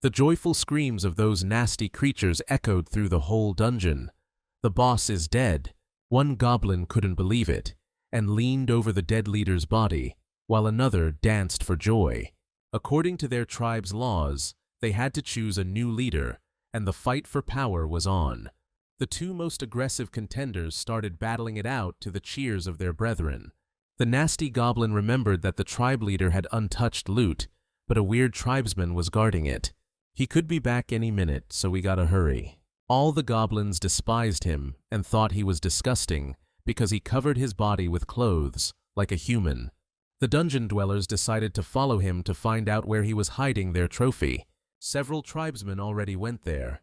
The joyful screams of those nasty creatures echoed through the whole dungeon. "The boss is dead." One goblin couldn't believe it, and leaned over the dead leader's body, while another danced for joy. According to their tribe's laws, they had to choose a new leader, and the fight for power was on. The two most aggressive contenders started battling it out to the cheers of their brethren. The nasty goblin remembered that the tribe leader had untouched loot, but a weird tribesman was guarding it. He could be back any minute, so we gotta hurry. All the goblins despised him and thought he was disgusting because he covered his body with clothes, like a human. The dungeon dwellers decided to follow him to find out where he was hiding their trophy. Several tribesmen already went there.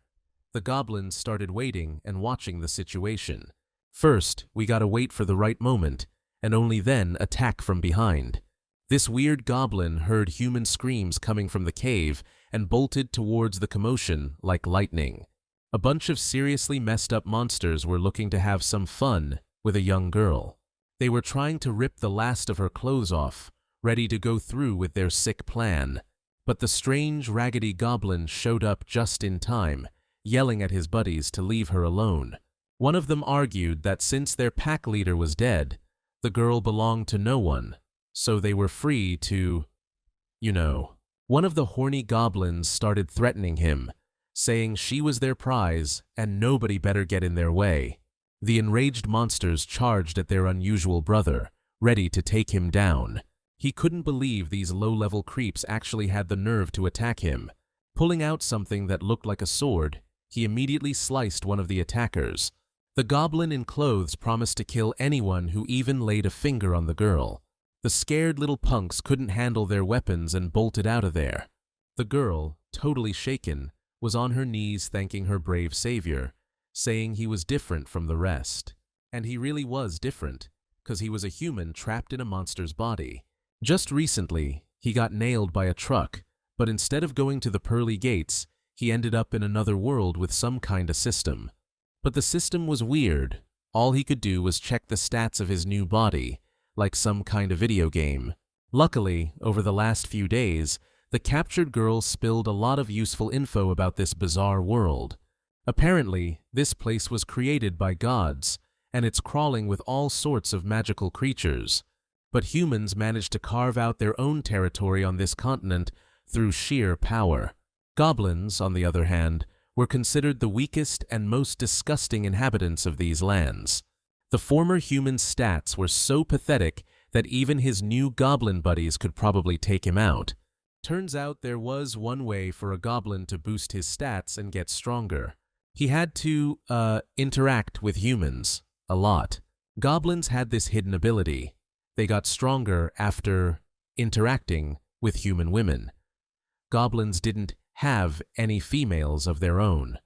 The goblins started waiting and watching the situation. First, we gotta wait for the right moment, and only then attack from behind. This weird goblin heard human screams coming from the cave and bolted towards the commotion like lightning. A bunch of seriously messed up monsters were looking to have some fun with a young girl. They were trying to rip the last of her clothes off, ready to go through with their sick plan. But the strange, raggedy goblin showed up just in time, yelling at his buddies to leave her alone. One of them argued that since their pack leader was dead, the girl belonged to no one, so they were free to, One of the horny goblins started threatening him, saying she was their prize and nobody better get in their way. The enraged monsters charged at their unusual brother, ready to take him down. He couldn't believe these low-level creeps actually had the nerve to attack him. Pulling out something that looked like a sword, he immediately sliced one of the attackers. The goblin in clothes promised to kill anyone who even laid a finger on the girl. The scared little punks couldn't handle their weapons and bolted out of there. The girl, totally shaken, was on her knees thanking her brave savior, saying he was different from the rest. And he really was different, because he was a human trapped in a monster's body. Just recently, he got nailed by a truck, but instead of going to the pearly gates, he ended up in another world with some kind of system. But the system was weird. All he could do was check the stats of his new body, like some kind of video game. Luckily, over the last few days, the captured girl spilled a lot of useful info about this bizarre world. Apparently, this place was created by gods, and it's crawling with all sorts of magical creatures. But humans managed to carve out their own territory on this continent through sheer power. Goblins, on the other hand, were considered the weakest and most disgusting inhabitants of these lands. The former human's stats were so pathetic that even his new goblin buddies could probably take him out. Turns out there was one way for a goblin to boost his stats and get stronger. He had to, interact with humans. A lot. Goblins had this hidden ability. They got stronger after interacting with human women. Goblins didn't have any females of their own.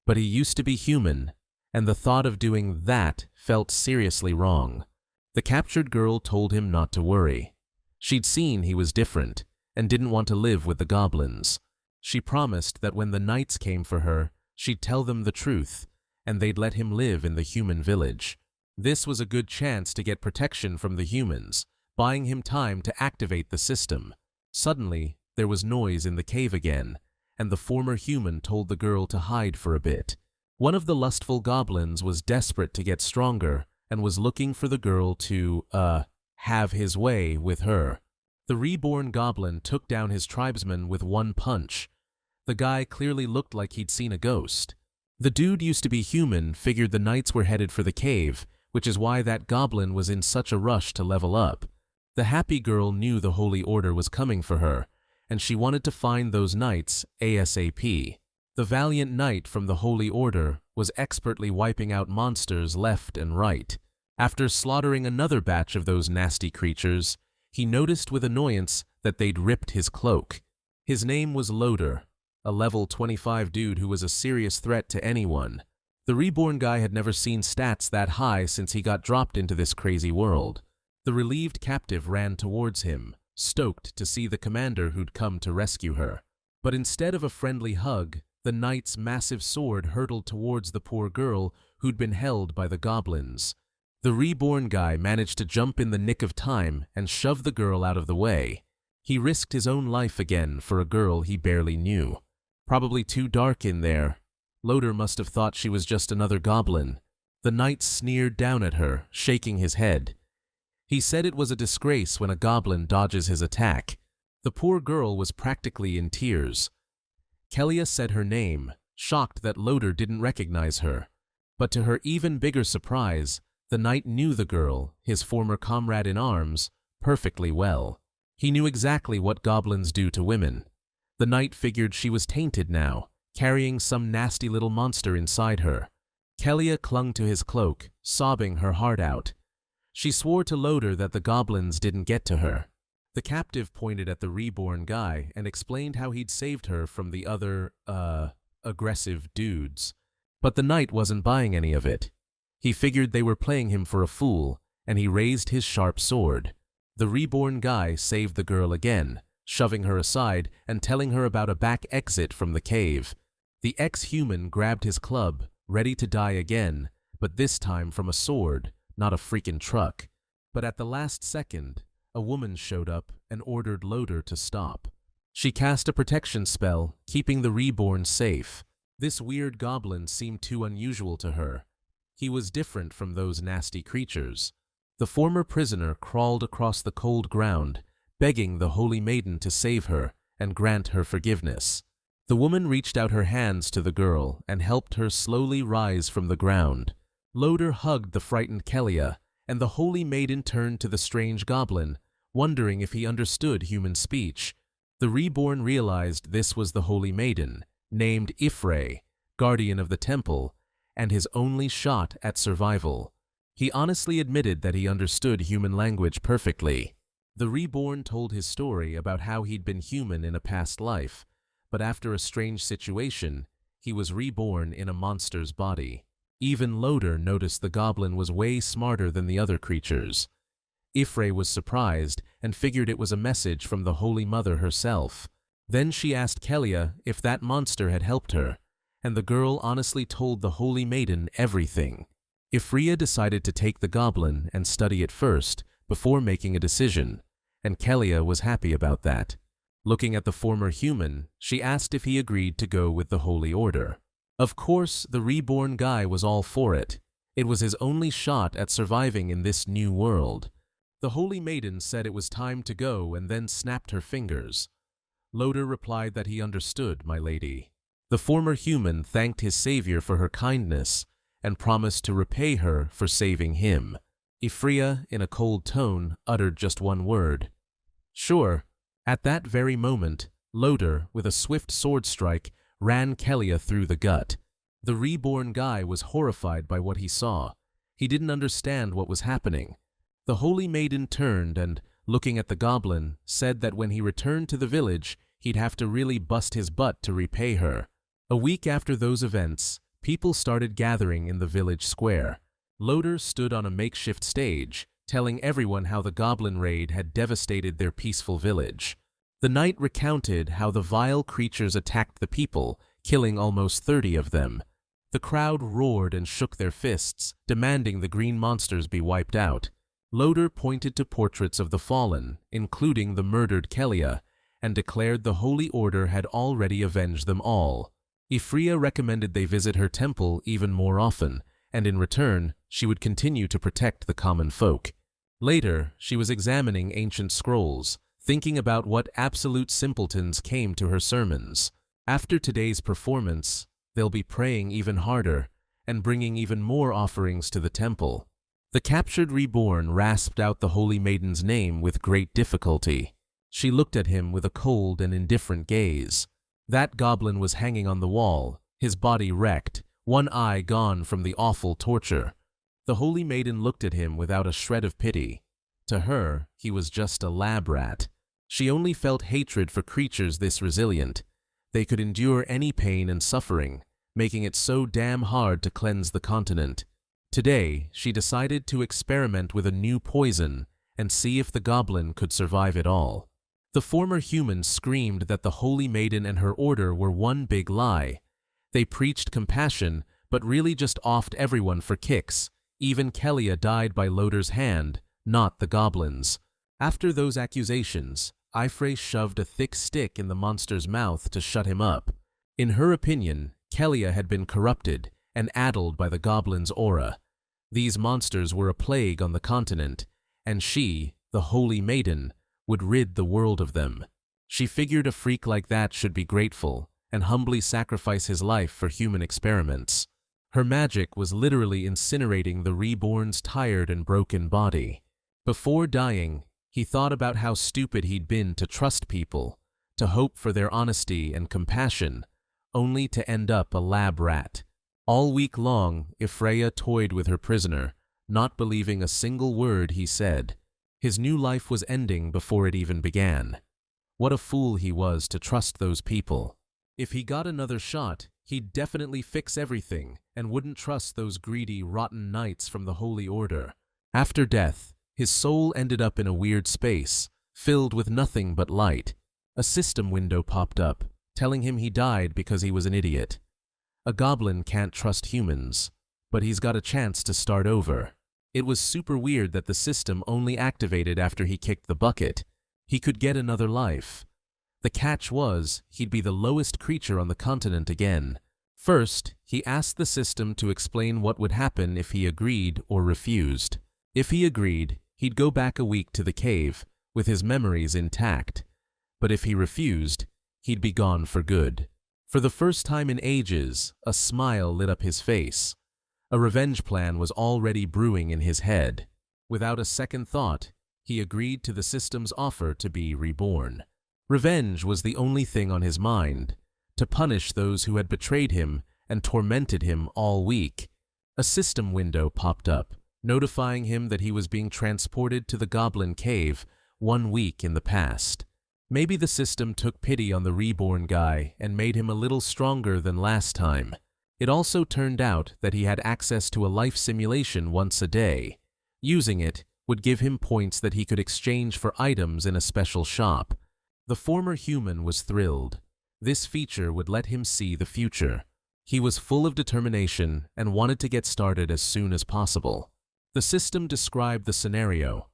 But he used to be human, and the thought of doing that felt seriously wrong. The captured girl told him not to worry. She'd seen he was different, and didn't want to live with the goblins. She promised that when the knights came for her, she'd tell them the truth, and they'd let him live in the human village. This was a good chance to get protection from the humans, buying him time to activate the system. Suddenly, there was noise in the cave again, and the former human told the girl to hide for a bit. One of the lustful goblins was desperate to get stronger and was looking for the girl to, have his way with her. The reborn goblin took down his tribesman with one punch. The guy clearly looked like he'd seen a ghost. The dude used to be human, figured the knights were headed for the cave, which is why that goblin was in such a rush to level up. The happy girl knew the Holy Order was coming for her, and she wanted to find those knights ASAP. The valiant knight from the Holy Order was expertly wiping out monsters left and right. After slaughtering another batch of those nasty creatures, he noticed with annoyance that they'd ripped his cloak. His name was Loader, a level 25 dude who was a serious threat to anyone. The reborn guy had never seen stats that high since he got dropped into this crazy world. The relieved captive ran towards him, stoked to see the commander who'd come to rescue her. But instead of a friendly hug, the knight's massive sword hurtled towards the poor girl who'd been held by the goblins. The reborn guy managed to jump in the nick of time and shove the girl out of the way. He risked his own life again for a girl he barely knew. Probably too dark in there. Loder must have thought she was just another goblin. The knight sneered down at her, shaking his head. He said it was a disgrace when a goblin dodges his attack. The poor girl was practically in tears. Kelia said her name, shocked that Loder didn't recognize her. But to her even bigger surprise, the knight knew the girl, his former comrade in arms, perfectly well. He knew exactly what goblins do to women. The knight figured she was tainted now, carrying some nasty little monster inside her. Kelia clung to his cloak, sobbing her heart out. She swore to Loder that the goblins didn't get to her. The captive pointed at the reborn guy and explained how he'd saved her from the other, aggressive dudes. But the knight wasn't buying any of it. He figured they were playing him for a fool, and he raised his sharp sword. The reborn guy saved the girl again, shoving her aside and telling her about a back exit from the cave. The ex-human grabbed his club, ready to die again, but this time from a sword, not a freaking truck. But at the last second, a woman showed up and ordered Loder to stop. She cast a protection spell, keeping the reborn safe. This weird goblin seemed too unusual to her. He was different from those nasty creatures. The former prisoner crawled across the cold ground, begging the Holy Maiden to save her and grant her forgiveness. The woman reached out her hands to the girl and helped her slowly rise from the ground. Loder hugged the frightened Kelia, and the Holy Maiden turned to the strange goblin, wondering if he understood human speech. The reborn realized this was the Holy Maiden, named Ifrei, guardian of the temple, and his only shot at survival. He honestly admitted that he understood human language perfectly. The reborn told his story about how he'd been human in a past life, but after a strange situation, he was reborn in a monster's body. Even Loder noticed the goblin was way smarter than the other creatures. Ifrei was surprised and figured it was a message from the Holy Mother herself. Then she asked Kelia if that monster had helped her, and the girl honestly told the Holy Maiden everything. Ifrei decided to take the goblin and study it first, before making a decision, and Kelia was happy about that. Looking at the former human, she asked if he agreed to go with the Holy Order. Of course, the reborn guy was all for it. It was his only shot at surviving in this new world. The Holy Maiden said it was time to go and then snapped her fingers. Loder replied that he understood, my lady. The former human thanked his savior for her kindness and promised to repay her for saving him. Ifrei, in a cold tone, uttered just one word. Sure. At that very moment, Loder, with a swift sword strike, ran Kelia through the gut. The reborn guy was horrified by what he saw. He didn't understand what was happening. The Holy Maiden turned and, looking at the goblin, said that when he returned to the village, he'd have to really bust his butt to repay her. A week after those events, people started gathering in the village square. Loder stood on a makeshift stage, telling everyone how the goblin raid had devastated their peaceful village. The knight recounted how the vile creatures attacked the people, killing almost 30 of them. The crowd roared and shook their fists, demanding the green monsters be wiped out. Loder pointed to portraits of the fallen, including the murdered Kelia, and declared the Holy Order had already avenged them all. Ifrei recommended they visit her temple even more often, and in return, she would continue to protect the common folk. Later, she was examining ancient scrolls, thinking about what absolute simpletons came to her sermons. After today's performance, they'll be praying even harder and bringing even more offerings to the temple. The captured reborn rasped out the Holy Maiden's name with great difficulty. She looked at him with a cold and indifferent gaze. That goblin was hanging on the wall, his body wrecked, one eye gone from the awful torture. The Holy Maiden looked at him without a shred of pity. To her, he was just a lab rat. She only felt hatred for creatures this resilient. They could endure any pain and suffering, making it so damn hard to cleanse the continent. Today, she decided to experiment with a new poison and see if the goblin could survive it all. The former humans screamed that the Holy Maiden and her order were one big lie. They preached compassion, but really just offed everyone for kicks. Even Kelia died by Loder's hand, not the goblins. After those accusations, Ifrei shoved a thick stick in the monster's mouth to shut him up. In her opinion, Kelia had been corrupted and addled by the goblin's aura. These monsters were a plague on the continent, and she, the Holy Maiden, would rid the world of them. She figured a freak like that should be grateful and humbly sacrifice his life for human experiments. Her magic was literally incinerating the reborn's tired and broken body. Before dying, he thought about how stupid he'd been to trust people, to hope for their honesty and compassion, only to end up a lab rat. All week long, Ifreya toyed with her prisoner, not believing a single word he said. His new life was ending before it even began. What a fool he was to trust those people. If he got another shot, he'd definitely fix everything and wouldn't trust those greedy, rotten knights from the Holy Order. After death, his soul ended up in a weird space, filled with nothing but light. A system window popped up, telling him he died because he was an idiot. A goblin can't trust humans, but he's got a chance to start over. It was super weird that the system only activated after he kicked the bucket. He could get another life. The catch was, he'd be the lowest creature on the continent again. First, he asked the system to explain what would happen if he agreed or refused. If he agreed, he'd go back a week to the cave, with his memories intact. But if he refused, he'd be gone for good. For the first time in ages, a smile lit up his face. A revenge plan was already brewing in his head. Without a second thought, he agreed to the system's offer to be reborn. Revenge was the only thing on his mind, to punish those who had betrayed him and tormented him all week. A system window popped up, notifying him that he was being transported to the Goblin Cave 1 week in the past. Maybe the system took pity on the reborn guy and made him a little stronger than last time. It also turned out that he had access to a life simulation once a day. Using it would give him points that he could exchange for items in a special shop. The former human was thrilled. This feature would let him see the future. He was full of determination and wanted to get started as soon as possible. The system described the scenario.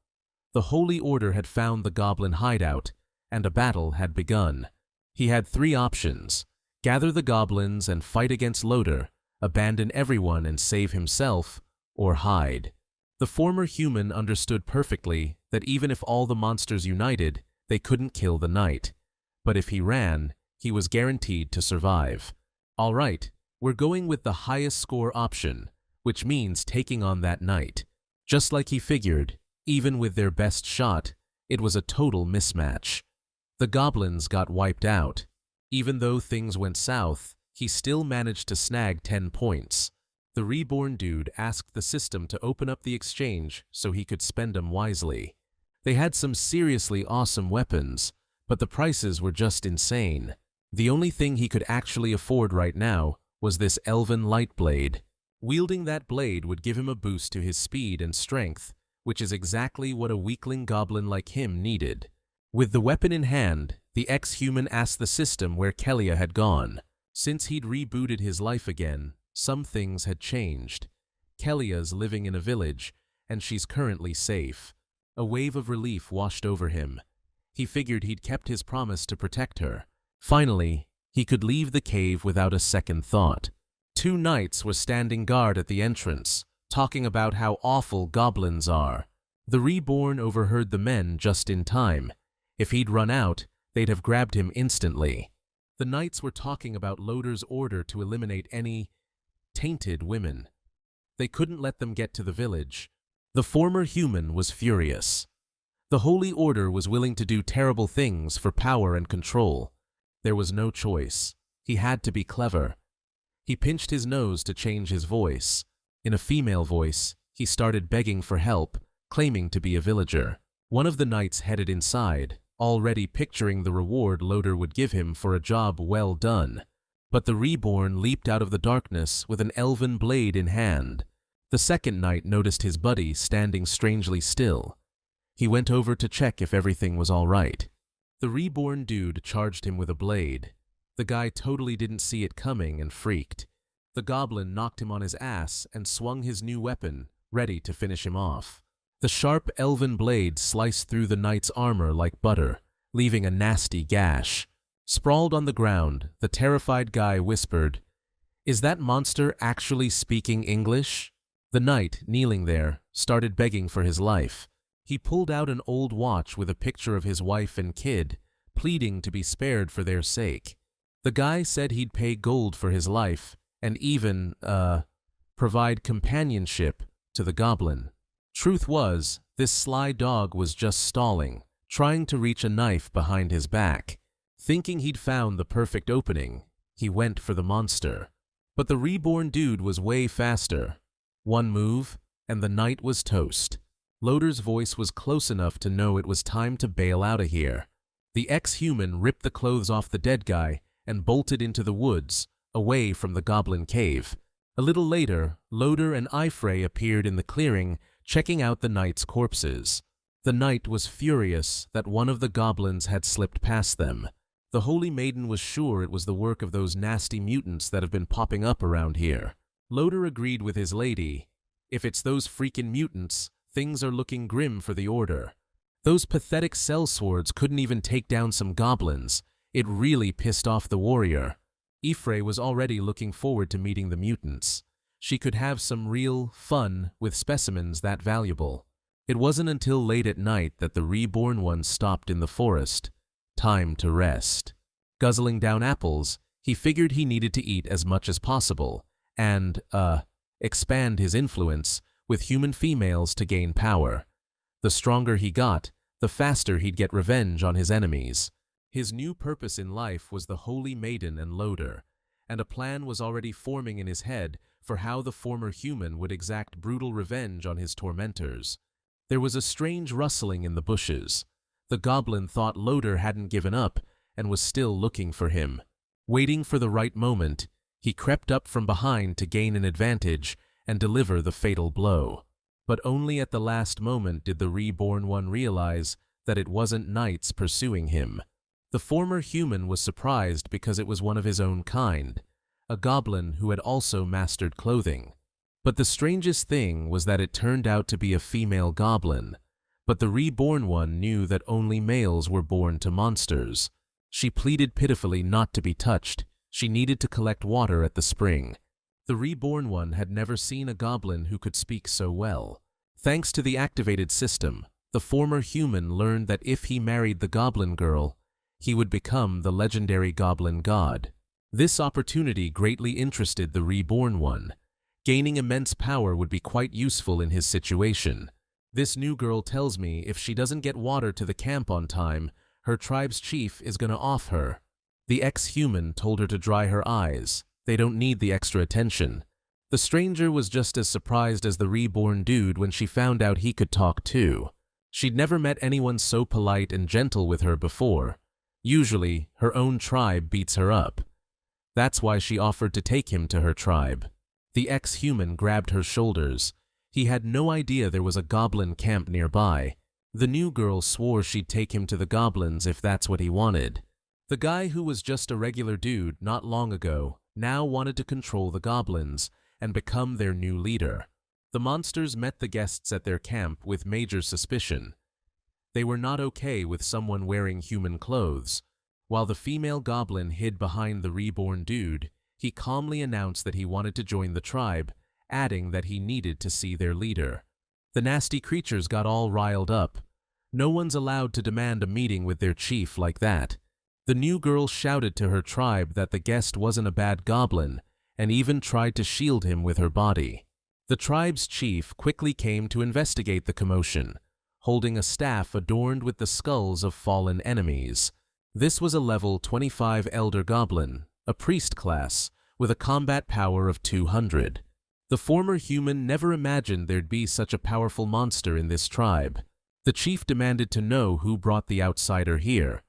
The Holy Order had found the goblin hideout, and a battle had begun. He had 3 options: gather the goblins and fight against Loder, abandon everyone and save himself, or hide. The former human understood perfectly that even if all the monsters united, they couldn't kill the knight. But if he ran, he was guaranteed to survive. All right, we're going with the highest score option, which means taking on that knight. Just like he figured, even with their best shot, it was a total mismatch. The goblins got wiped out. Even though things went south, he still managed to snag 10 points. The reborn dude asked the system to open up the exchange so he could spend them wisely. They had some seriously awesome weapons, but the prices were just insane. The only thing he could actually afford right now was this elven light blade. Wielding that blade would give him a boost to his speed and strength, which is exactly what a weakling goblin like him needed. With the weapon in hand, the ex-human asked the system where Kelia had gone. Since he'd rebooted his life again, some things had changed. Kelia's living in a village, and she's currently safe. A wave of relief washed over him. He figured he'd kept his promise to protect her. Finally, he could leave the cave without a second thought. 2 knights were standing guard at the entrance, talking about how awful goblins are. The reborn overheard the men just in time. If he'd run out, they'd have grabbed him instantly. The knights were talking about Loder's order to eliminate any tainted women. They couldn't let them get to the village. The former human was furious. The Holy Order was willing to do terrible things for power and control. There was no choice. He had to be clever. He pinched his nose to change his voice. In a female voice, he started begging for help, claiming to be a villager. One of the knights headed inside, already picturing the reward Loder would give him for a job well done. But the reborn leaped out of the darkness with an elven blade in hand. The second knight noticed his buddy standing strangely still. He went over to check if everything was all right. The reborn dude charged him with a blade. The guy totally didn't see it coming and freaked. The goblin knocked him on his ass and swung his new weapon, ready to finish him off. The sharp elven blade sliced through the knight's armor like butter, leaving a nasty gash. Sprawled on the ground, the terrified guy whispered, "Is that monster actually speaking English?" The knight, kneeling there, started begging for his life. He pulled out an old watch with a picture of his wife and kid, pleading to be spared for their sake. The guy said he'd pay gold for his life, and even, provide companionship to the goblin. Truth was, this sly dog was just stalling, trying to reach a knife behind his back. Thinking he'd found the perfect opening, he went for the monster. But the reborn dude was way faster. One move, and the knight was toast. Loader's voice was close enough to know it was time to bail out of here. The ex-human ripped the clothes off the dead guy and bolted into the woods, away from the goblin cave. A little later, Loader and Ifrey appeared in the clearing, checking out the knight's corpses. The knight was furious that one of the goblins had slipped past them. The holy maiden was sure it was the work of those nasty mutants that have been popping up around here. Loader agreed with his lady. If it's those freaking mutants, things are looking grim for the Order. Those pathetic sellswords couldn't even take down some goblins. It really pissed off the warrior. Ifrey was already looking forward to meeting the mutants. She could have some real fun with specimens that valuable. It wasn't until late at night that the reborn one stopped in the forest. Time to rest. Guzzling down apples, he figured he needed to eat as much as possible and, expand his influence with human females to gain power. The stronger he got, the faster he'd get revenge on his enemies. His new purpose in life was the Holy Maiden and Loader, and a plan was already forming in his head for how the former human would exact brutal revenge on his tormentors. There was a strange rustling in the bushes. The goblin thought Loader hadn't given up and was still looking for him. Waiting for the right moment, he crept up from behind to gain an advantage and deliver the fatal blow. But only at the last moment did the reborn one realize that it wasn't knights pursuing him. The former human was surprised because it was one of his own kind, a goblin who had also mastered clothing. But the strangest thing was that it turned out to be a female goblin. But the reborn one knew that only males were born to monsters. She pleaded pitifully not to be touched. She needed to collect water at the spring. The reborn one had never seen a goblin who could speak so well. Thanks to the activated system, the former human learned that if he married the goblin girl, he would become the legendary goblin god. This opportunity greatly interested the reborn one. Gaining immense power would be quite useful in his situation. This new girl tells me if she doesn't get water to the camp on time, her tribe's chief is gonna off her. The ex-human told her to dry her eyes. They don't need the extra attention. The stranger was just as surprised as the reborn dude when she found out he could talk too. She'd never met anyone so polite and gentle with her before. Usually, her own tribe beats her up. That's why she offered to take him to her tribe. The ex-human grabbed her shoulders. He had no idea there was a goblin camp nearby. The new girl swore she'd take him to the goblins if that's what he wanted. The guy who was just a regular dude not long ago now wanted to control the goblins and become their new leader. The monsters met the guests at their camp with major suspicion. They were not okay with someone wearing human clothes. While the female goblin hid behind the reborn dude, he calmly announced that he wanted to join the tribe, adding that he needed to see their leader. The nasty creatures got all riled up. No one's allowed to demand a meeting with their chief like that. The new girl shouted to her tribe that the guest wasn't a bad goblin, and even tried to shield him with her body. The tribe's chief quickly came to investigate the commotion, holding a staff adorned with the skulls of fallen enemies. This was a level 25 elder goblin, a priest class, with a combat power of 200. The former human never imagined there'd be such a powerful monster in this tribe. The chief demanded to know who brought the outsider here.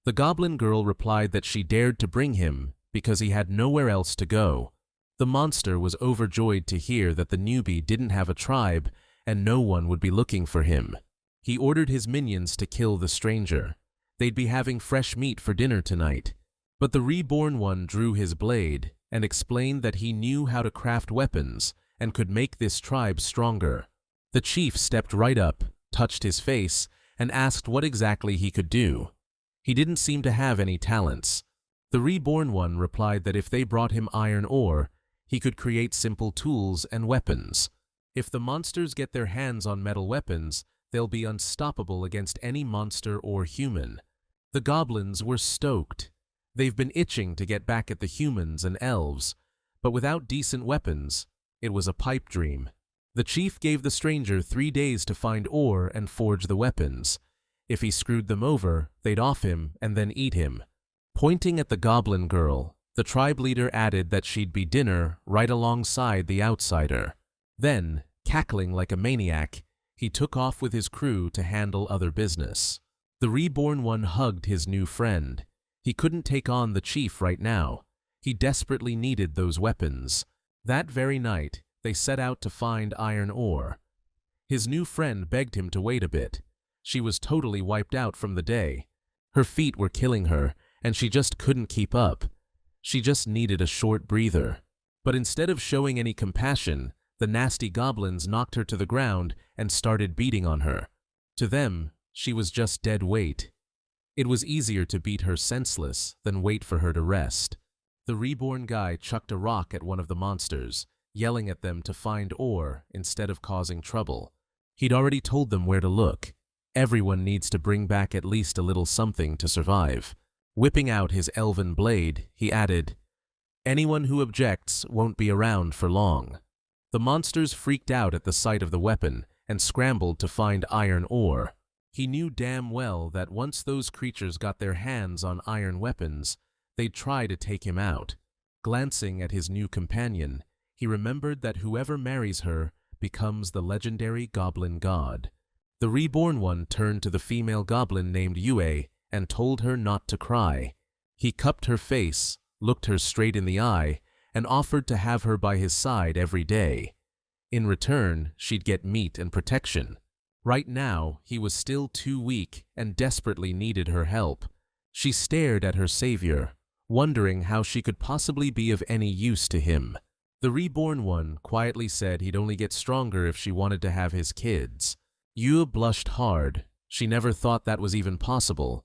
The goblin girl replied that she dared to bring him because he had nowhere else to go. The monster was overjoyed to hear that the newbie didn't have a tribe and no one would be looking for him. He ordered his minions to kill the stranger. They'd be having fresh meat for dinner tonight. But the reborn one drew his blade and explained that he knew how to craft weapons and could make this tribe stronger. The chief stepped right up, touched his face, and asked what exactly he could do. He didn't seem to have any talents. The reborn one replied that if they brought him iron ore, he could create simple tools and weapons. If the monsters get their hands on metal weapons, they'll be unstoppable against any monster or human. The goblins were stoked. They've been itching to get back at the humans and elves, but without decent weapons, it was a pipe dream. The chief gave the stranger 3 days to find ore and forge the weapons. If he screwed them over, they'd off him and then eat him. Pointing at the goblin girl, the tribe leader added that she'd be dinner right alongside the outsider. Then, cackling like a maniac, he took off with his crew to handle other business. The reborn one hugged his new friend. He couldn't take on the chief right now. He desperately needed those weapons. That very night, they set out to find iron ore. His new friend begged him to wait a bit. She was totally wiped out from the day. Her feet were killing her, and she just couldn't keep up. She just needed a short breather. But instead of showing any compassion, the nasty goblins knocked her to the ground and started beating on her. To them, she was just dead weight. It was easier to beat her senseless than wait for her to rest. The reborn guy chucked a rock at one of the monsters, yelling at them to find ore instead of causing trouble. He'd already told them where to look. Everyone needs to bring back at least a little something to survive. Whipping out his elven blade, he added, "Anyone who objects won't be around for long." The monsters freaked out at the sight of the weapon and scrambled to find iron ore. He knew damn well that once those creatures got their hands on iron weapons, they'd try to take him out. Glancing at his new companion, he remembered that whoever marries her becomes the legendary goblin god. The reborn one turned to the female goblin named Yue and told her not to cry. He cupped her face, looked her straight in the eye, and offered to have her by his side every day. In return, she'd get meat and protection. Right now, he was still too weak and desperately needed her help. She stared at her savior, wondering how she could possibly be of any use to him. The reborn one quietly said he'd only get stronger if she wanted to have his kids. Yue blushed hard. She never thought that was even possible.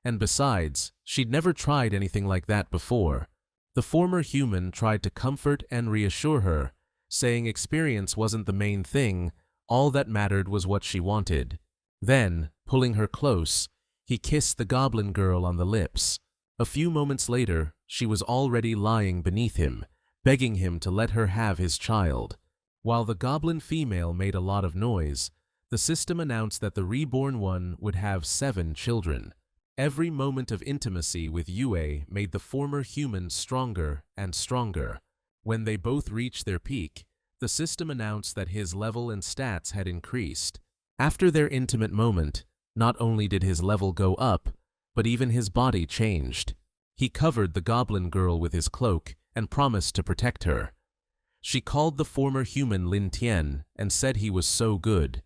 And besides, she'd never tried anything like that before. The former human tried to comfort and reassure her, saying experience wasn't the main thing, all that mattered was what she wanted. Then, pulling her close, he kissed the goblin girl on the lips. A few moments later, she was already lying beneath him, begging him to let her have his child. While the goblin female made a lot of noise, the system announced that the reborn one would have 7 children. Every moment of intimacy with Yue made the former human stronger and stronger. When they both reached their peak, the system announced that his level and stats had increased. After their intimate moment, not only did his level go up, but even his body changed. He covered the goblin girl with his cloak and promised to protect her. She called the former human Lin Tian and said he was so good.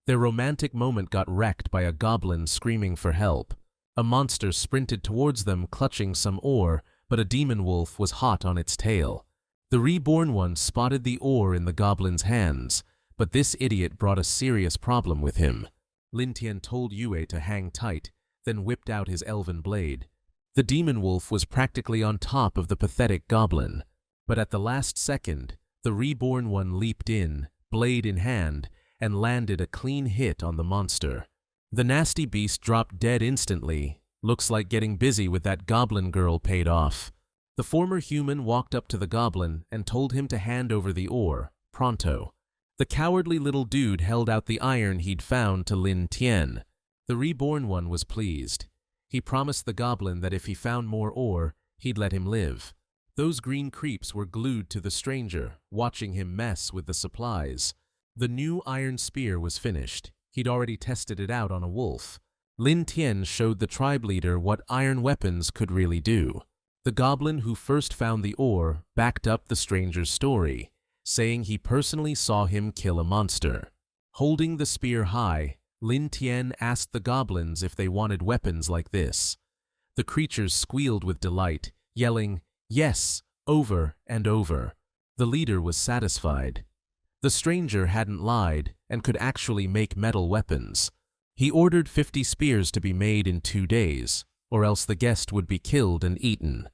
Their romantic moment got wrecked by a goblin screaming for help. A monster sprinted towards them clutching some ore, but a demon wolf was hot on its tail. The reborn one spotted the ore in the goblin's hands, but this idiot brought a serious problem with him. Lin Tian told Yue to hang tight, then whipped out his elven blade. The demon wolf was practically on top of the pathetic goblin, but at the last second, the reborn one leaped in, blade in hand, and landed a clean hit on the monster. The nasty beast dropped dead instantly. Looks like getting busy with that goblin girl paid off. The former human walked up to the goblin and told him to hand over the ore, pronto. The cowardly little dude held out the iron he'd found to Lin Tian. The reborn one was pleased. He promised the goblin that if he found more ore, he'd let him live. Those green creeps were glued to the stranger, watching him mess with the supplies. The new iron spear was finished. He'd already tested it out on a wolf. Lin Tian showed the tribe leader what iron weapons could really do. The goblin who first found the ore backed up the stranger's story, saying he personally saw him kill a monster. Holding the spear high, Lin Tian asked the goblins if they wanted weapons like this. The creatures squealed with delight, yelling, "Yes," over and over. The leader was satisfied. The stranger hadn't lied and could actually make metal weapons. He ordered 50 spears to be made in 2 days. or else the guest would be killed and eaten.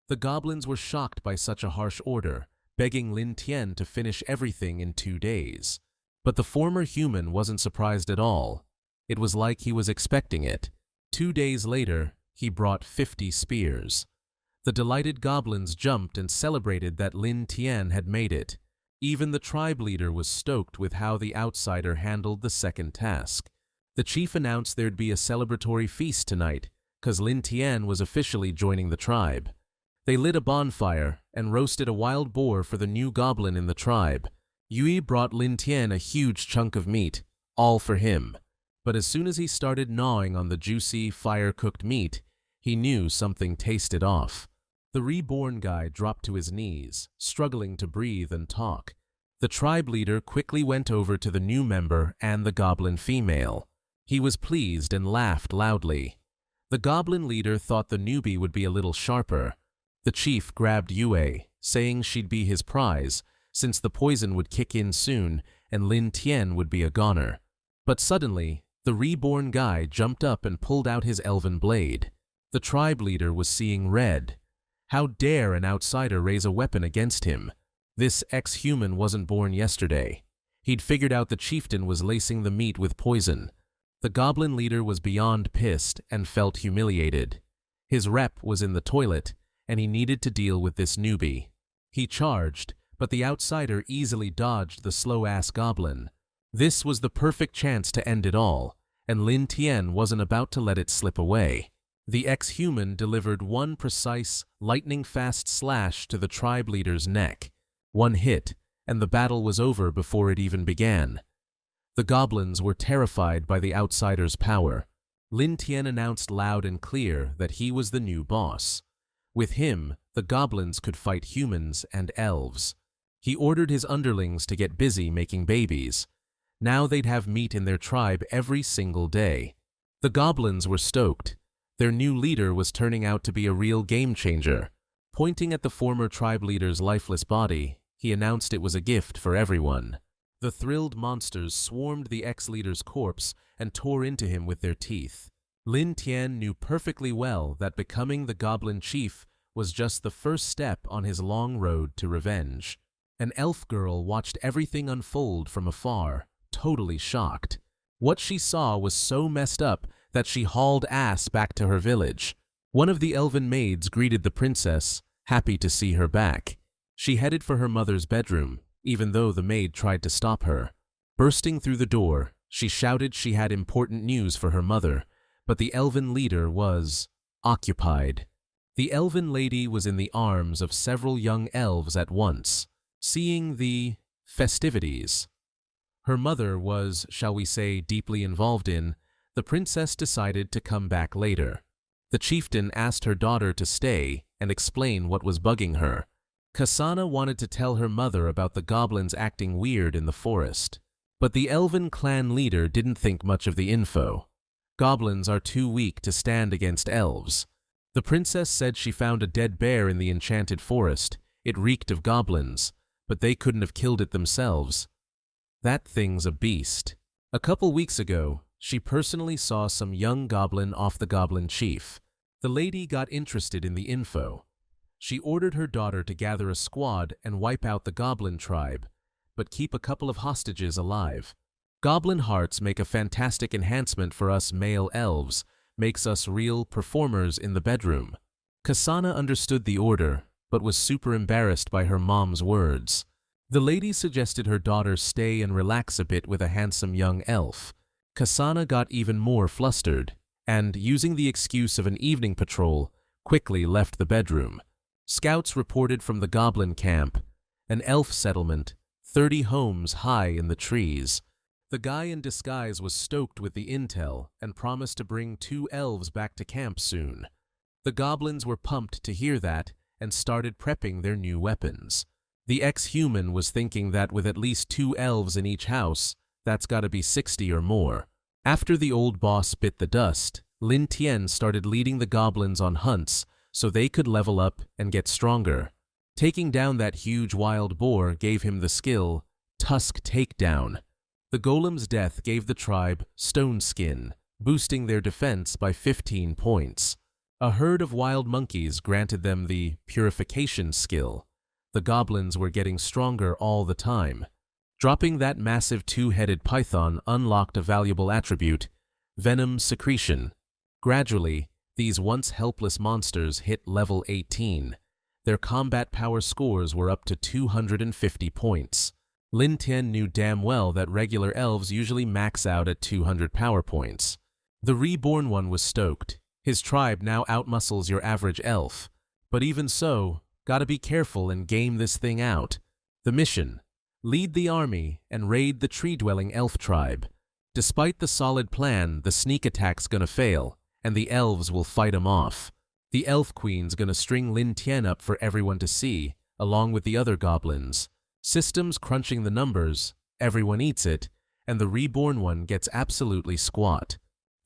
The goblins were shocked by such a harsh order, begging Lin Tian to finish everything in 2 days. But the former human wasn't surprised at all. It was like he was expecting it. 2 days later, he brought 50 spears. The delighted goblins jumped and celebrated that Lin Tian had made it. Even the tribe leader was stoked with how the outsider handled the second task. The chief announced there'd be a celebratory feast tonight, 'cause Lin Tian was officially joining the tribe. They lit a bonfire and roasted a wild boar for the new goblin in the tribe. Yui brought Lin Tian a huge chunk of meat, all for him. But as soon as he started gnawing on the juicy, fire-cooked meat, he knew something tasted off. The reborn guy dropped to his knees, struggling to breathe and talk. The tribe leader quickly went over to the new member and the goblin female. He was pleased and laughed loudly. The goblin leader thought the newbie would be a little sharper. The chief grabbed Yue, saying she'd be his prize, since the poison would kick in soon and Lin Tian would be a goner. But suddenly, the reborn guy jumped up and pulled out his elven blade. The tribe leader was seeing red. How dare an outsider raise a weapon against him? This ex-human wasn't born yesterday. He'd figured out the chieftain was lacing the meat with poison. The goblin leader was beyond pissed and felt humiliated. His rep was in the toilet, and he needed to deal with this newbie. He charged, but the outsider easily dodged the slow-ass goblin. This was the perfect chance to end it all, and Lin Tian wasn't about to let it slip away. The ex-human delivered one precise, lightning-fast slash to the tribe leader's neck. One hit, and the battle was over before it even began. The goblins were terrified by the outsider's power. Lin Tian announced loud and clear that he was the new boss. With him, the goblins could fight humans and elves. He ordered his underlings to get busy making babies. Now they'd have meat in their tribe every single day. The goblins were stoked. Their new leader was turning out to be a real game-changer. Pointing at the former tribe leader's lifeless body, he announced it was a gift for everyone. The thrilled monsters swarmed the ex-leader's corpse and tore into him with their teeth. Lin Tian knew perfectly well that becoming the goblin chief was just the first step on his long road to revenge. An elf girl watched everything unfold from afar, totally shocked. What she saw was so messed up that she hauled ass back to her village. One of the elven maids greeted the princess, happy to see her back. She headed for her mother's bedroom, even though the maid tried to stop her. Bursting through the door, she shouted she had important news for her mother, but the elven leader was occupied. The elven lady was in the arms of several young elves at once, seeing the festivities her mother was, shall we say, deeply involved in. The princess decided to come back later. The chieftain asked her daughter to stay and explain what was bugging her. Kasana wanted to tell her mother about the goblins acting weird in the forest. But the elven clan leader didn't think much of the info. Goblins are too weak to stand against elves. The princess said she found a dead bear in the enchanted forest. It reeked of goblins, but they couldn't have killed it themselves. That thing's a beast. A couple weeks ago, she personally saw some young goblin off the goblin chief. The lady got interested in the info. She ordered her daughter to gather a squad and wipe out the goblin tribe, but keep a couple of hostages alive. Goblin hearts make a fantastic enhancement for us male elves, makes us real performers in the bedroom. Kasana understood the order, but was super embarrassed by her mom's words. The lady suggested her daughter stay and relax a bit with a handsome young elf. Kasana got even more flustered, and, using the excuse of an evening patrol, quickly left the bedroom. Scouts reported from the goblin camp, an elf settlement, 30 homes high in the trees. The guy in disguise was stoked with the intel and promised to bring 2 elves back to camp soon. The goblins were pumped to hear that and started prepping their new weapons. The ex-human was thinking that with at least 2 elves in each house, that's gotta be 60 or more. After the old boss bit the dust, Lin Tian started leading the goblins on hunts so they could level up and get stronger. Taking down that huge wild boar gave him the skill, Tusk Takedown. The golem's death gave the tribe Stone Skin, boosting their defense by 15 points. A herd of wild monkeys granted them the purification skill. The goblins were getting stronger all the time. Dropping that massive two-headed python unlocked a valuable attribute, venom secretion. Gradually, these once helpless monsters hit level 18. Their combat power scores were up to 250 points. Lin Tian knew damn well that regular elves usually max out at 200 power points. The reborn one was stoked. His tribe now outmuscles your average elf. But even so, gotta be careful and game this thing out. The mission: lead the army and raid the tree-dwelling elf tribe. Despite the solid plan, the sneak attack's gonna fail, and the elves will fight 'em off. The elf queen's gonna string Lin Tian up for everyone to see, along with the other goblins. Systems crunching the numbers, everyone eats it, and the reborn one gets absolutely squat.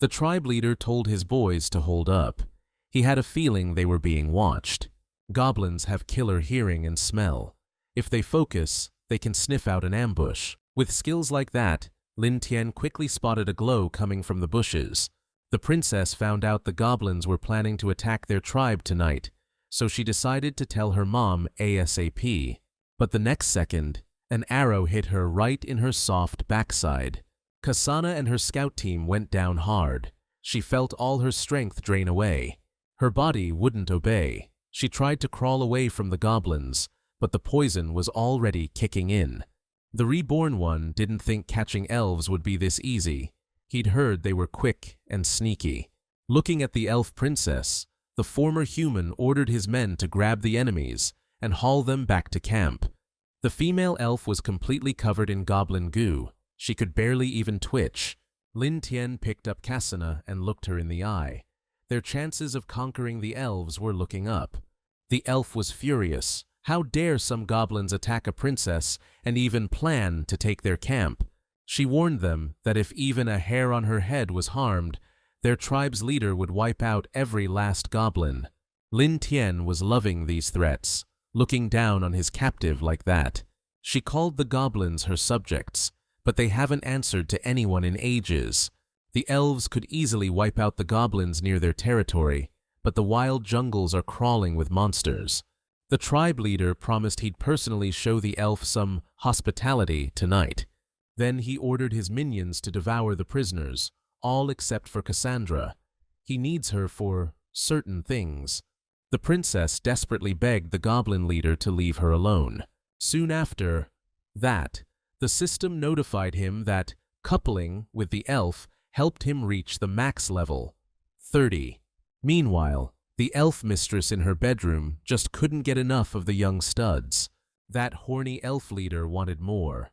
The tribe leader told his boys to hold up. He had a feeling they were being watched. Goblins have killer hearing and smell. If they focus, they can sniff out an ambush. With skills like that, Lin Tian quickly spotted a glow coming from the bushes. The princess found out the goblins were planning to attack their tribe tonight, so she decided to tell her mom ASAP. But the next second, an arrow hit her right in her soft backside. Kasana and her scout team went down hard. She felt all her strength drain away. Her body wouldn't obey. She tried to crawl away from the goblins, but the poison was already kicking in. The reborn one didn't think catching elves would be this easy. He'd heard they were quick and sneaky. Looking at the elf princess, the former human ordered his men to grab the enemies and haul them back to camp. The female elf was completely covered in goblin goo. She could barely even twitch. Lin Tian picked up Kasana and looked her in the eye. Their chances of conquering the elves were looking up. The elf was furious. How dare some goblins attack a princess and even plan to take their camp? She warned them that if even a hair on her head was harmed, their tribe's leader would wipe out every last goblin. Lin Tian was loving these threats, looking down on his captive like that. She called the goblins her subjects, but they haven't answered to anyone in ages. The elves could easily wipe out the goblins near their territory, but the wild jungles are crawling with monsters. The tribe leader promised he'd personally show the elf some hospitality tonight. Then he ordered his minions to devour the prisoners, all except for Cassandra. He needs her for certain things. The princess desperately begged the goblin leader to leave her alone. Soon after that, the system notified him that coupling with the elf helped him reach the max level, 30. Meanwhile, the elf mistress in her bedroom just couldn't get enough of the young studs. That horny elf leader wanted more.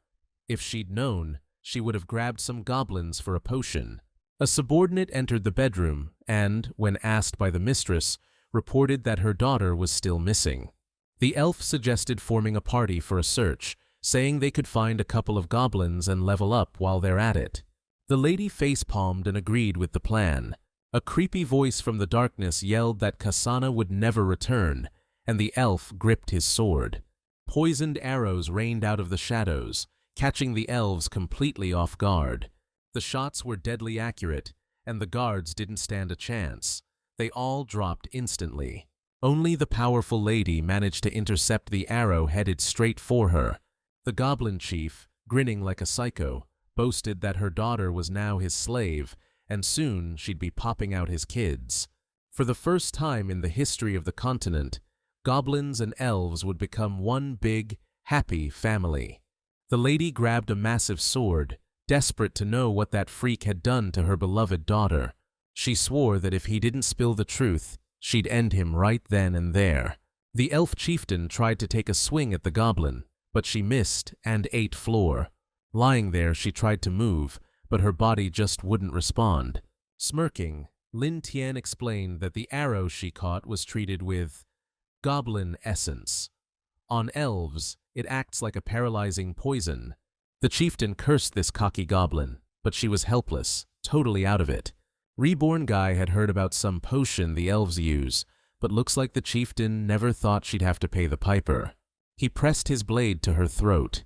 If she'd known, she would have grabbed some goblins for a potion. A subordinate entered the bedroom and, when asked by the mistress, reported that her daughter was still missing. The elf suggested forming a party for a search, saying they could find a couple of goblins and level up while they're at it. The lady face-palmed and agreed with the plan. A creepy voice from the darkness yelled that Kasana would never return, and the elf gripped his sword. Poisoned arrows rained out of the shadows, catching the elves completely off guard. The shots were deadly accurate, and the guards didn't stand a chance. They all dropped instantly. Only the powerful lady managed to intercept the arrow headed straight for her. The goblin chief, grinning like a psycho, boasted that her daughter was now his slave, and soon she'd be popping out his kids. For the first time in the history of the continent, goblins and elves would become one big, happy family. The lady grabbed a massive sword, desperate to know what that freak had done to her beloved daughter. She swore that if he didn't spill the truth, she'd end him right then and there. The elf chieftain tried to take a swing at the goblin, but she missed and ate floor. Lying there, she tried to move, but her body just wouldn't respond. Smirking, Lin Tian explained that the arrow she caught was treated with goblin essence. On elves, it acts like a paralyzing poison. The chieftain cursed this cocky goblin, but she was helpless, totally out of it. Reborn Guy had heard about some potion the elves use, but looks like the chieftain never thought she'd have to pay the piper. He pressed his blade to her throat.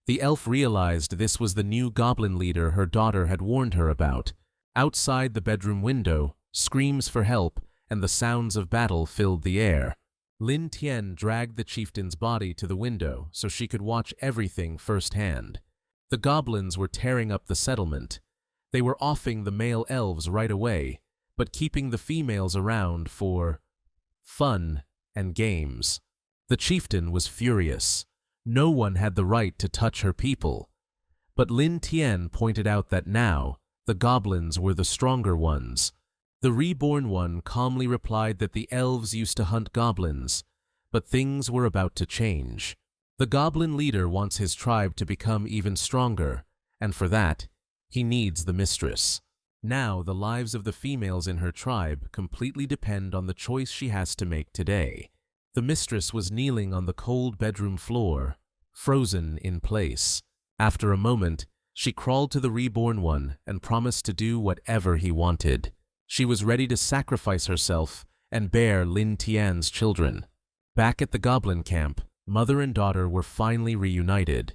The elf realized this was the new goblin leader her daughter had warned her about. Outside the bedroom window, screams for help and the sounds of battle filled the air. Lin Tian dragged the chieftain's body to the window so she could watch everything firsthand. The goblins were tearing up the settlement. They were offing the male elves right away, but keeping the females around for fun and games. The chieftain was furious. No one had the right to touch her people. But Lin Tian pointed out that now, the goblins were the stronger ones. The reborn one calmly replied that the elves used to hunt goblins, but things were about to change. The goblin leader wants his tribe to become even stronger, and for that, he needs the mistress. Now the lives of the females in her tribe completely depend on the choice she has to make today. The mistress was kneeling on the cold bedroom floor, frozen in place. After a moment, she crawled to the reborn one and promised to do whatever he wanted. She was ready to sacrifice herself and bear Lin Tian's children. Back at the goblin camp, mother and daughter were finally reunited.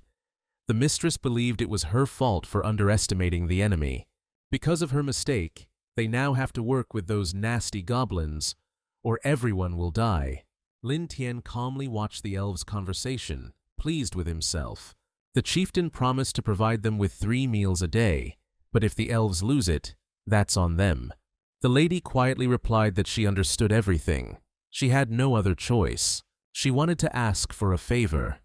The mistress believed it was her fault for underestimating the enemy. Because of her mistake, they now have to work with those nasty goblins, or everyone will die. Lin Tian calmly watched the elves' conversation, pleased with himself. The chieftain promised to provide them with 3 meals a day, but if the elves lose it, that's on them. The lady quietly replied that she understood everything. She had no other choice. She wanted to ask for a favor.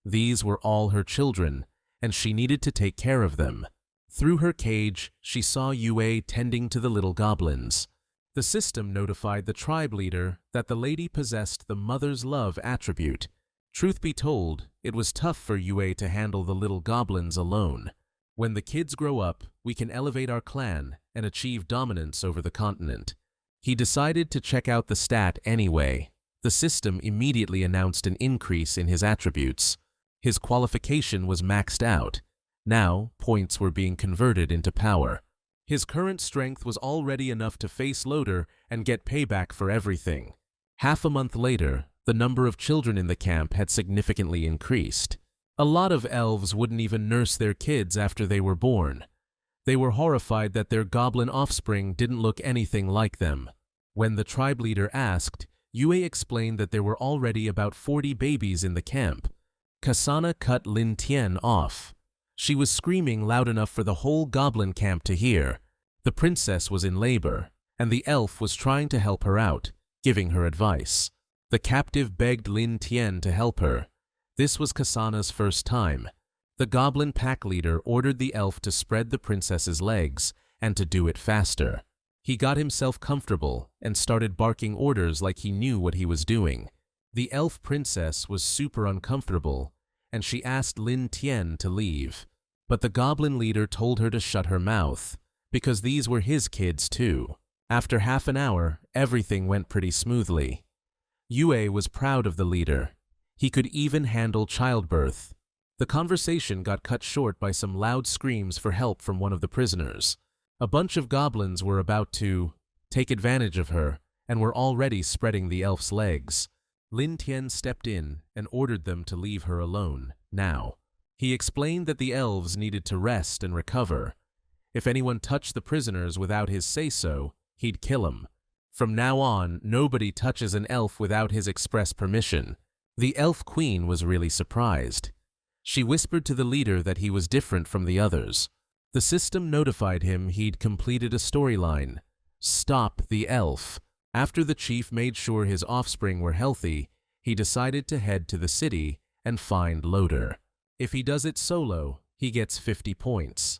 These were all her children, and she needed to take care of them. Through her cage, she saw Yue tending to the little goblins. The system notified the tribe leader that the lady possessed the mother's love attribute. Truth be told, it was tough for Yue to handle the little goblins alone. When the kids grow up, we can elevate our clan and achieve dominance over the continent. He decided to check out the stat anyway. The system immediately announced an increase in his attributes. His qualification was maxed out. Now, points were being converted into power. His current strength was already enough to face Loader and get payback for everything. Half a month later, the number of children in the camp had significantly increased. A lot of elves wouldn't even nurse their kids after they were born. They were horrified that their goblin offspring didn't look anything like them. When the tribe leader asked, Yue explained that there were already about 40 babies in the camp. Kasana cut Lin Tian off. She was screaming loud enough for the whole goblin camp to hear. The princess was in labor, and the elf was trying to help her out, giving her advice. The captive begged Lin Tian to help her. This was Kasana's first time. The goblin pack leader ordered the elf to spread the princess's legs and to do it faster. He got himself comfortable and started barking orders like he knew what he was doing. The elf princess was super uncomfortable, and she asked Lin Tian to leave. But the goblin leader told her to shut her mouth, because these were his kids too. After half an hour, everything went pretty smoothly. Yue was proud of the leader. He could even handle childbirth. The conversation got cut short by some loud screams for help from one of the prisoners. A bunch of goblins were about to take advantage of her and were already spreading the elf's legs. Lin Tian stepped in and ordered them to leave her alone, now. He explained that the elves needed to rest and recover. If anyone touched the prisoners without his say-so, he'd kill 'em. From now on, nobody touches an elf without his express permission. The elf queen was really surprised. She whispered to the leader that he was different from the others. The system notified him he'd completed a storyline. Stop the elf. After the chief made sure his offspring were healthy, he decided to head to the city and find Loader. If he does it solo, he gets 50 points.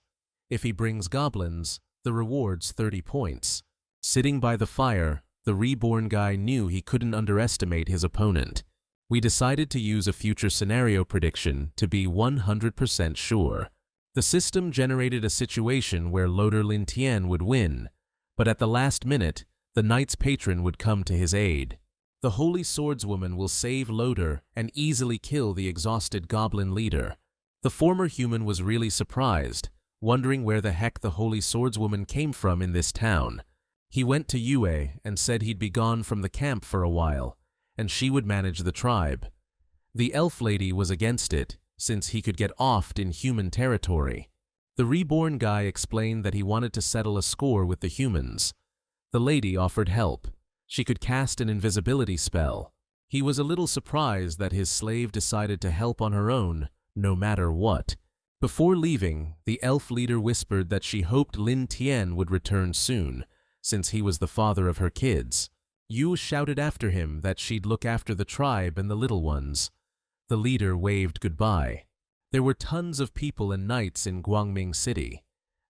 If he brings goblins, the reward's 30 points. Sitting by the fire, the reborn guy knew he couldn't underestimate his opponent. We decided to use a future scenario prediction to be 100% sure. The system generated a situation where Loader Lin Tian would win, but at the last minute, the knight's patron would come to his aid. The Holy Swordswoman will save Loader and easily kill the exhausted goblin leader. The former human was really surprised, wondering where the heck the Holy Swordswoman came from in this town. He went to Yue and said he'd be gone from the camp for a while, and she would manage the tribe. The elf lady was against it, since he could get offed in human territory. The reborn guy explained that he wanted to settle a score with the humans. The lady offered help. She could cast an invisibility spell. He was a little surprised that his slave decided to help on her own, no matter what. Before leaving, the elf leader whispered that she hoped Lin Tian would return soon, since he was the father of her kids. Yu shouted after him that she'd look after the tribe and the little ones. The leader waved goodbye. There were tons of people and knights in Guangming City.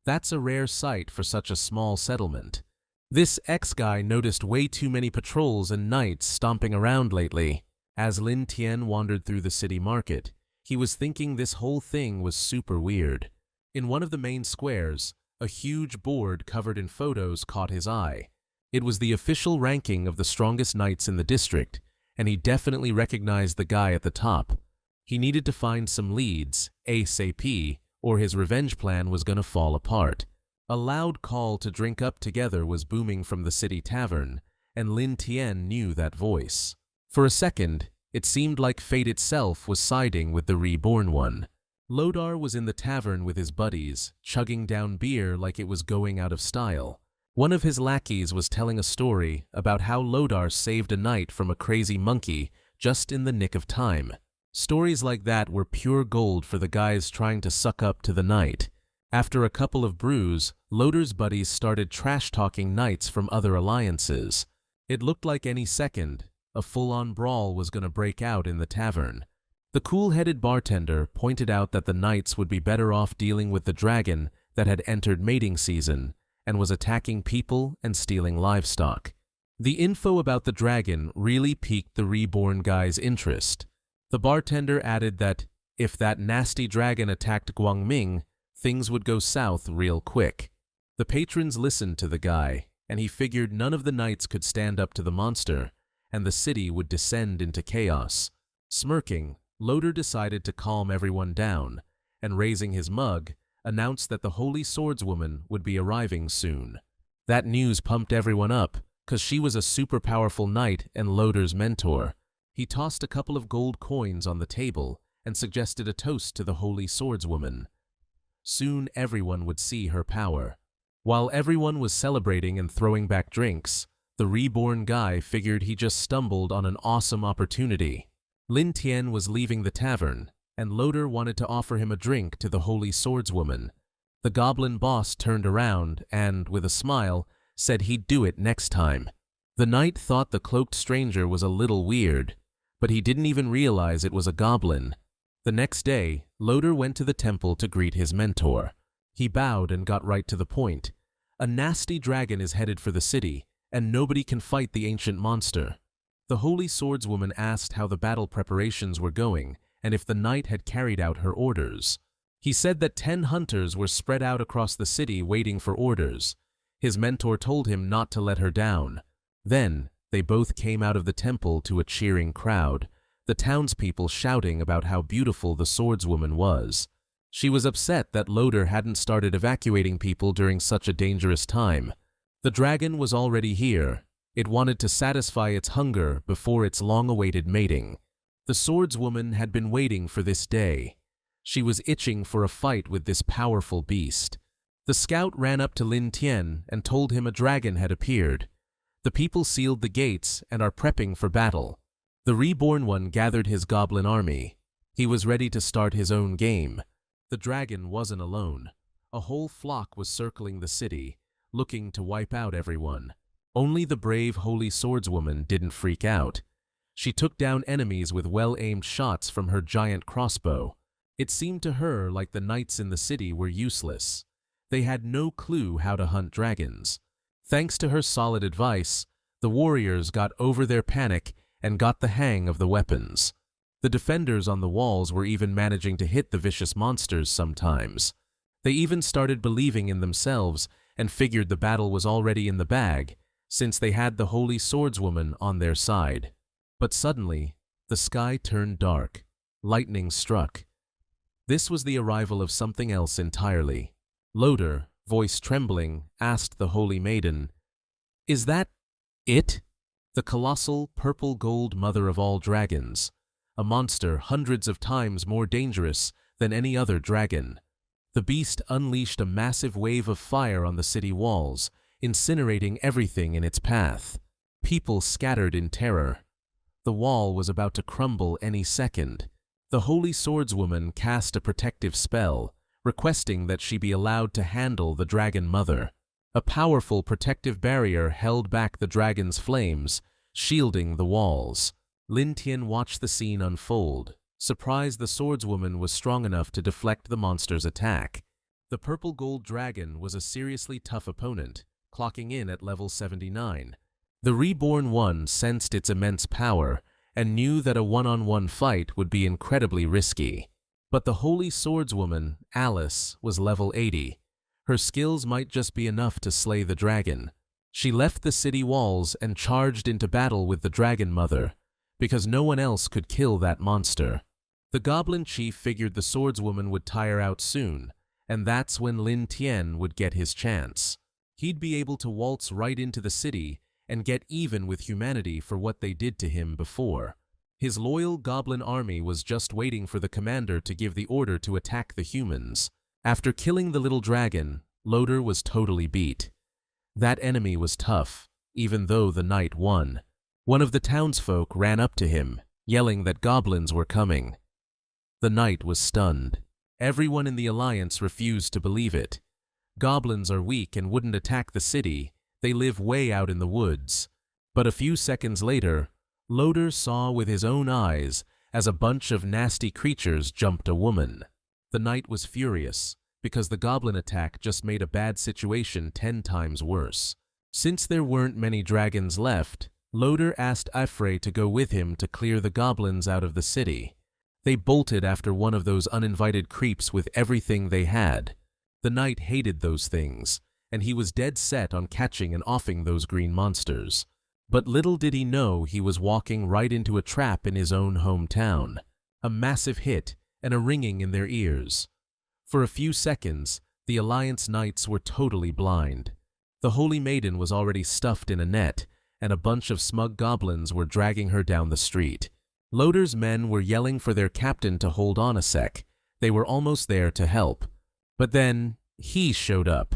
That's a rare sight for such a small settlement. This ex-guy noticed way too many patrols and knights stomping around lately. As Lin Tian wandered through the city market, he was thinking this whole thing was super weird. In one of the main squares, a huge board covered in photos caught his eye. It was the official ranking of the strongest knights in the district, and he definitely recognized the guy at the top. He needed to find some leads, ASAP, or his revenge plan was gonna fall apart. A loud call to drink up together was booming from the city tavern, and Lin Tian knew that voice. For a second, it seemed like fate itself was siding with the reborn one. Lodar was in the tavern with his buddies, chugging down beer like it was going out of style. One of his lackeys was telling a story about how Lodar saved a knight from a crazy monkey just in the nick of time. Stories like that were pure gold for the guys trying to suck up to the knight. After a couple of brews, Lodar's buddies started trash-talking knights from other alliances. It looked like any second, a full-on brawl was going to break out in the tavern. The cool-headed bartender pointed out that the knights would be better off dealing with the dragon that had entered mating season and was attacking people and stealing livestock. The info about the dragon really piqued the reborn guy's interest. The bartender added that if that nasty dragon attacked Guangming, things would go south real quick. The patrons listened to the guy, and he figured none of the knights could stand up to the monster, and the city would descend into chaos. Smirking, Lodar decided to calm everyone down, and raising his mug, announced that the Holy Swordswoman would be arriving soon. That news pumped everyone up, cause she was a super powerful knight and Lodar's mentor. He tossed a couple of gold coins on the table and suggested a toast to the Holy Swordswoman. Soon everyone would see her power. While everyone was celebrating and throwing back drinks, the reborn guy figured he just stumbled on an awesome opportunity. Lin Tian was leaving the tavern, and Lodar wanted to offer him a drink to the Holy Swordswoman. The goblin boss turned around and, with a smile, said he'd do it next time. The knight thought the cloaked stranger was a little weird, but he didn't even realize it was a goblin. The next day, Lodar went to the temple to greet his mentor. He bowed and got right to the point. A nasty dragon is headed for the city, and nobody can fight the ancient monster. The Holy Swordswoman asked how the battle preparations were going, and if the knight had carried out her orders. He said that 10 hunters were spread out across the city waiting for orders. His mentor told him not to let her down. Then, they both came out of the temple to a cheering crowd, the townspeople shouting about how beautiful the swordswoman was. She was upset that Lodar hadn't started evacuating people during such a dangerous time. The dragon was already here. It wanted to satisfy its hunger before its long-awaited mating. The swordswoman had been waiting for this day. She was itching for a fight with this powerful beast. The scout ran up to Lin Tian and told him a dragon had appeared. The people sealed the gates and are prepping for battle. The reborn one gathered his goblin army. He was ready to start his own game. The dragon wasn't alone. A whole flock was circling the city, looking to wipe out everyone. Only the brave Holy Swordswoman didn't freak out. She took down enemies with well-aimed shots from her giant crossbow. It seemed to her like the knights in the city were useless. They had no clue how to hunt dragons. Thanks to her solid advice, the warriors got over their panic and got the hang of the weapons. The defenders on the walls were even managing to hit the vicious monsters sometimes. They even started believing in themselves and figured the battle was already in the bag, since they had the Holy Swordswoman on their side. But suddenly, the sky turned dark. Lightning struck. This was the arrival of something else entirely. Lodar, voice trembling, asked the Holy Maiden, "Is that it?" The colossal, purple-gold mother of all dragons. A monster hundreds of times more dangerous than any other dragon. The beast unleashed a massive wave of fire on the city walls, incinerating everything in its path. People scattered in terror. The wall was about to crumble any second. The holy swordswoman cast a protective spell, requesting that she be allowed to handle the dragon mother. A powerful protective barrier held back the dragon's flames, shielding the walls. Lin Tian watched the scene unfold, surprised the swordswoman was strong enough to deflect the monster's attack. The purple gold dragon was a seriously tough opponent, clocking in at level 79. The reborn one sensed its immense power and knew that a one-on-one fight would be incredibly risky. But the holy swordswoman, Alice, was level 80. Her skills might just be enough to slay the dragon. She left the city walls and charged into battle with the dragon mother, because no one else could kill that monster. The goblin chief figured the swordswoman would tire out soon, and that's when Lin Tian would get his chance. He'd be able to waltz right into the city and get even with humanity for what they did to him before. His loyal goblin army was just waiting for the commander to give the order to attack the humans. After killing the little dragon, Loder was totally beat. That enemy was tough, even though the knight won. One of the townsfolk ran up to him, yelling that goblins were coming. The knight was stunned. Everyone in the alliance refused to believe it. Goblins are weak and wouldn't attack the city. They live way out in the woods. But a few seconds later, Loder saw with his own eyes as a bunch of nasty creatures jumped a woman. The knight was furious, because the goblin attack just made a bad situation 10 times worse. Since there weren't many dragons left, Loder asked Ifrey to go with him to clear the goblins out of the city. They bolted after one of those uninvited creeps with everything they had. The knight hated those things, and he was dead set on catching and offing those green monsters. But little did he know he was walking right into a trap in his own hometown. A massive hit and a ringing in their ears. For a few seconds, the Alliance Knights were totally blind. The Holy Maiden was already stuffed in a net, and a bunch of smug goblins were dragging her down the street. Loder's men were yelling for their captain to hold on a sec. They were almost there to help. But then, he showed up.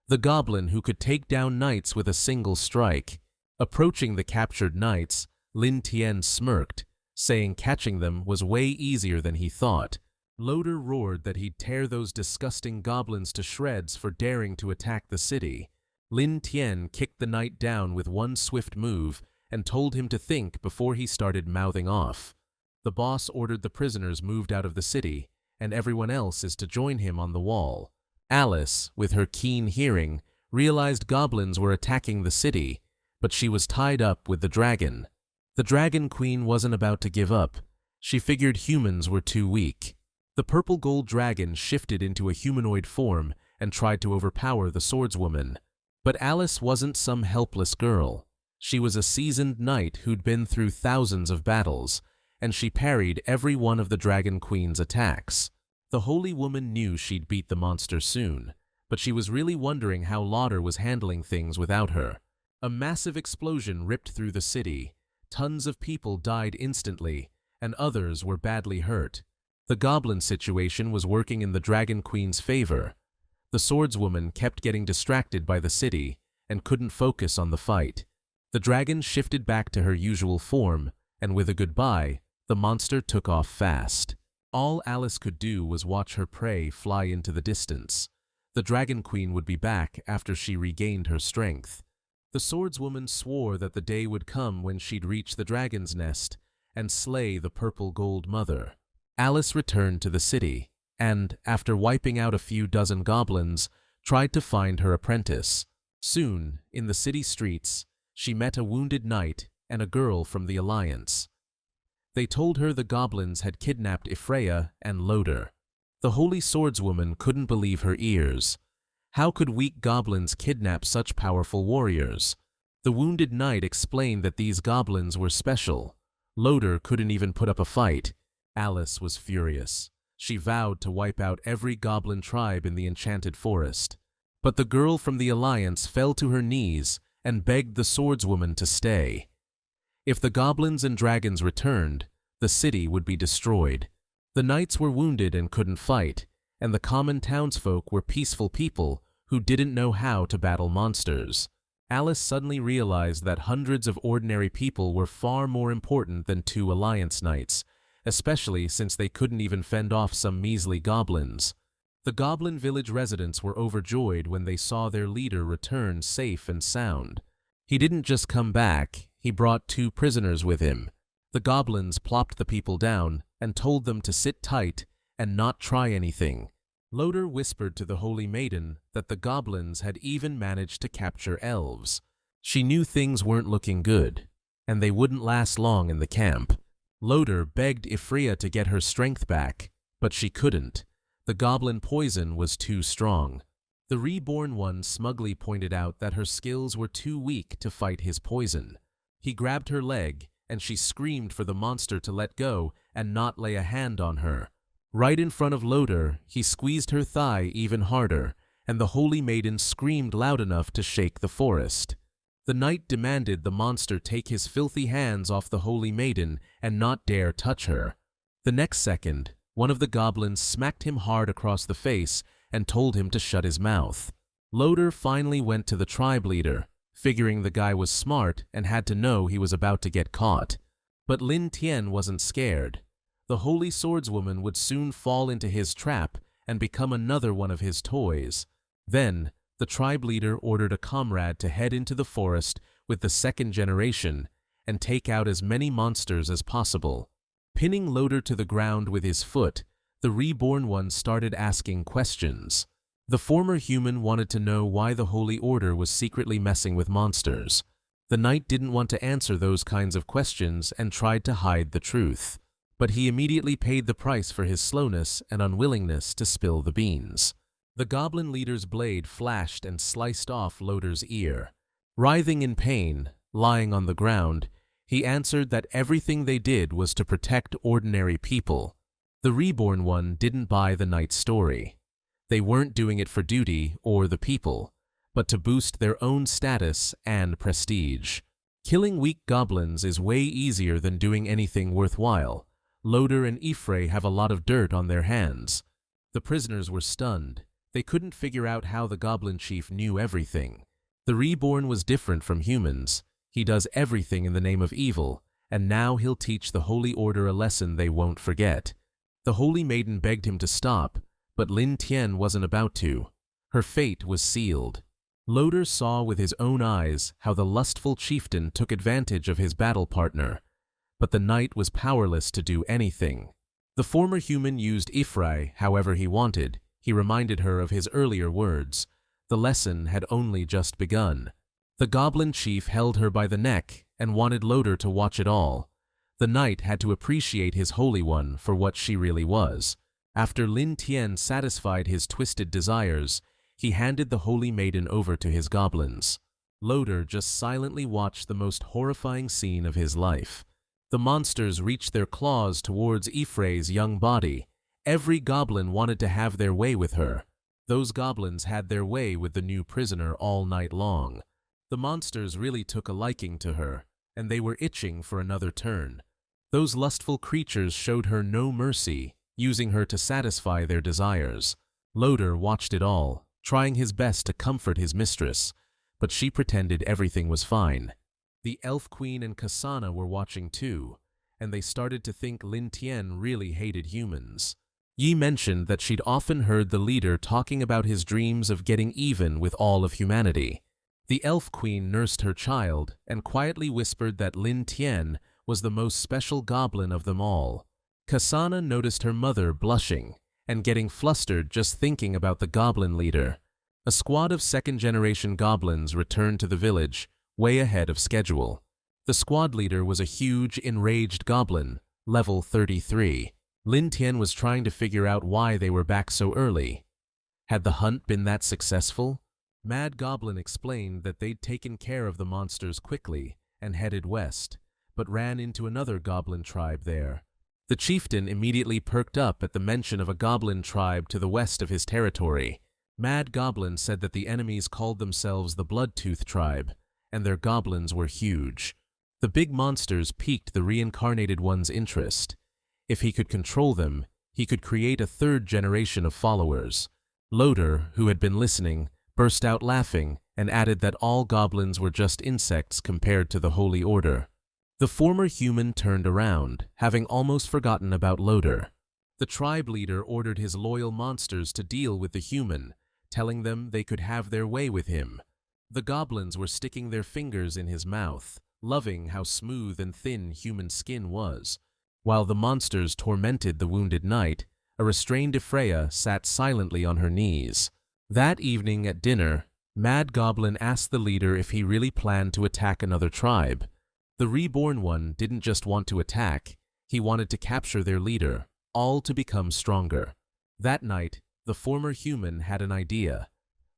The goblin who could take down knights with a single strike. Approaching the captured knights, Lin Tian smirked, saying catching them was way easier than he thought. Loder roared that he'd tear those disgusting goblins to shreds for daring to attack the city. Lin Tian kicked the knight down with one swift move and told him to think before he started mouthing off. The boss ordered the prisoners moved out of the city, and everyone else is to join him on the wall. Alice, with her keen hearing, realized goblins were attacking the city, but she was tied up with the dragon. The Dragon Queen wasn't about to give up. She figured humans were too weak. The purple gold dragon shifted into a humanoid form and tried to overpower the swordswoman. But Alice wasn't some helpless girl. She was a seasoned knight who'd been through thousands of battles, and she parried every one of the Dragon Queen's attacks. The holy woman knew she'd beat the monster soon, but she was really wondering how Loder was handling things without her. A massive explosion ripped through the city. Tons of people died instantly, and others were badly hurt. The goblin situation was working in the Dragon Queen's favor. The swordswoman kept getting distracted by the city and couldn't focus on the fight. The dragon shifted back to her usual form, and with a goodbye, the monster took off fast. All Alice could do was watch her prey fly into the distance. The Dragon Queen would be back after she regained her strength. The swordswoman swore that the day would come when she'd reach the dragon's nest and slay the purple gold mother. Alice returned to the city, and, after wiping out a few dozen goblins, tried to find her apprentice. Soon, in the city streets, she met a wounded knight and a girl from the Alliance. They told her the goblins had kidnapped Ifreya and Loder. The holy swordswoman couldn't believe her ears. How could weak goblins kidnap such powerful warriors? The wounded knight explained that these goblins were special. Loder couldn't even put up a fight. Alice was furious. She vowed to wipe out every goblin tribe in the enchanted forest. But the girl from the Alliance fell to her knees and begged the swordswoman to stay. If the goblins and dragons returned, the city would be destroyed. The knights were wounded and couldn't fight, and the common townsfolk were peaceful people who didn't know how to battle monsters. Alice suddenly realized that hundreds of ordinary people were far more important than 2 Alliance Knights, especially since they couldn't even fend off some measly goblins. The Goblin Village residents were overjoyed when they saw their leader return safe and sound. He didn't just come back, he brought 2 prisoners with him. The goblins plopped the people down and told them to sit tight and not try anything. Loder whispered to the Holy Maiden that the goblins had even managed to capture elves. She knew things weren't looking good, and they wouldn't last long in the camp. Loder begged Ifria to get her strength back, but she couldn't. The goblin poison was too strong. The Reborn One smugly pointed out that her skills were too weak to fight his poison. He grabbed her leg, and she screamed for the monster to let go and not lay a hand on her. Right in front of Loder, he squeezed her thigh even harder, and the Holy Maiden screamed loud enough to shake the forest. The knight demanded the monster take his filthy hands off the Holy Maiden and not dare touch her. The next second, one of the goblins smacked him hard across the face and told him to shut his mouth. Loder finally went to the tribe leader, figuring the guy was smart and had to know he was about to get caught. But Lin Tian wasn't scared. The Holy Swordswoman would soon fall into his trap and become another one of his toys. Then, the tribe leader ordered a comrade to head into the forest with the 2nd generation and take out as many monsters as possible. Pinning Loder to the ground with his foot, the Reborn One started asking questions. The former human wanted to know why the Holy Order was secretly messing with monsters. The knight didn't want to answer those kinds of questions and tried to hide the truth. But he immediately paid the price for his slowness and unwillingness to spill the beans. The goblin leader's blade flashed and sliced off Loder's ear. Writhing in pain, lying on the ground, he answered that everything they did was to protect ordinary people. The Reborn One didn't buy the knight's story. They weren't doing it for duty or the people, but to boost their own status and prestige. Killing weak goblins is way easier than doing anything worthwhile. Loder and Ifrei have a lot of dirt on their hands. The prisoners were stunned. They couldn't figure out how the goblin chief knew everything. The Reborn was different from humans. He does everything in the name of evil, and now he'll teach the Holy Order a lesson they won't forget. The Holy Maiden begged him to stop, but Lin Tian wasn't about to. Her fate was sealed. Loder saw with his own eyes how the lustful chieftain took advantage of his battle partner. But the knight was powerless to do anything. The former human used Ifrei however he wanted. He reminded her of his earlier words. The lesson had only just begun. The goblin chief held her by the neck and wanted Loder to watch it all. The knight had to appreciate his Holy One for what she really was. After Lin Tian satisfied his twisted desires, he handed the Holy Maiden over to his goblins. Loder just silently watched the most horrifying scene of his life. The monsters reached their claws towards Ifrei's young body. Every goblin wanted to have their way with her. Those goblins had their way with the new prisoner all night long. The monsters really took a liking to her, and they were itching for another turn. Those lustful creatures showed her no mercy, using her to satisfy their desires. Loder watched it all, trying his best to comfort his mistress, but she pretended everything was fine. The Elf Queen and Kasana were watching too, and they started to think Lin Tian really hated humans. Yi mentioned that she'd often heard the leader talking about his dreams of getting even with all of humanity. The Elf Queen nursed her child and quietly whispered that Lin Tian was the most special goblin of them all. Kasana noticed her mother blushing and getting flustered just thinking about the goblin leader. A squad of 2nd-generation goblins returned to the village, way ahead of schedule. The squad leader was a huge, enraged goblin, level 33. Lin Tian was trying to figure out why they were back so early. Had the hunt been that successful? Mad Goblin explained that they'd taken care of the monsters quickly and headed west, but ran into another goblin tribe there. The chieftain immediately perked up at the mention of a goblin tribe to the west of his territory. Mad Goblin said that the enemies called themselves the Bloodtooth tribe, and their goblins were huge. The big monsters piqued the reincarnated one's interest. If he could control them, he could create a 3rd generation of followers. Loder, who had been listening, burst out laughing, and added that all goblins were just insects compared to the Holy Order. The former human turned around, having almost forgotten about Loder. The tribe leader ordered his loyal monsters to deal with the human, telling them they could have their way with him. The goblins were sticking their fingers in his mouth, loving how smooth and thin human skin was. While the monsters tormented the wounded knight, a restrained Ephraia sat silently on her knees. That evening at dinner, Mad Goblin asked the leader if he really planned to attack another tribe. The reborn one didn't just want to attack, he wanted to capture their leader, all to become stronger. That night, the former human had an idea.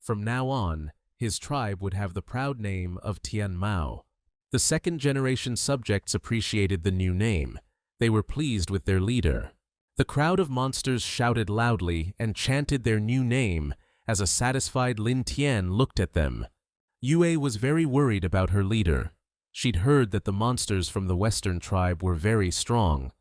From now on, his tribe would have the proud name of Tian Mao. The second-generation subjects appreciated the new name. They were pleased with their leader. The crowd of monsters shouted loudly and chanted their new name as a satisfied Lin Tian looked at them. Yue was very worried about her leader. She'd heard that the monsters from the Western tribe were very strong.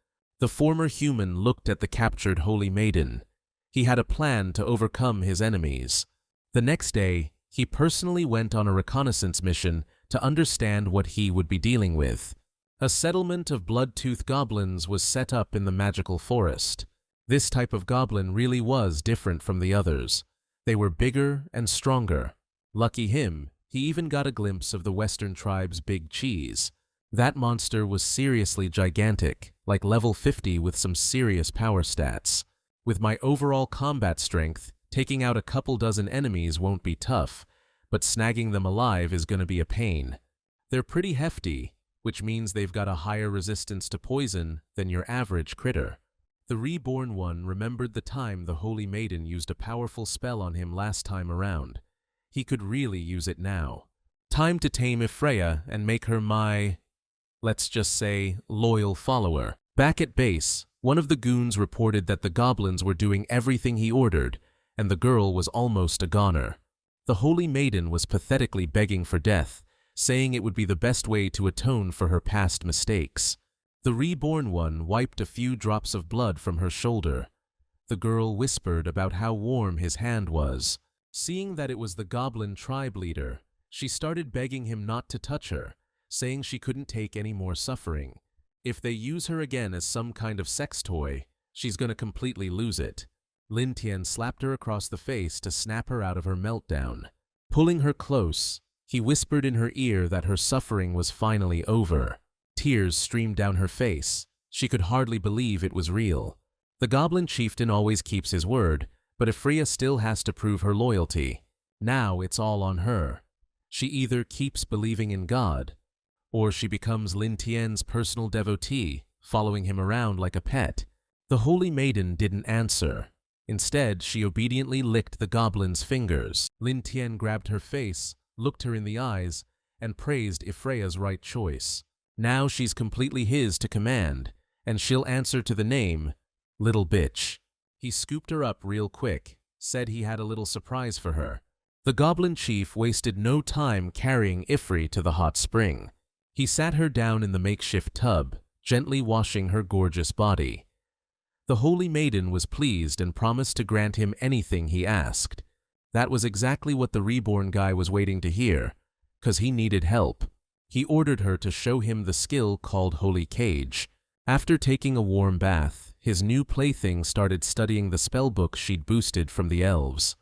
The former human looked at the captured Holy Maiden. He had a plan to overcome his enemies. The next day, he personally went on a reconnaissance mission to understand what he would be dealing with. A settlement of blood-tooth goblins was set up in the magical forest. This type of goblin really was different from the others. They were bigger and stronger. Lucky him, he even got a glimpse of the Western tribe's big cheese. That monster was seriously gigantic, like level 50 with some serious power stats. With my overall combat strength, taking out a couple dozen enemies won't be tough, but snagging them alive is gonna be a pain. They're pretty hefty, which means they've got a higher resistance to poison than your average critter. The reborn one remembered the time the Holy Maiden used a powerful spell on him last time around. He could really use it now. Time to tame Ephraia and make her my, let's just say, loyal follower. Back at base, one of the goons reported that the goblins were doing everything he ordered, and the girl was almost a goner. The Holy Maiden was pathetically begging for death, saying it would be the best way to atone for her past mistakes. The reborn one wiped a few drops of blood from her shoulder. The girl whispered about how warm his hand was. Seeing that it was the goblin tribe leader, she started begging him not to touch her, saying she couldn't take any more suffering. If they use her again as some kind of sex toy, she's gonna completely lose it. Lin Tian slapped her across the face to snap her out of her meltdown. Pulling her close, he whispered in her ear that her suffering was finally over. Tears streamed down her face. She could hardly believe it was real. The goblin chieftain always keeps his word, but Ephraia still has to prove her loyalty. Now it's all on her. She either keeps believing in God, or she becomes Lin Tian's personal devotee, following him around like a pet. The Holy Maiden didn't answer. Instead, she obediently licked the goblin's fingers. Lin Tian grabbed her face, looked her in the eyes, and praised Ephraya's right choice. Now she's completely his to command, and she'll answer to the name, Little Bitch. He scooped her up real quick, said he had a little surprise for her. The goblin chief wasted no time carrying Ifri to the hot spring. He sat her down in the makeshift tub, gently washing her gorgeous body. The Holy Maiden was pleased and promised to grant him anything he asked. That was exactly what the reborn guy was waiting to hear, 'cause he needed help. He ordered her to show him the skill called Holy Cage. After taking a warm bath, his new plaything started studying the spellbook she'd boosted from the elves.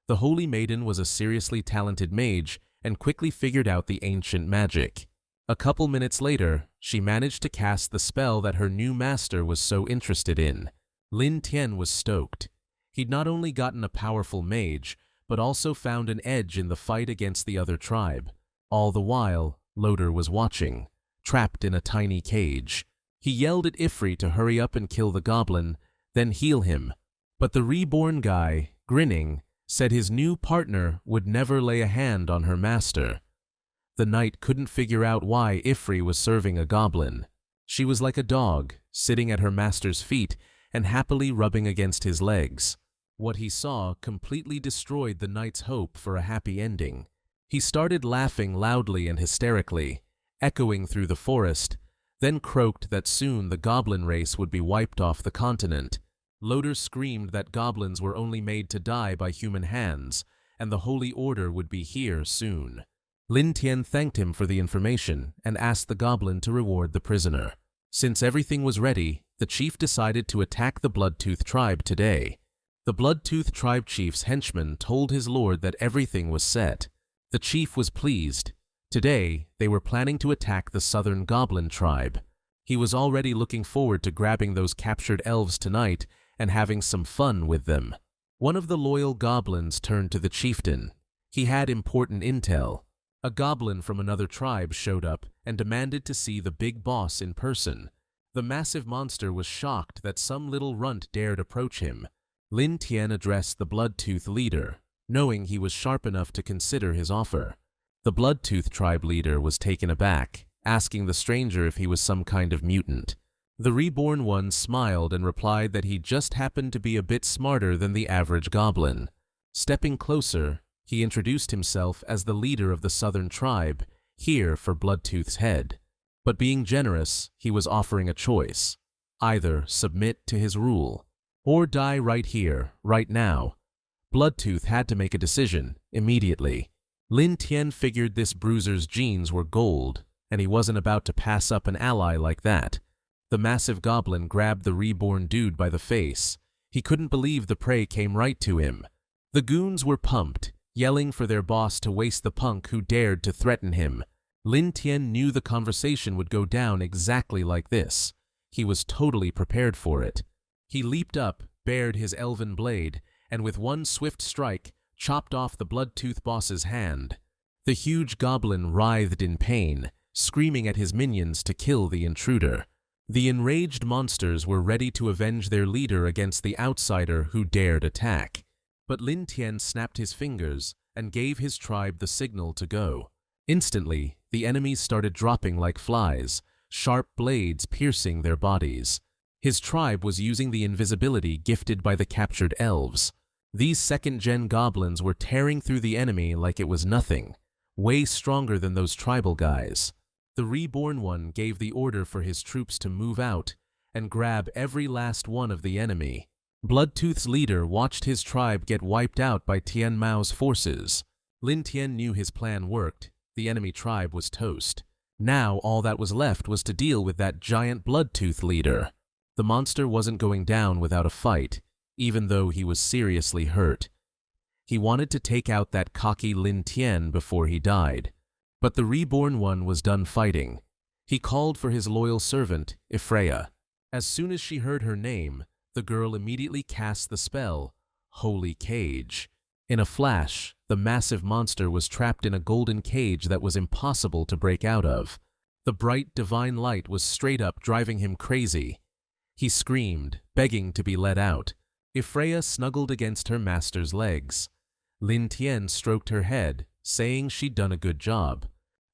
The Holy Maiden was a seriously talented mage and quickly figured out the ancient magic. A couple minutes later, she managed to cast the spell that her new master was so interested in. Lin Tian was stoked. He'd not only gotten a powerful mage, but also found an edge in the fight against the other tribe. All the while, Loder was watching, trapped in a tiny cage. He yelled at Ifri to hurry up and kill the goblin, then heal him. But the reborn guy, grinning, said his new partner would never lay a hand on her master. The knight couldn't figure out why Ifri was serving a goblin. She was like a dog, sitting at her master's feet and happily rubbing against his legs. What he saw completely destroyed the knight's hope for a happy ending. He started laughing loudly and hysterically, echoing through the forest, then croaked that soon the goblin race would be wiped off the continent. Loder screamed that goblins were only made to die by human hands, and the Holy Order would be here soon. Lin Tian thanked him for the information and asked the goblin to reward the prisoner. Since everything was ready, the chief decided to attack the Bloodtooth tribe today. The Bloodtooth tribe chief's henchman told his lord that everything was set. The chief was pleased. Today, they were planning to attack the southern goblin tribe. He was already looking forward to grabbing those captured elves tonight and having some fun with them. One of the loyal goblins turned to the chieftain. He had important intel. A goblin from another tribe showed up and demanded to see the big boss in person. The massive monster was shocked that some little runt dared approach him. Lin Tian addressed the Bloodtooth leader, knowing he was sharp enough to consider his offer. The Bloodtooth tribe leader was taken aback, asking the stranger if he was some kind of mutant. The reborn one smiled and replied that he just happened to be a bit smarter than the average goblin. Stepping closer, he introduced himself as the leader of the southern tribe, here for Bloodtooth's head. But being generous, he was offering a choice. Either submit to his rule, or die right here, right now. Bloodtooth had to make a decision, immediately. Lin Tian figured this bruiser's genes were gold, and he wasn't about to pass up an ally like that. The massive goblin grabbed the reborn dude by the face. He couldn't believe the prey came right to him. The goons were pumped, yelling for their boss to waste the punk who dared to threaten him. Lin Tian knew the conversation would go down exactly like this. He was totally prepared for it. He leaped up, bared his elven blade, and with one swift strike, chopped off the Bloodtooth boss's hand. The huge goblin writhed in pain, screaming at his minions to kill the intruder. The enraged monsters were ready to avenge their leader against the outsider who dared attack. But Lin Tian snapped his fingers and gave his tribe the signal to go. Instantly, the enemies started dropping like flies, sharp blades piercing their bodies. His tribe was using the invisibility gifted by the captured elves. These second-gen goblins were tearing through the enemy like it was nothing, way stronger than those tribal guys. The reborn one gave the order for his troops to move out and grab every last one of the enemy. Bloodtooth's leader watched his tribe get wiped out by Tian Mao's forces. Lin Tian knew his plan worked. The enemy tribe was toast. Now all that was left was to deal with that giant Bloodtooth leader. The monster wasn't going down without a fight, even though he was seriously hurt. He wanted to take out that cocky Lin Tian before he died. But the reborn one was done fighting. He called for his loyal servant, Ifreya. As soon as she heard her name, the girl immediately cast the spell, Holy Cage. In a flash, the massive monster was trapped in a golden cage that was impossible to break out of. The bright divine light was straight up driving him crazy. He screamed, begging to be let out. Ifreya snuggled against her master's legs. Lin Tian stroked her head, saying she'd done a good job.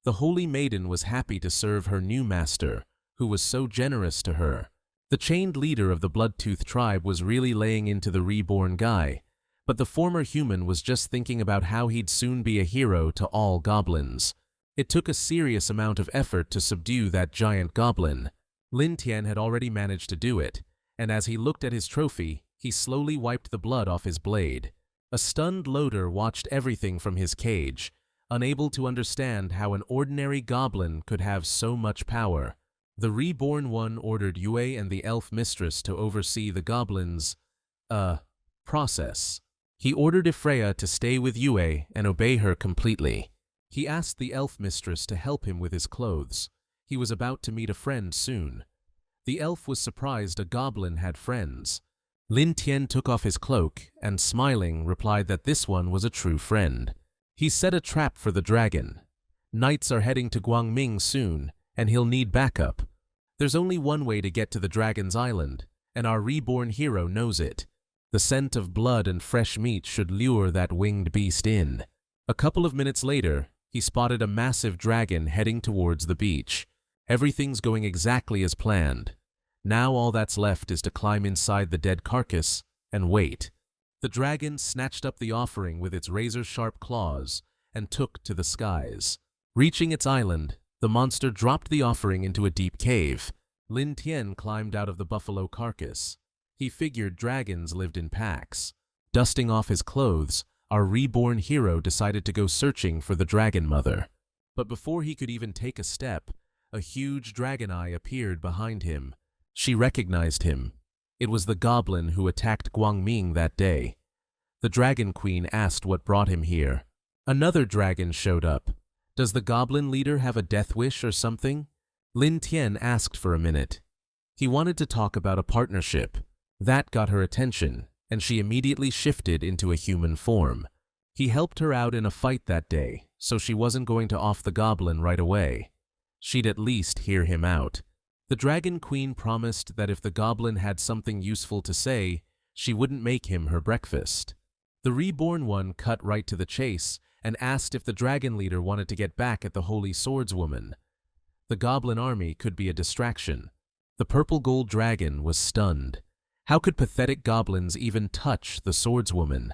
The holy maiden was happy to serve her new master, who was so generous to her. The chained leader of the Bloodtooth tribe was really laying into the reborn guy, but the former human was just thinking about how he'd soon be a hero to all goblins. It took a serious amount of effort to subdue that giant goblin. Lin Tian had already managed to do it, and as he looked at his trophy, he slowly wiped the blood off his blade. A stunned loader watched everything from his cage, unable to understand how an ordinary goblin could have so much power. The reborn one ordered Yue and the elf mistress to oversee the goblin's, process. He ordered Ifreya to stay with Yue and obey her completely. He asked the elf mistress to help him with his clothes. He was about to meet a friend soon. The elf was surprised a goblin had friends. Lin Tian took off his cloak and, smiling, replied that this one was a true friend. He set a trap for the dragon. Knights are heading to Guangming soon, and he'll need backup. There's only one way to get to the dragon's island, and our reborn hero knows it. The scent of blood and fresh meat should lure that winged beast in. A couple of minutes later, he spotted a massive dragon heading towards the beach. Everything's going exactly as planned. Now all that's left is to climb inside the dead carcass and wait. The dragon snatched up the offering with its razor-sharp claws and took to the skies. Reaching its island, the monster dropped the offering into a deep cave. Lin Tian climbed out of the buffalo carcass. He figured dragons lived in packs. Dusting off his clothes, our reborn hero decided to go searching for the Dragon Mother. But before he could even take a step, a huge dragon eye appeared behind him. She recognized him. It was the goblin who attacked Guangming that day. The Dragon Queen asked what brought him here. Another dragon showed up. Does the goblin leader have a death wish or something? Lin Tian asked for a minute. He wanted to talk about a partnership. That got her attention, and she immediately shifted into a human form. He helped her out in a fight that day, so she wasn't going to off the goblin right away. She'd at least hear him out. The Dragon Queen promised that if the goblin had something useful to say, she wouldn't make him her breakfast. The reborn one cut right to the chase and asked if the dragon leader wanted to get back at the Holy Swordswoman. The goblin army could be a distraction. The purple gold dragon was stunned. How could pathetic goblins even touch the swordswoman?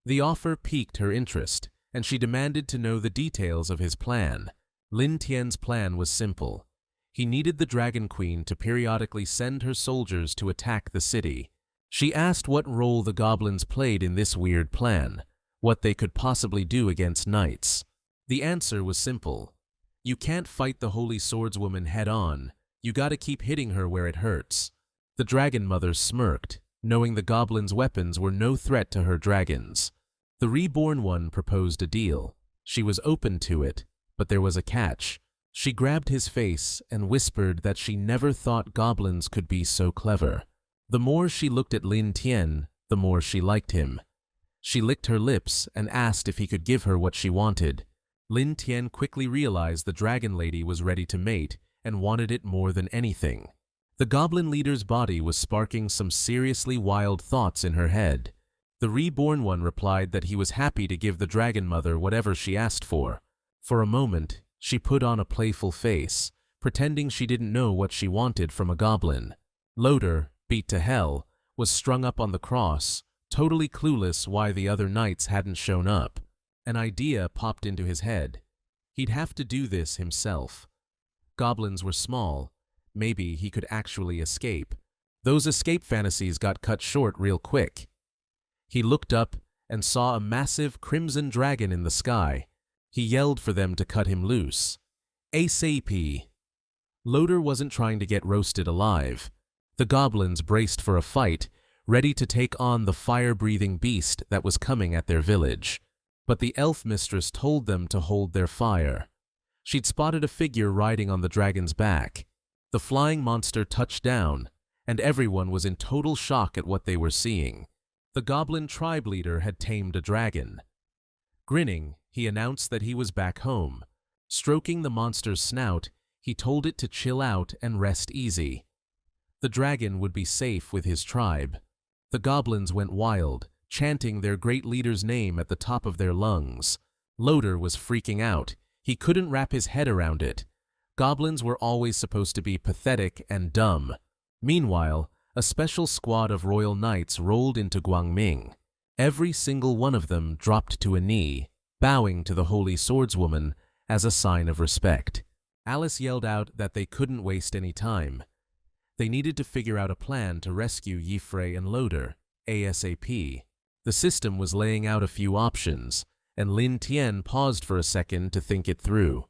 The offer piqued her interest, and she demanded to know the details of his plan. Lin Tian's plan was simple. He needed the Dragon Queen to periodically send her soldiers to attack the city. She asked what role the goblins played in this weird plan, what they could possibly do against knights. The answer was simple. You can't fight the Holy Swordswoman head-on. You gotta keep hitting her where it hurts. The Dragon Mother smirked, knowing the goblins' weapons were no threat to her dragons. The reborn one proposed a deal. She was open to it, but there was a catch. She grabbed his face and whispered that she never thought goblins could be so clever. The more she looked at Lin Tian, the more she liked him. She licked her lips and asked if he could give her what she wanted. Lin Tian quickly realized the dragon lady was ready to mate and wanted it more than anything. The goblin leader's body was sparking some seriously wild thoughts in her head. The reborn one replied that he was happy to give the Dragon Mother whatever she asked for. For a moment, she put on a playful face, pretending she didn't know what she wanted from a goblin. Loder, beat to hell, was strung up on the cross, totally clueless why the other knights hadn't shown up. An idea popped into his head. He'd have to do this himself. Goblins were small. Maybe he could actually escape. Those escape fantasies got cut short real quick. He looked up and saw a massive crimson dragon in the sky. He yelled for them to cut him loose. ASAP. Loder wasn't trying to get roasted alive. The goblins braced for a fight, ready to take on the fire-breathing beast that was coming at their village. But the elf mistress told them to hold their fire. She'd spotted a figure riding on the dragon's back. The flying monster touched down, and everyone was in total shock at what they were seeing. The goblin tribe leader had tamed a dragon. Grinning, he announced that he was back home. Stroking the monster's snout, he told it to chill out and rest easy. The dragon would be safe with his tribe. The goblins went wild, chanting their great leader's name at the top of their lungs. Loder was freaking out. He couldn't wrap his head around it. Goblins were always supposed to be pathetic and dumb. Meanwhile, a special squad of royal knights rolled into Guangming. Every single one of them dropped to a knee, bowing to the Holy Swordswoman as a sign of respect. Alice yelled out that they couldn't waste any time. They needed to figure out a plan to rescue Yifrei and Loder, ASAP. The system was laying out a few options, and Lin Tian paused for a second to think it through.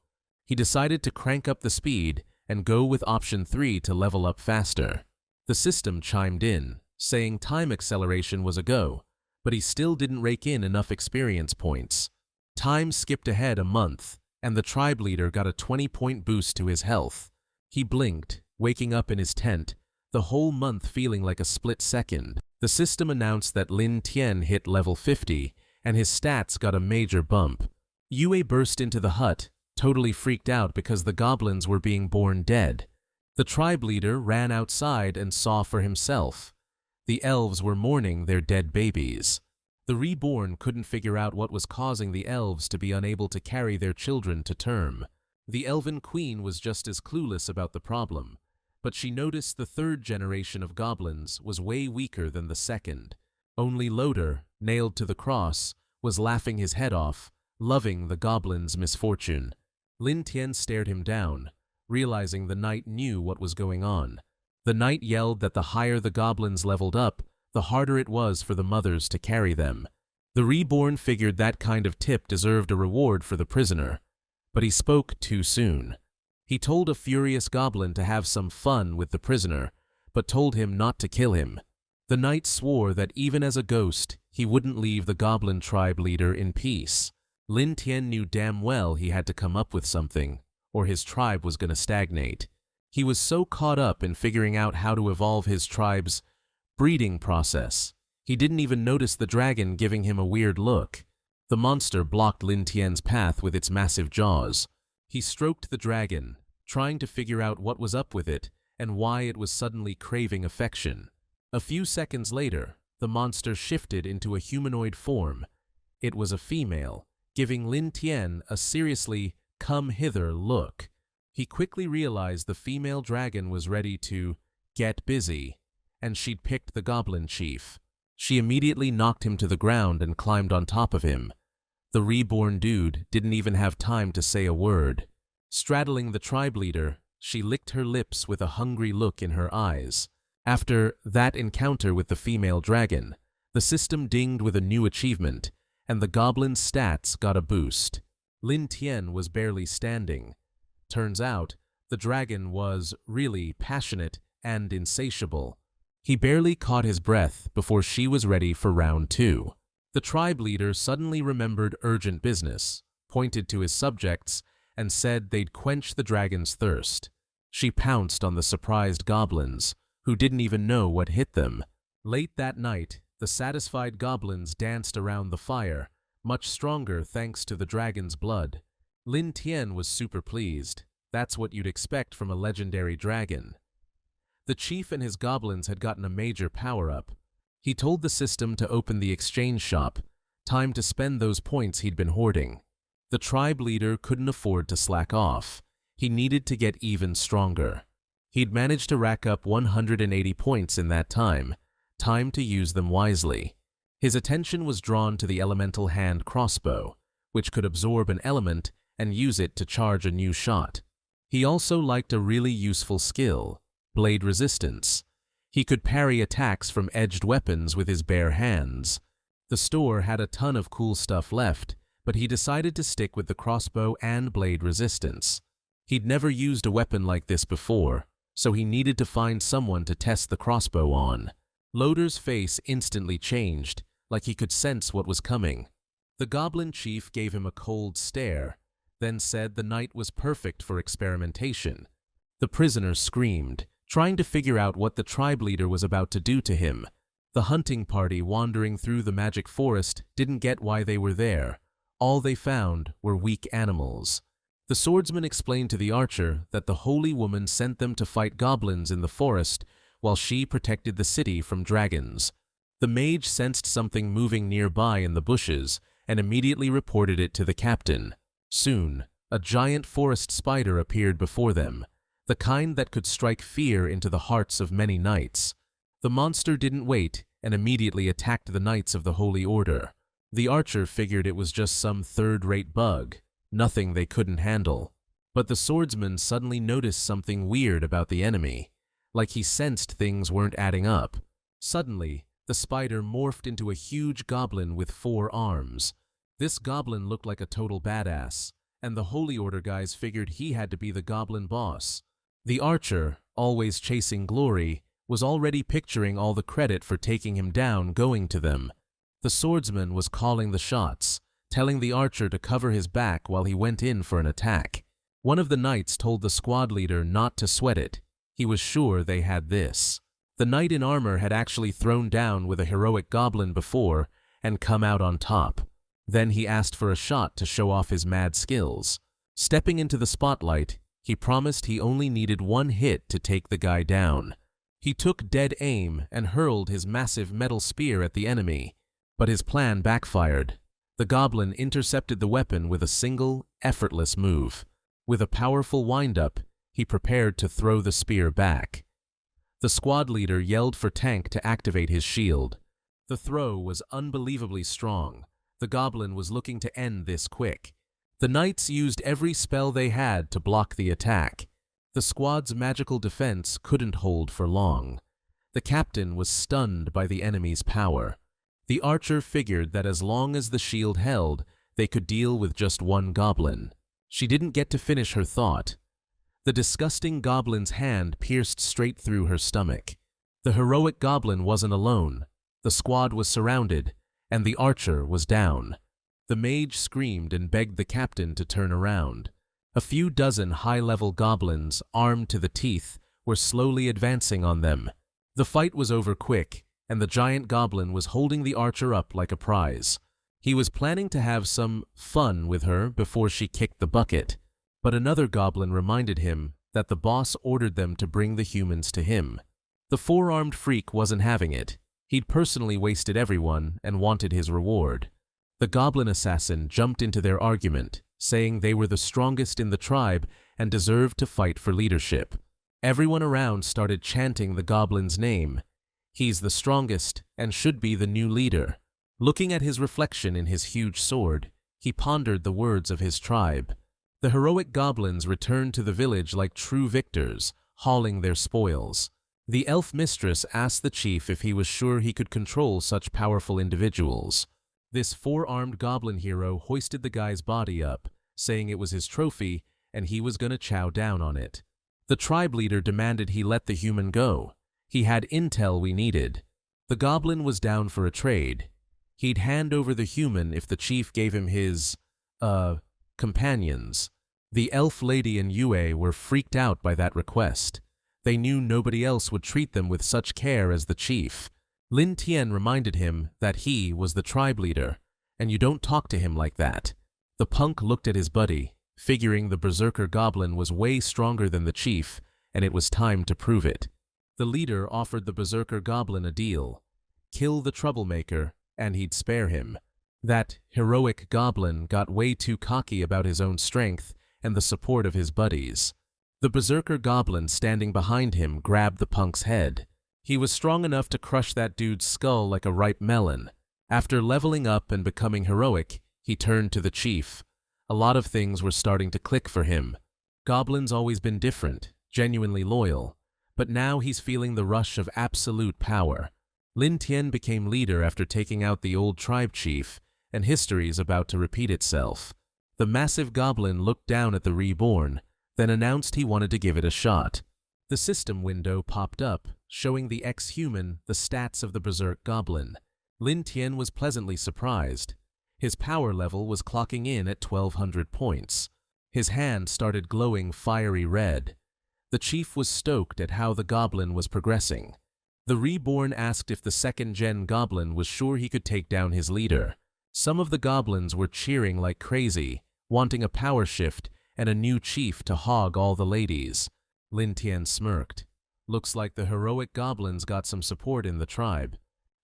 He decided to crank up the speed and go with option 3 to level up faster. The system chimed in, saying time acceleration was a go, but he still didn't rake in enough experience points. Time skipped ahead a month, and the tribe leader got a 20-point boost to his health. He blinked, waking up in his tent, the whole month feeling like a split second. The system announced that Lin Tian hit level 50, and his stats got a major bump. Yue burst into the hut, totally freaked out because the goblins were being born dead. The tribe leader ran outside and saw for himself. The elves were mourning their dead babies. The reborn couldn't figure out what was causing the elves to be unable to carry their children to term. The elven queen was just as clueless about the problem, but she noticed the third generation of goblins was way weaker than the second. Only Loder, nailed to the cross, was laughing his head off, loving the goblin's misfortune. Lin Tian stared him down, realizing the knight knew what was going on. The knight yelled that the higher the goblins leveled up, the harder it was for the mothers to carry them. The reborn figured that kind of tip deserved a reward for the prisoner, but he spoke too soon. He told a furious goblin to have some fun with the prisoner, but told him not to kill him. The knight swore that even as a ghost, he wouldn't leave the goblin tribe leader in peace. Lin Tian knew damn well he had to come up with something, or his tribe was going to stagnate. He was so caught up in figuring out how to evolve his tribe's breeding process, he didn't even notice the dragon giving him a weird look. The monster blocked Lin Tian's path with its massive jaws. He stroked the dragon, trying to figure out what was up with it and why it was suddenly craving affection. A few seconds later, the monster shifted into a humanoid form. It was a female, giving Lin Tian a seriously come-hither look. He quickly realized the female dragon was ready to get busy, and she'd picked the goblin chief. She immediately knocked him to the ground and climbed on top of him. The reborn dude didn't even have time to say a word. Straddling the tribe leader, she licked her lips with a hungry look in her eyes. After that encounter with the female dragon, the system dinged with a new achievement, and the goblin's stats got a boost. Lin Tian was barely standing. Turns out, the dragon was really passionate and insatiable. He barely caught his breath before she was ready for round 2. The tribe leader suddenly remembered urgent business, pointed to his subjects, and said they'd quench the dragon's thirst. She pounced on the surprised goblins, who didn't even know what hit them. Late that night, the satisfied goblins danced around the fire, much stronger thanks to the dragon's blood. Lin Tian was super pleased. That's what you'd expect from a legendary dragon. The chief and his goblins had gotten a major power-up. He told the system to open the exchange shop, time to spend those points he'd been hoarding. The tribe leader couldn't afford to slack off. He needed to get even stronger. He'd managed to rack up 180 points in that time to use them wisely. His attention was drawn to the elemental hand crossbow, which could absorb an element and use it to charge a new shot. He also liked a really useful skill, blade resistance. He could parry attacks from edged weapons with his bare hands. The store had a ton of cool stuff left, but he decided to stick with the crossbow and blade resistance. He'd never used a weapon like this before, so he needed to find someone to test the crossbow on. Loader's face instantly changed, like he could sense what was coming. The goblin chief gave him a cold stare, then said the night was perfect for experimentation. The prisoner screamed, trying to figure out what the tribe leader was about to do to him. The hunting party wandering through the magic forest didn't get why they were there. All they found were weak animals. The swordsman explained to the archer that the holy woman sent them to fight goblins in the forest while she protected the city from dragons. The mage sensed something moving nearby in the bushes and immediately reported it to the captain. Soon, a giant forest spider appeared before them, the kind that could strike fear into the hearts of many knights. The monster didn't wait and immediately attacked the knights of the Holy Order. The archer figured it was just some third-rate bug, nothing they couldn't handle. But the swordsman suddenly noticed something weird about the enemy, like he sensed things weren't adding up. Suddenly, the spider morphed into a huge goblin with 4 arms. This goblin looked like a total badass, and the Holy Order guys figured he had to be the goblin boss. The archer, always chasing glory, was already picturing all the credit for taking him down going to them. The swordsman was calling the shots, telling the archer to cover his back while he went in for an attack. One of the knights told the squad leader not to sweat it. He was sure they had this. The knight in armor had actually thrown down with a heroic goblin before and come out on top. Then he asked for a shot to show off his mad skills. Stepping into the spotlight, he promised he only needed 1 hit to take the guy down. He took dead aim and hurled his massive metal spear at the enemy, but his plan backfired. The goblin intercepted the weapon with a single, effortless move. With a powerful wind-up, he prepared to throw the spear back. The squad leader yelled for Tank to activate his shield. The throw was unbelievably strong. The goblin was looking to end this quick. The knights used every spell they had to block the attack. The squad's magical defense couldn't hold for long. The captain was stunned by the enemy's power. The archer figured that as long as the shield held, they could deal with just one goblin. She didn't get to finish her thought. The disgusting goblin's hand pierced straight through her stomach. The heroic goblin wasn't alone. The squad was surrounded, and the archer was down. The mage screamed and begged the captain to turn around. A few dozen high-level goblins, armed to the teeth, were slowly advancing on them. The fight was over quick, and the giant goblin was holding the archer up like a prize. He was planning to have some fun with her before she kicked the bucket, but another goblin reminded him that the boss ordered them to bring the humans to him. The four-armed freak wasn't having it. He'd personally wasted everyone and wanted his reward. The goblin assassin jumped into their argument, saying they were the strongest in the tribe and deserved to fight for leadership. Everyone around started chanting the goblin's name. He's the strongest and should be the new leader. Looking at his reflection in his huge sword, he pondered the words of his tribe. The heroic goblins returned to the village like true victors, hauling their spoils. The elf mistress asked the chief if he was sure he could control such powerful individuals. This four-armed goblin hero hoisted the guy's body up, saying it was his trophy and he was gonna chow down on it. The tribe leader demanded he let the human go. He had intel we needed. The goblin was down for a trade. He'd hand over the human if the chief gave him his, companions. The elf lady and Yue were freaked out by that request. They knew nobody else would treat them with such care as the chief. Lin Tian reminded him that he was the tribe leader, and you don't talk to him like that. The punk looked at his buddy, figuring the berserker goblin was way stronger than the chief, and it was time to prove it. The leader offered the berserker goblin a deal. Kill the troublemaker, and he'd spare him. That heroic goblin got way too cocky about his own strength and the support of his buddies. The berserker goblin standing behind him grabbed the punk's head. He was strong enough to crush that dude's skull like a ripe melon. After leveling up and becoming heroic, he turned to the chief. A lot of things were starting to click for him. Goblin's always been different, genuinely loyal, but now he's feeling the rush of absolute power. Lin Tian became leader after taking out the old tribe chief, and history's about to repeat itself. The massive goblin looked down at the reborn, then announced he wanted to give it a shot. The system window popped up, showing the ex-human the stats of the berserk goblin. Lin Tian was pleasantly surprised. His power level was clocking in at 1,200 points. His hand started glowing fiery red. The chief was stoked at how the goblin was progressing. The reborn asked if the second-gen goblin was sure he could take down his leader. Some of the goblins were cheering like crazy, wanting a power shift and a new chief to hog all the ladies. Lin Tian smirked. Looks like the heroic goblins got some support in the tribe.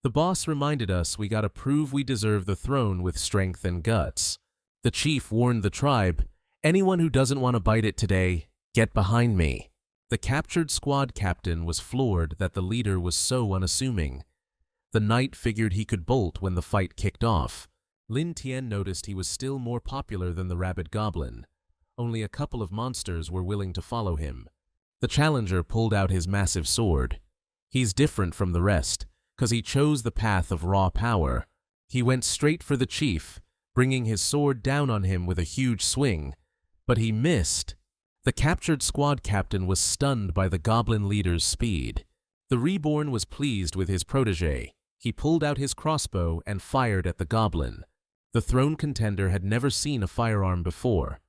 The boss reminded us we gotta prove we deserve the throne with strength and guts. The chief warned the tribe, anyone who doesn't want to bite it today, get behind me. The captured squad captain was floored that the leader was so unassuming. The knight figured he could bolt when the fight kicked off. Lin Tian noticed he was still more popular than the rabid goblin. Only a couple of monsters were willing to follow him. The challenger pulled out his massive sword. He's different from the rest, 'cause he chose the path of raw power. He went straight for the chief, bringing his sword down on him with a huge swing. But he missed. The captured squad captain was stunned by the goblin leader's speed. The reborn was pleased with his protege. He pulled out his crossbow and fired at the goblin. The throne contender had never seen a firearm before.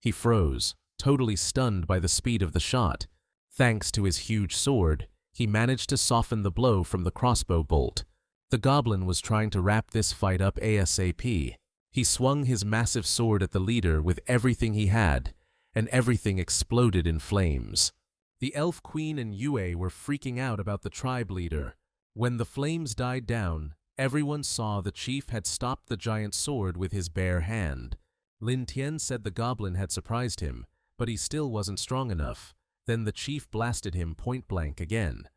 He froze, totally stunned by the speed of the shot. Thanks to his huge sword, he managed to soften the blow from the crossbow bolt. The goblin was trying to wrap this fight up ASAP. He swung his massive sword at the leader with everything he had, and everything exploded in flames. The elf queen and Yue were freaking out about the tribe leader. When the flames died down, everyone saw the chief had stopped the giant sword with his bare hand. Lin Tian said the goblin had surprised him, but he still wasn't strong enough. Then the chief blasted him point blank again.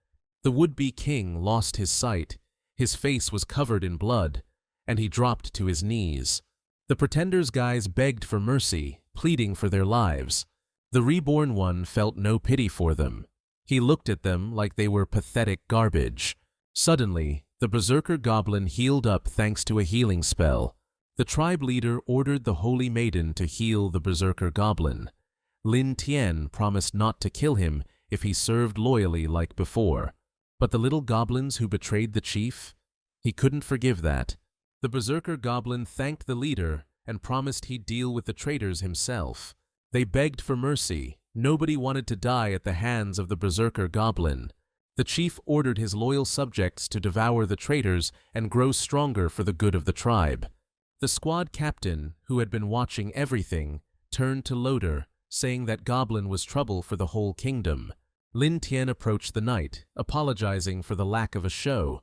The would-be king lost his sight. His face was covered in blood, and he dropped to his knees. The pretenders' guys begged for mercy, pleading for their lives. The reborn one felt no pity for them. He looked at them like they were pathetic garbage. Suddenly, the The berserker goblin healed up thanks to a healing spell. The tribe leader ordered the holy maiden to heal the berserker goblin. Lin Tian promised not to kill him if he served loyally like before. But the little goblins who betrayed the chief? He couldn't forgive that. The berserker goblin thanked the leader and promised he'd deal with the traitors himself. They begged for mercy. Nobody wanted to die at the hands of the berserker goblin. The chief ordered his loyal subjects to devour the traitors and grow stronger for the good of the tribe. The squad captain, who had been watching everything, turned to Loder, saying that Goblin was trouble for the whole kingdom. Lin Tian approached the knight, apologizing for the lack of a show.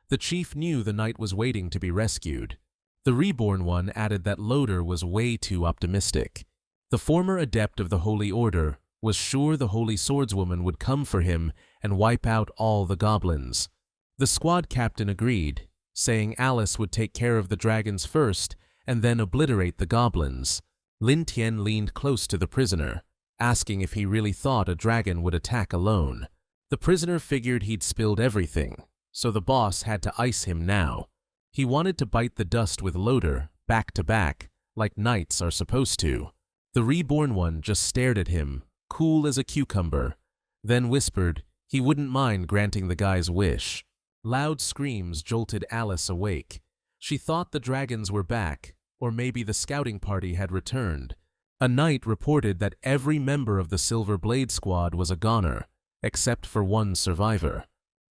The chief knew the knight was waiting to be rescued. The reborn one added that Loder was way too optimistic. The former adept of the Holy Order was sure the Holy Swordswoman would come for him and wipe out all the goblins. The squad captain agreed, saying Alice would take care of the dragons first and then obliterate the goblins. Lin Tian leaned close to the prisoner, asking if he really thought a dragon would attack alone. The prisoner figured he'd spilled everything, so the boss had to ice him now. He wanted to bite the dust with Loder, back to back, like knights are supposed to. The reborn one just stared at him, cool as a cucumber, then whispered he wouldn't mind granting the guy's wish. Loud screams jolted Alice awake. She thought the dragons were back, or maybe the scouting party had returned. A knight reported that every member of the Silver Blade Squad was a goner, except for one survivor.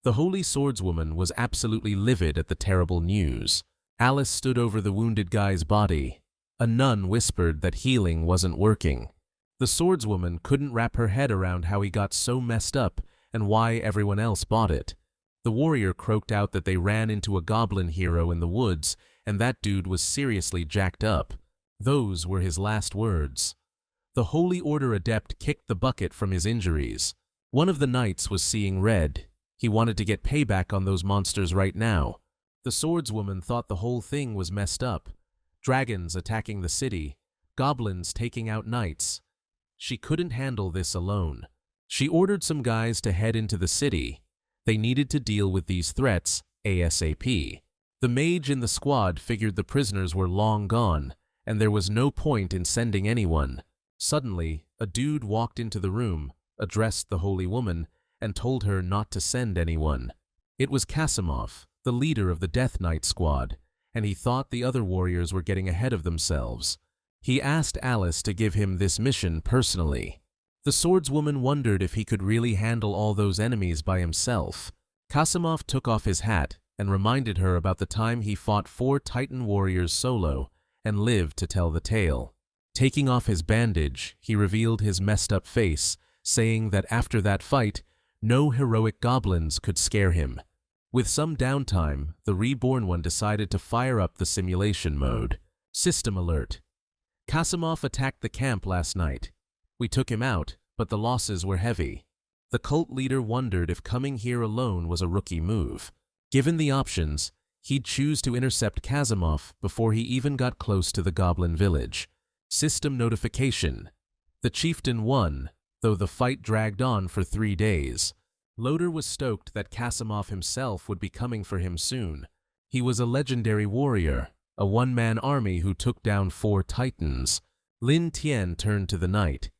The Holy Swordswoman was absolutely livid at the terrible news. Alice stood over the wounded guy's body. A nun whispered that healing wasn't working. The swordswoman couldn't wrap her head around how he got so messed up and why everyone else bought it. The warrior croaked out that they ran into a goblin hero in the woods and that dude was seriously jacked up. Those were his last words. The Holy Order adept kicked the bucket from his injuries. One of the knights was seeing red. He wanted to get payback on those monsters right now. The swordswoman thought the whole thing was messed up. Dragons attacking the city, goblins taking out knights. She couldn't handle this alone. She ordered some guys to head into the city. They needed to deal with these threats ASAP. The mage in the squad figured the prisoners were long gone, and there was no point in sending anyone. Suddenly, a dude walked into the room, addressed the holy woman, and told her not to send anyone. It was Kasimov, the leader of the Death Knight squad, and he thought the other warriors were getting ahead of themselves. He asked Alice to give him this mission personally. The swordswoman wondered if he could really handle all those enemies by himself. Kasimov took off his hat and reminded her about the time he fought 4 Titan warriors solo and lived to tell the tale. Taking off his bandage, he revealed his messed up face, saying that after that fight, no heroic goblins could scare him. With some downtime, the reborn one decided to fire up the simulation mode. System alert. Kasimov attacked the camp last night. We took him out, but the losses were heavy. The cult leader wondered if coming here alone was a rookie move. Given the options, he'd choose to intercept Kasimov before he even got close to the goblin village. System notification. The chieftain won, though the fight dragged on for 3 days. Loder was stoked that Kasimov himself would be coming for him soon. He was a legendary warrior, a one-man army who took down 4 titans. Lin Tian turned to the knight.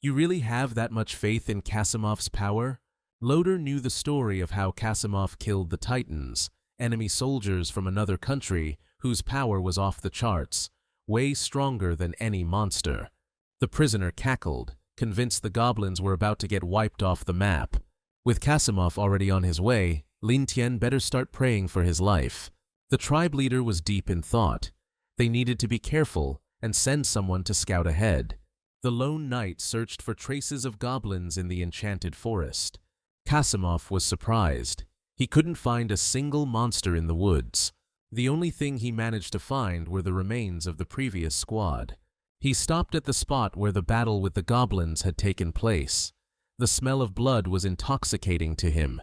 You really have that much faith in Kasimov's power? Loder knew the story of how Kasimov killed the titans, enemy soldiers from another country whose power was off the charts, way stronger than any monster. The prisoner cackled, convinced the goblins were about to get wiped off the map. With Kasimov already on his way, Lin Tian better start praying for his life. The tribe leader was deep in thought. They needed to be careful and send someone to scout ahead. The lone knight searched for traces of goblins in the enchanted forest. Kasimov was surprised. He couldn't find a single monster in the woods. The only thing he managed to find were the remains of the previous squad. He stopped at the spot where the battle with the goblins had taken place. The smell of blood was intoxicating to him.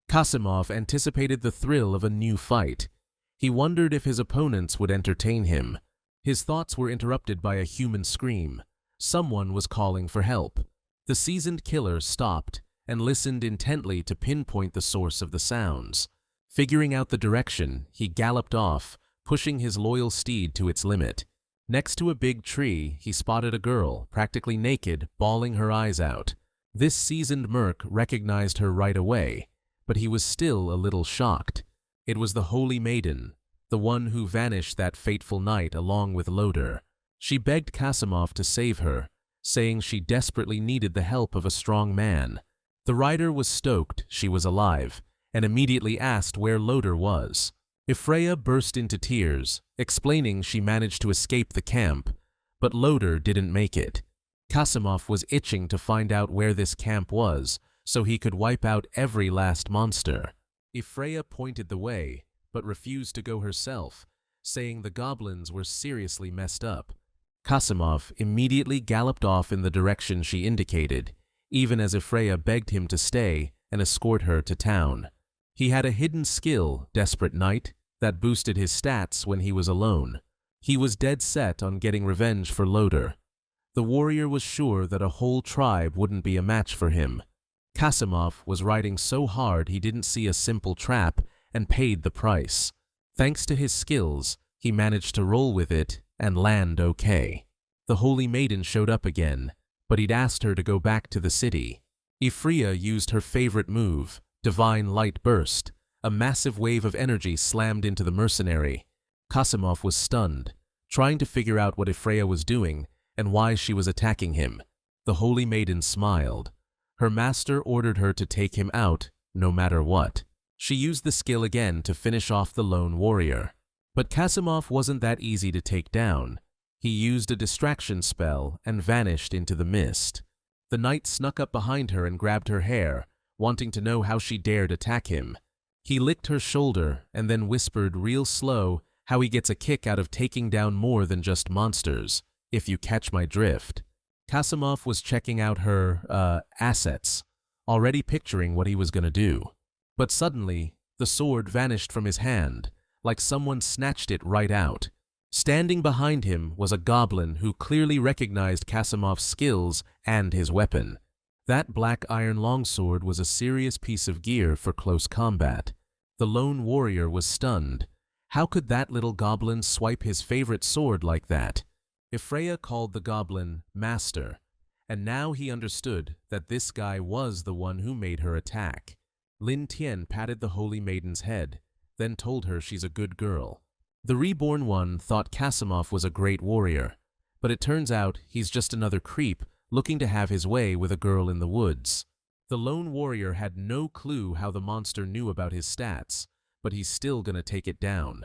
Kasimov anticipated the thrill of a new fight. He wondered if his opponents would entertain him. His thoughts were interrupted by a human scream. Someone was calling for help. The seasoned killer stopped and listened intently to pinpoint the source of the sounds. Figuring out the direction, he galloped off, pushing his loyal steed to its limit. Next to a big tree, he spotted a girl, practically naked, bawling her eyes out. This seasoned merc recognized her right away, but he was still a little shocked. It was the Holy Maiden, the one who vanished that fateful night along with Loder. She begged Kasimov to save her, saying she desperately needed the help of a strong man. The rider was stoked she was alive, and immediately asked where Loder was. Ifreya burst into tears, explaining she managed to escape the camp, but Loder didn't make it. Kasimov was itching to find out where this camp was, so he could wipe out every last monster. Ifreya pointed the way, but refused to go herself, saying the goblins were seriously messed up. Kasimov immediately galloped off in the direction she indicated, even as Ifreya begged him to stay and escort her to town. He had a hidden skill, Desperate Knight, that boosted his stats when he was alone. He was dead set on getting revenge for Loder. The warrior was sure that a whole tribe wouldn't be a match for him. Kasimov was riding so hard he didn't see a simple trap and paid the price. Thanks to his skills, he managed to roll with it and land okay. The Holy Maiden showed up again, but he'd asked her to go back to the city. Ifreya used her favorite move, Divine Light Burst. A massive wave of energy slammed into the mercenary. Kasimov was stunned, trying to figure out what Ifreya was doing and why she was attacking him. The Holy Maiden smiled. Her master ordered her to take him out, no matter what. She used the skill again to finish off the lone warrior. But Kasimov wasn't that easy to take down. He used a distraction spell and vanished into the mist. The knight snuck up behind her and grabbed her hair, wanting to know how she dared attack him. He licked her shoulder and then whispered real slow how he gets a kick out of taking down more than just monsters, if you catch my drift. Kasimov was checking out her, assets, already picturing what he was going to do. But suddenly, the sword vanished from his hand, like someone snatched it right out. Standing behind him was a goblin who clearly recognized Kasimov's skills and his weapon. That black iron longsword was a serious piece of gear for close combat. The lone warrior was stunned. How could that little goblin swipe his favorite sword like that? Ifreya called the goblin Master, and now he understood that this guy was the one who made her attack. Lin Tian patted the Holy Maiden's head, then told her she's a good girl. The Reborn One thought Kasimov was a great warrior, but it turns out he's just another creep looking to have his way with a girl in the woods. The lone warrior had no clue how the monster knew about his stats, but he's still gonna take it down.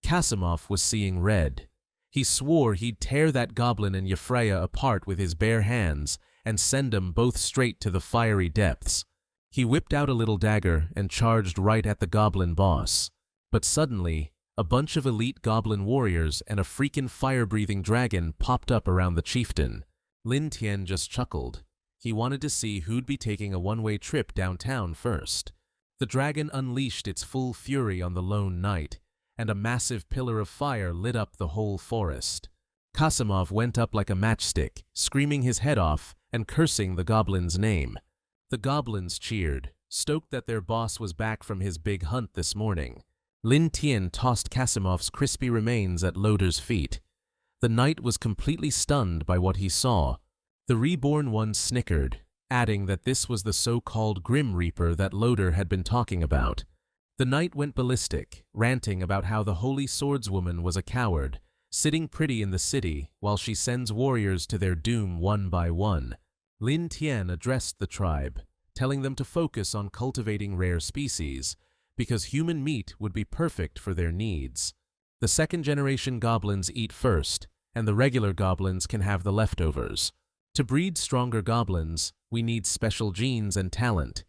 Kasimov was seeing red. He swore he'd tear that goblin and Ifreya apart with his bare hands and send them both straight to the fiery depths. He whipped out a little dagger and charged right at the goblin boss. But suddenly, a bunch of elite goblin warriors and a freaking fire-breathing dragon popped up around the chieftain. Lin Tian just chuckled. He wanted to see who'd be taking a one-way trip downtown first. The dragon unleashed its full fury on the lone knight, and a massive pillar of fire lit up the whole forest. Kasimov went up like a matchstick, screaming his head off and cursing the goblin's name. The goblins cheered, stoked that their boss was back from his big hunt this morning. Lin Tian tossed Kasimov's crispy remains at Loder's feet. The knight was completely stunned by what he saw. The Reborn One snickered, adding that this was the so-called Grim Reaper that Loder had been talking about. The knight went ballistic, ranting about how the Holy Swordswoman was a coward, sitting pretty in the city while she sends warriors to their doom one by one. Lin Tian addressed the tribe, telling them to focus on cultivating rare species, because human meat would be perfect for their needs. The second-generation goblins eat first, and the regular goblins can have the leftovers. To breed stronger goblins, we need special genes and talent.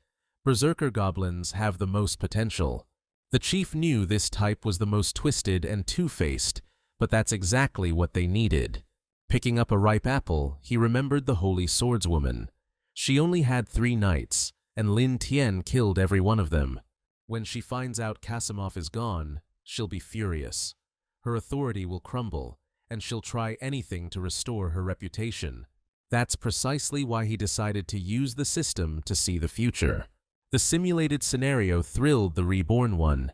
Berserker goblins have the most potential. The chief knew this type was the most twisted and two-faced, but that's exactly what they needed. Picking up a ripe apple, he remembered the Holy Swordswoman. She only had 3 knights, and Lin Tian killed every one of them. When she finds out Kasimov is gone, she'll be furious. Her authority will crumble, and she'll try anything to restore her reputation. That's precisely why he decided to use the system to see the future. The simulated scenario thrilled the Reborn One.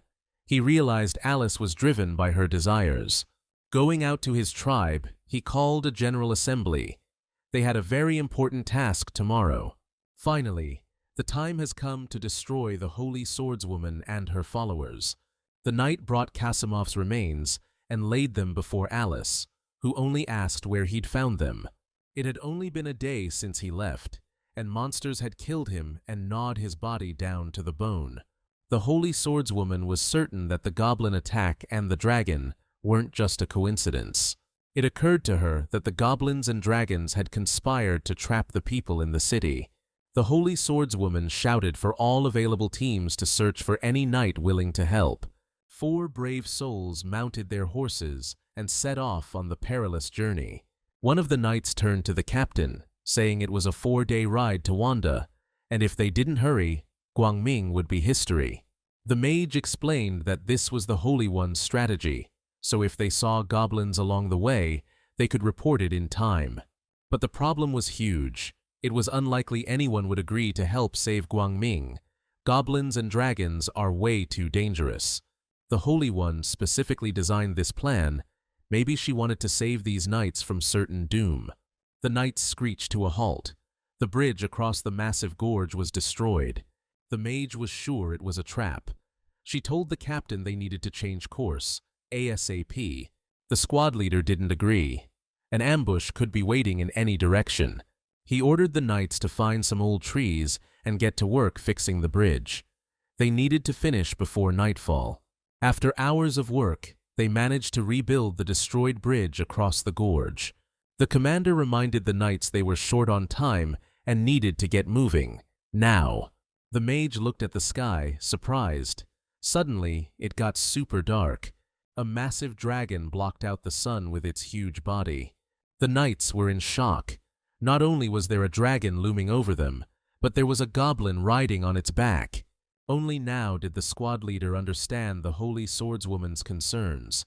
He realized Alice was driven by her desires. Going out to his tribe, he called a general assembly. They had a very important task tomorrow. Finally, the time has come to destroy the Holy Swordswoman and her followers. The knight brought Kasimov's remains and laid them before Alice, who only asked where he'd found them. It had only been a day since he left, and monsters had killed him and gnawed his body down to the bone. The Holy Swordswoman was certain that the goblin attack and the dragon weren't just a coincidence. It occurred to her that the goblins and dragons had conspired to trap the people in the city. The Holy Swordswoman shouted for all available teams to search for any knight willing to help. 4 brave souls mounted their horses and set off on the perilous journey. One of the knights turned to the captain, saying it was a 4-day ride to Wanda, and if they didn't hurry, Guangming would be history. The mage explained that this was the Holy One's strategy, so if they saw goblins along the way, they could report it in time. But the problem was huge. It was unlikely anyone would agree to help save Guangming. Goblins and dragons are way too dangerous. The Holy One specifically designed this plan. Maybe she wanted to save these knights from certain doom. The knights screeched to a halt. The bridge across the massive gorge was destroyed. The mage was sure it was a trap. She told the captain they needed to change course, ASAP. The squad leader didn't agree. An ambush could be waiting in any direction. He ordered the knights to find some old trees and get to work fixing the bridge. They needed to finish before nightfall. After hours of work, they managed to rebuild the destroyed bridge across the gorge. The commander reminded the knights they were short on time and needed to get moving, now. The mage looked at the sky, surprised. Suddenly, it got super dark. A massive dragon blocked out the sun with its huge body. The knights were in shock. Not only was there a dragon looming over them, but there was a goblin riding on its back. Only now did the squad leader understand the Holy Swordswoman's concerns.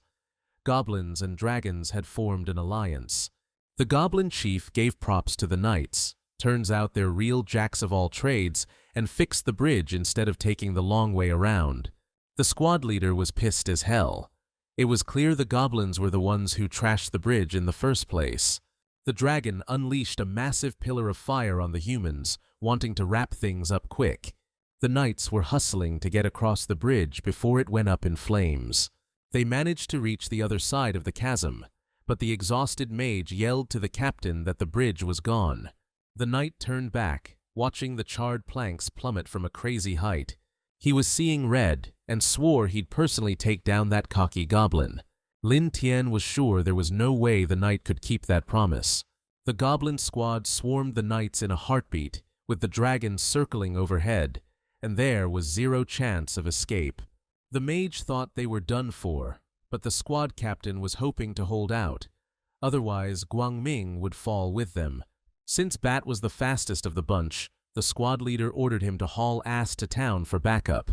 Goblins and dragons had formed an alliance. The goblin chief gave props to the knights. Turns out they're real jacks of all trades and fixed the bridge instead of taking the long way around. The squad leader was pissed as hell. It was clear the goblins were the ones who trashed the bridge in the first place. The dragon unleashed a massive pillar of fire on the humans, wanting to wrap things up quick. The knights were hustling to get across the bridge before it went up in flames. They managed to reach the other side of the chasm, but the exhausted mage yelled to the captain that the bridge was gone. The knight turned back, watching the charred planks plummet from a crazy height. He was seeing red and swore he'd personally take down that cocky goblin. Lin Tian was sure there was no way the knight could keep that promise. The goblin squad swarmed the knights in a heartbeat, with the dragon circling overhead, and there was zero chance of escape. The mage thought they were done for, but the squad captain was hoping to hold out. Otherwise, Guangming would fall with them. Since Bat was the fastest of the bunch, the squad leader ordered him to haul ass to town for backup.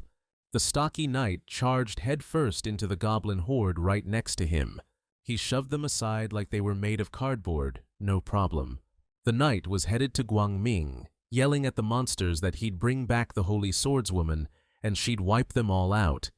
The stocky knight charged headfirst into the goblin horde right next to him. He shoved them aside like they were made of cardboard, no problem. The knight was headed to Guangming, yelling at the monsters that he'd bring back the Holy Swordswoman and she'd wipe them all out.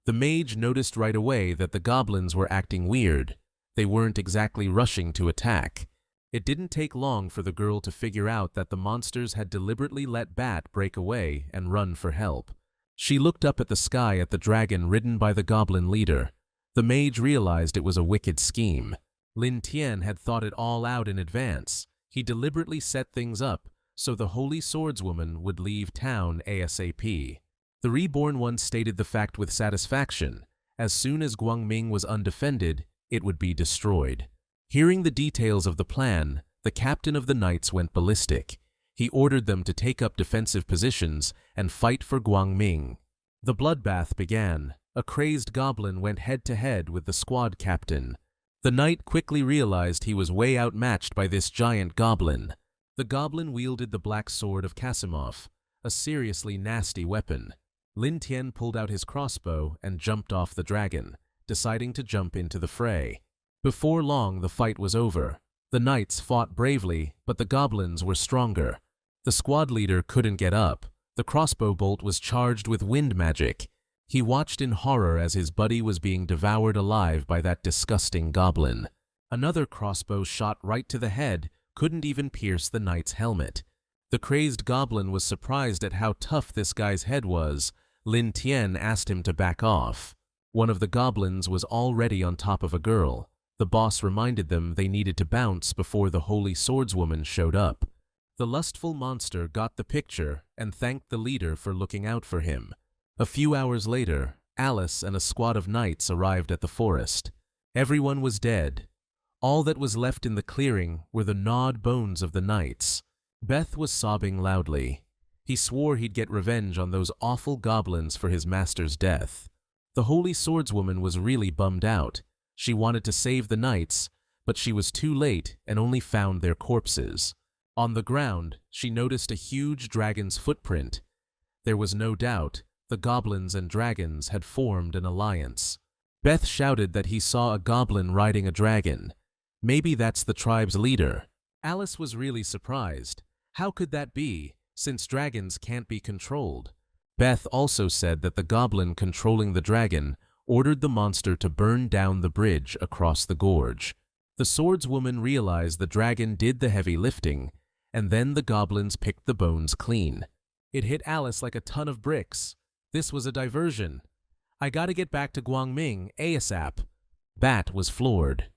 The mage noticed right away that the goblins were acting weird. They weren't exactly rushing to attack. It didn't take long for the girl to figure out that the monsters had deliberately let Bat break away and run for help. She looked up at the sky at the dragon ridden by the goblin leader. The mage realized it was a wicked scheme. Lin Tian had thought it all out in advance. He deliberately set things up so the Holy Swordswoman would leave town ASAP. The Reborn One stated the fact with satisfaction. As soon as Guangming was undefended, it would be destroyed. Hearing the details of the plan, the captain of the knights went ballistic. He ordered them to take up defensive positions and fight for Guangming. The bloodbath began. A crazed goblin went head-to-head with the squad captain. The knight quickly realized he was way outmatched by this giant goblin. The goblin wielded the black sword of Kasimov, a seriously nasty weapon. Lin Tian pulled out his crossbow and jumped off the dragon, deciding to jump into the fray. Before long, the fight was over. The knights fought bravely, but the goblins were stronger. The squad leader couldn't get up. The crossbow bolt was charged with wind magic. He watched in horror as his buddy was being devoured alive by that disgusting goblin. Another crossbow shot right to the head couldn't even pierce the knight's helmet. The crazed goblin was surprised at how tough this guy's head was. Lin Tian asked him to back off. One of the goblins was already on top of a girl. The boss reminded them they needed to bounce before the holy swordswoman showed up. The lustful monster got the picture and thanked the leader for looking out for him. A few hours later, Alice and a squad of knights arrived at the forest. Everyone was dead. All that was left in the clearing were the gnawed bones of the knights. Beth was sobbing loudly. He swore he'd get revenge on those awful goblins for his master's death. The holy swordswoman was really bummed out. She wanted to save the knights, but she was too late and only found their corpses. On the ground, she noticed a huge dragon's footprint. There was no doubt the goblins and dragons had formed an alliance. Beth shouted that he saw a goblin riding a dragon. Maybe that's the tribe's leader. Alice was really surprised. How could that be, since dragons can't be controlled? Beth also said that the goblin controlling the dragon ordered the monster to burn down the bridge across the gorge. The swordswoman realized the dragon did the heavy lifting, and then the goblins picked the bones clean. It hit Alice like a ton of bricks. This was a diversion. I gotta get back to Guangming ASAP. Bat was floored.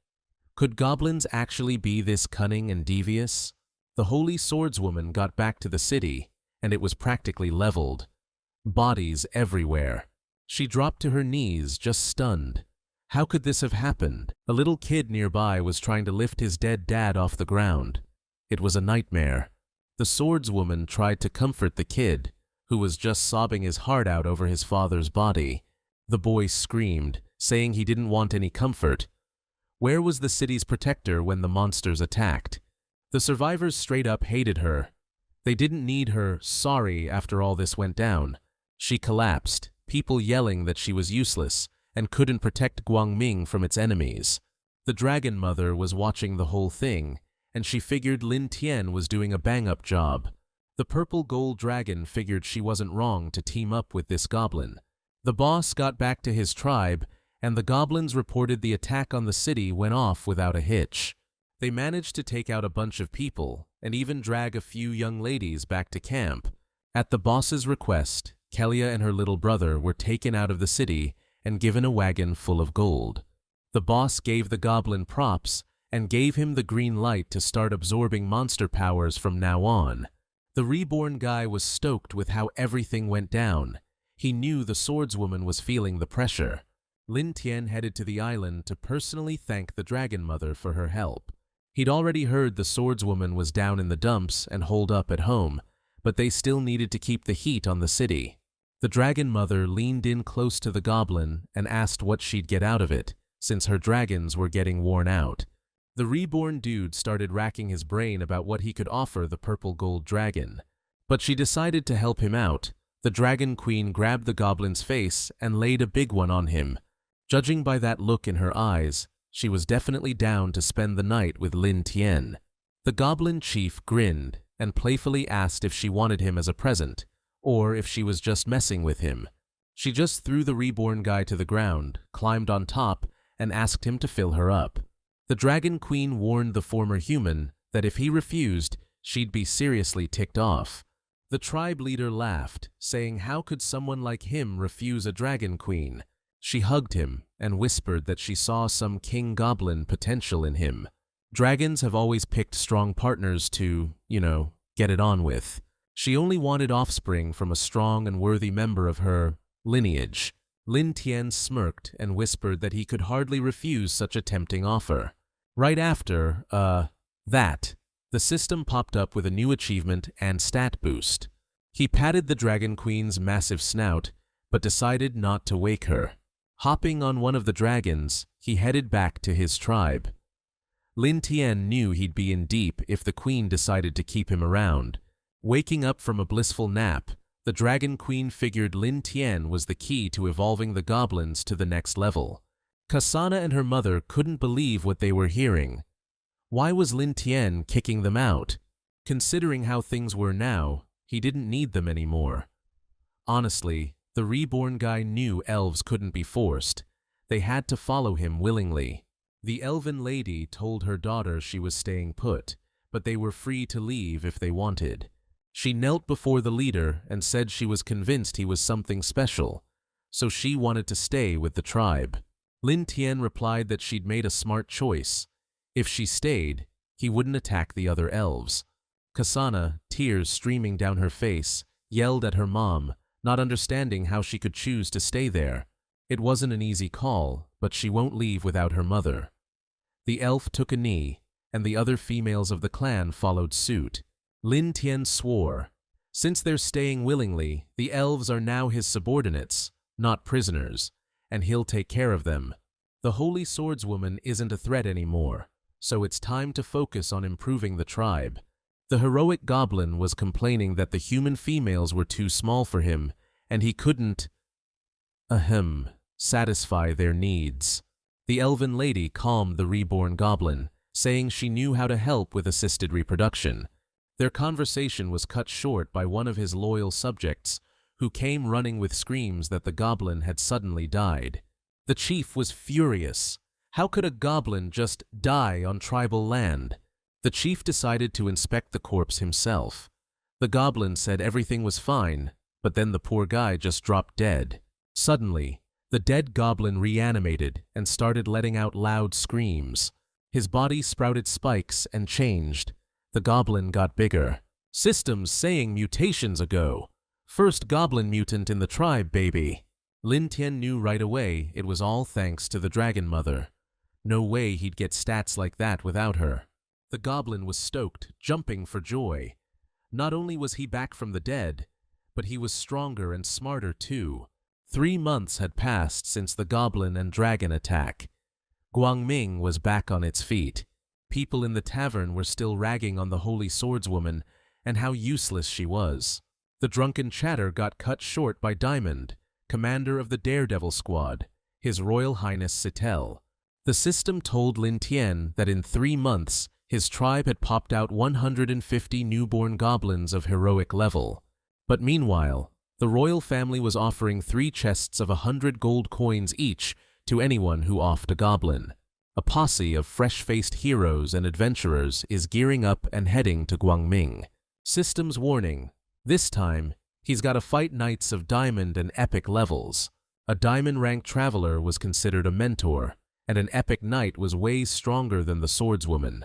Could goblins actually be this cunning and devious? The holy swordswoman got back to the city, and it was practically leveled. Bodies everywhere. She dropped to her knees, just stunned. How could this have happened? A little kid nearby was trying to lift his dead dad off the ground. It was a nightmare. The swordswoman tried to comfort the kid, who was just sobbing his heart out over his father's body. The boy screamed, saying he didn't want any comfort. Where was the city's protector when the monsters attacked? The survivors straight up hated her. They didn't need her sorry after all this went down. She collapsed, people yelling that she was useless and couldn't protect Guangming from its enemies. The Dragon Mother was watching the whole thing, and she figured Lin Tian was doing a bang-up job. The purple gold dragon figured she wasn't wrong to team up with this goblin. The boss got back to his tribe, and the goblins reported the attack on the city went off without a hitch. They managed to take out a bunch of people and even drag a few young ladies back to camp. At the boss's request, Kelia and her little brother were taken out of the city and given a wagon full of gold. The boss gave the goblin props and gave him the green light to start absorbing monster powers from now on. The reborn guy was stoked with how everything went down. He knew the swordswoman was feeling the pressure. Lin Tian headed to the island to personally thank the Dragon Mother for her help. He'd already heard the swordswoman was down in the dumps and holed up at home, but they still needed to keep the heat on the city. The Dragon Mother leaned in close to the goblin and asked what she'd get out of it, since her dragons were getting worn out. The reborn dude started racking his brain about what he could offer the purple gold dragon. But she decided to help him out. The Dragon Queen grabbed the goblin's face and laid a big one on him. Judging by that look in her eyes, she was definitely down to spend the night with Lin Tian. The goblin chief grinned and playfully asked if she wanted him as a present, or if she was just messing with him. She just threw the reborn guy to the ground, climbed on top, and asked him to fill her up. The Dragon Queen warned the former human that if he refused, she'd be seriously ticked off. The tribe leader laughed, saying how could someone like him refuse a Dragon Queen? She hugged him and whispered that she saw some king goblin potential in him. Dragons have always picked strong partners to, get it on with. She only wanted offspring from a strong and worthy member of her lineage. Lin Tian smirked and whispered that he could hardly refuse such a tempting offer. Right after, that, the system popped up with a new achievement and stat boost. He patted the Dragon Queen's massive snout, but decided not to wake her. Hopping on one of the dragons, he headed back to his tribe. Lin Tian knew he'd be in deep if the queen decided to keep him around. Waking up from a blissful nap, the Dragon Queen figured Lin Tian was the key to evolving the goblins to the next level. Kasana and her mother couldn't believe what they were hearing. Why was Lin Tian kicking them out? Considering how things were now, he didn't need them anymore. Honestly, The reborn guy knew elves couldn't be forced. They had to follow him willingly. The elven lady told her daughter she was staying put, but they were free to leave if they wanted. She knelt before the leader and said she was convinced he was something special, so she wanted to stay with the tribe. Lin Tian replied that she'd made a smart choice. If she stayed, he wouldn't attack the other elves. Kasana, tears streaming down her face, yelled at her mom, not understanding how she could choose to stay there. It wasn't an easy call, but she won't leave without her mother. The elf took a knee, and the other females of the clan followed suit. Lin Tian swore, since they're staying willingly, the elves are now his subordinates, not prisoners, and he'll take care of them. The holy swordswoman isn't a threat anymore, so it's time to focus on improving the tribe. The heroic goblin was complaining that the human females were too small for him, and he couldn't satisfy their needs. The elven lady calmed the reborn goblin, saying she knew how to help with assisted reproduction. Their conversation was cut short by one of his loyal subjects, who came running with screams that the goblin had suddenly died. The chief was furious. How could a goblin just die on tribal land? The chief decided to inspect the corpse himself. The goblin said everything was fine, but then the poor guy just dropped dead. Suddenly, the dead goblin reanimated and started letting out loud screams. His body sprouted spikes and changed. The goblin got bigger. Systems saying mutations ago. First goblin mutant in the tribe, baby. Lin Tian knew right away it was all thanks to the Dragon Mother. No way he'd get stats like that without her. The goblin was stoked, jumping for joy. Not only was he back from the dead, but he was stronger and smarter too. 3 months had passed since the goblin and dragon attack. Guangming was back on its feet. People in the tavern were still ragging on the holy swordswoman and how useless she was. The drunken chatter got cut short by Diamond, commander of the Daredevil Squad, His Royal Highness Sitel. The system told Lin Tian that in 3 months, his tribe had popped out 150 newborn goblins of heroic level. But meanwhile, the royal family was offering 3 chests of 100 gold coins each to anyone who offed a goblin. A posse of fresh-faced heroes and adventurers is gearing up and heading to Guangming. Systems warning, this time, he's got to fight knights of diamond and epic levels. A diamond-ranked traveler was considered a mentor, and an epic knight was way stronger than the swordswoman.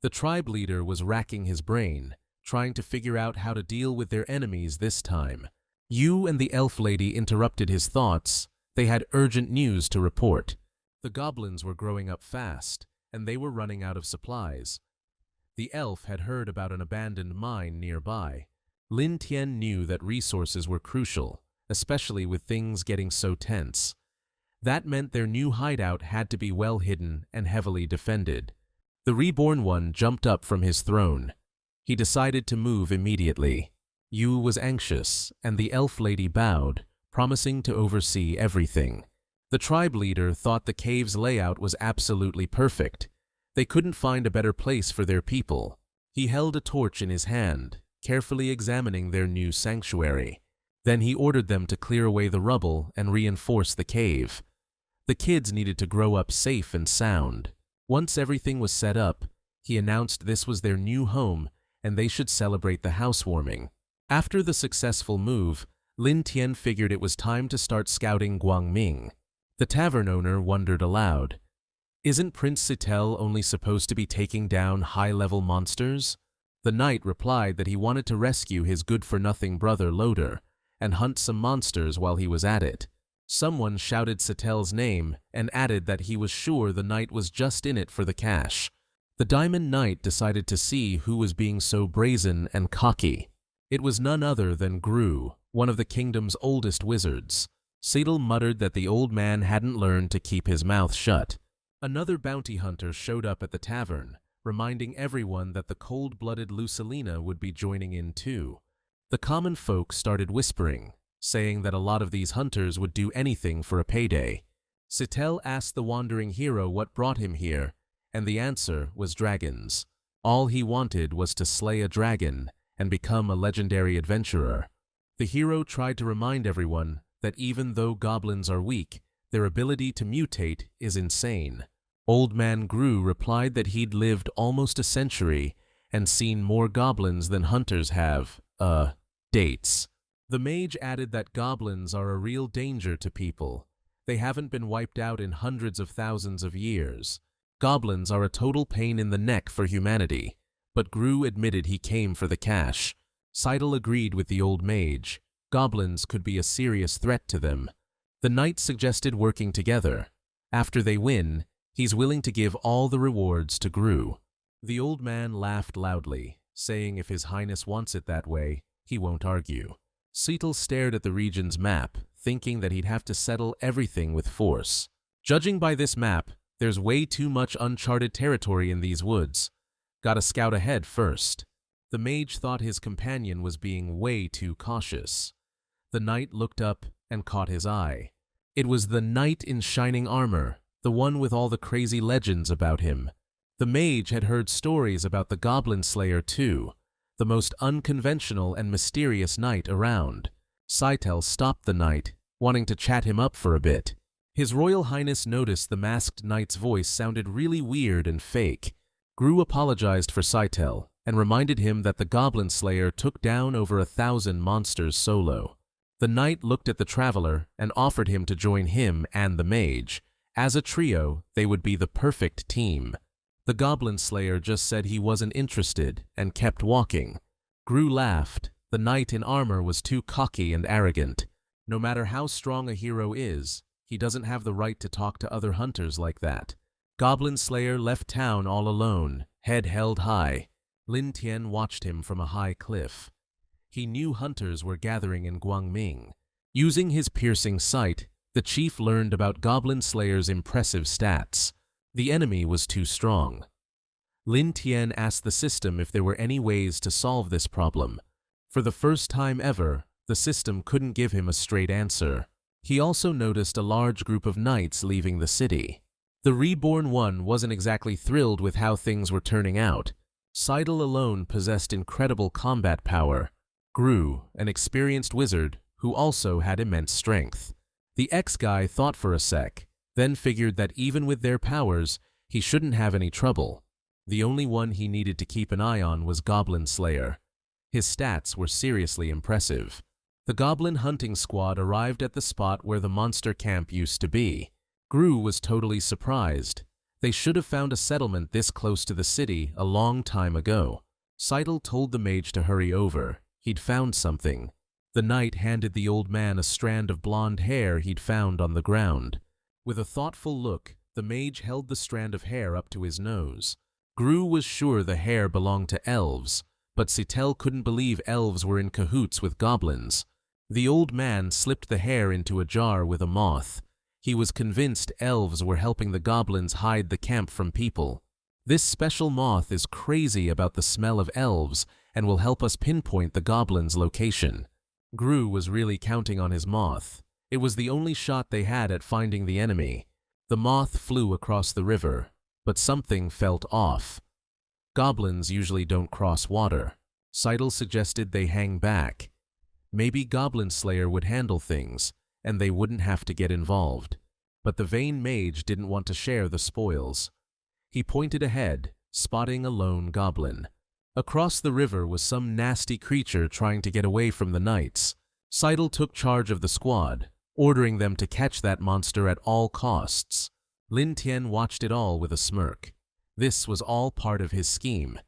The tribe leader was racking his brain, trying to figure out how to deal with their enemies this time. Yu and the elf lady interrupted his thoughts. They had urgent news to report. The goblins were growing up fast, and they were running out of supplies. The elf had heard about an abandoned mine nearby. Lin Tian knew that resources were crucial, especially with things getting so tense. That meant their new hideout had to be well hidden and heavily defended. The reborn one jumped up from his throne. He decided to move immediately. Yu was anxious, and the elf lady bowed, promising to oversee everything. The tribe leader thought the cave's layout was absolutely perfect. They couldn't find a better place for their people. He held a torch in his hand, carefully examining their new sanctuary. Then he ordered them to clear away the rubble and reinforce the cave. The kids needed to grow up safe and sound. Once everything was set up, he announced this was their new home and they should celebrate the housewarming. After the successful move, Lin Tian figured it was time to start scouting Guangming. The tavern owner wondered aloud, "Isn't Prince Sitel only supposed to be taking down high-level monsters?" The knight replied that he wanted to rescue his good-for-nothing brother Loder and hunt some monsters while he was at it. Someone shouted Sitel's name and added that he was sure the knight was just in it for the cash. The Diamond Knight decided to see who was being so brazen and cocky. It was none other than Gru, one of the kingdom's oldest wizards. Seidel muttered that the old man hadn't learned to keep his mouth shut. Another bounty hunter showed up at the tavern, reminding everyone that the cold-blooded Lucilina would be joining in too. The common folk started whispering, saying that a lot of these hunters would do anything for a payday. Sitel asked the wandering hero what brought him here, and the answer was dragons. All he wanted was to slay a dragon and become a legendary adventurer. The hero tried to remind everyone that even though goblins are weak, their ability to mutate is insane. Old Man Gru replied that he'd lived almost a century and seen more goblins than hunters have, dates. The mage added that goblins are a real danger to people. They haven't been wiped out in hundreds of thousands of years. Goblins are a total pain in the neck for humanity, but Gru admitted he came for the cash. Seidel agreed with the old mage. Goblins could be a serious threat to them. The knight suggested working together. After they win, he's willing to give all the rewards to Gru. The old man laughed loudly, saying if His Highness wants it that way, he won't argue. Seidel stared at the region's map, thinking that he'd have to settle everything with force. Judging by this map, there's way too much uncharted territory in these woods. Gotta scout ahead first. The mage thought his companion was being way too cautious. The knight looked up and caught his eye. It was the knight in shining armor, the one with all the crazy legends about him. The mage had heard stories about the Goblin Slayer too, the most unconventional and mysterious knight around. Seidel stopped the knight, wanting to chat him up for a bit. His Royal Highness noticed the masked knight's voice sounded really weird and fake. Gru apologized for Seidel and reminded him that the Goblin Slayer took down over 1,000 monsters solo. The knight looked at the traveler and offered him to join him and the mage. As a trio, they would be the perfect team. The Goblin Slayer just said he wasn't interested and kept walking. Gru laughed. The knight in armor was too cocky and arrogant. No matter how strong a hero is, he doesn't have the right to talk to other hunters like that. Goblin Slayer left town all alone, head held high. Lin Tian watched him from a high cliff. He knew hunters were gathering in Guangming. Using his piercing sight, the chief learned about Goblin Slayer's impressive stats. The enemy was too strong. Lin Tian asked the system if there were any ways to solve this problem. For the first time ever, the system couldn't give him a straight answer. He also noticed a large group of knights leaving the city. The Reborn One wasn't exactly thrilled with how things were turning out. Seidel alone possessed incredible combat power. Gru, an experienced wizard, who also had immense strength. The ex-guy thought for a sec, then figured that even with their powers, he shouldn't have any trouble. The only one he needed to keep an eye on was Goblin Slayer. His stats were seriously impressive. The Goblin hunting squad arrived at the spot where the monster camp used to be. Gru was totally surprised. They should have found a settlement this close to the city a long time ago. Seidel told the mage to hurry over. He'd found something. The knight handed the old man a strand of blonde hair he'd found on the ground. With a thoughtful look, the mage held the strand of hair up to his nose. Gru was sure the hair belonged to elves, but Seidel couldn't believe elves were in cahoots with goblins. The old man slipped the hair into a jar with a moth. He was convinced elves were helping the goblins hide the camp from people. This special moth is crazy about the smell of elves and will help us pinpoint the goblins' location. Gru was really counting on his moth. It was the only shot they had at finding the enemy. The moth flew across the river, but something felt off. Goblins usually don't cross water. Seidel suggested they hang back. Maybe Goblin Slayer would handle things, and they wouldn't have to get involved. But the vain mage didn't want to share the spoils. He pointed ahead, spotting a lone goblin. Across the river was some nasty creature trying to get away from the knights. Seidel took charge of the squad, ordering them to catch that monster at all costs. Lin Tian watched it all with a smirk. This was all part of his scheme.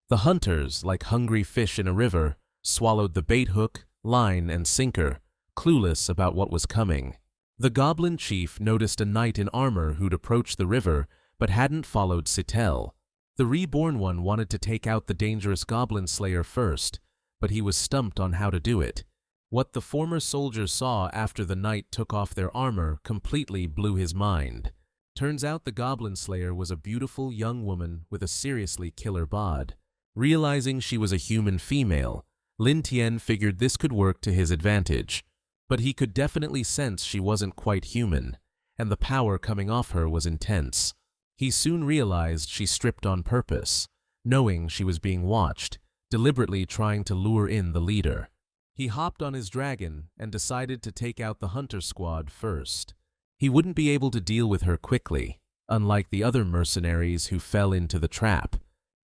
The hunters, like hungry fish in a river, swallowed the bait hook, line, and sinker, clueless about what was coming. The goblin chief noticed a knight in armor who'd approached the river but hadn't followed Seidel. The Reborn One wanted to take out the dangerous Goblin Slayer first, but he was stumped on how to do it. What the former soldiers saw after the knight took off their armor completely blew his mind. Turns out the Goblin Slayer was a beautiful young woman with a seriously killer bod. Realizing she was a human female, Lin Tian figured this could work to his advantage. But he could definitely sense she wasn't quite human, and the power coming off her was intense. He soon realized she stripped on purpose, knowing she was being watched, deliberately trying to lure in the leader. He hopped on his dragon and decided to take out the hunter squad first. He wouldn't be able to deal with her quickly, unlike the other mercenaries who fell into the trap.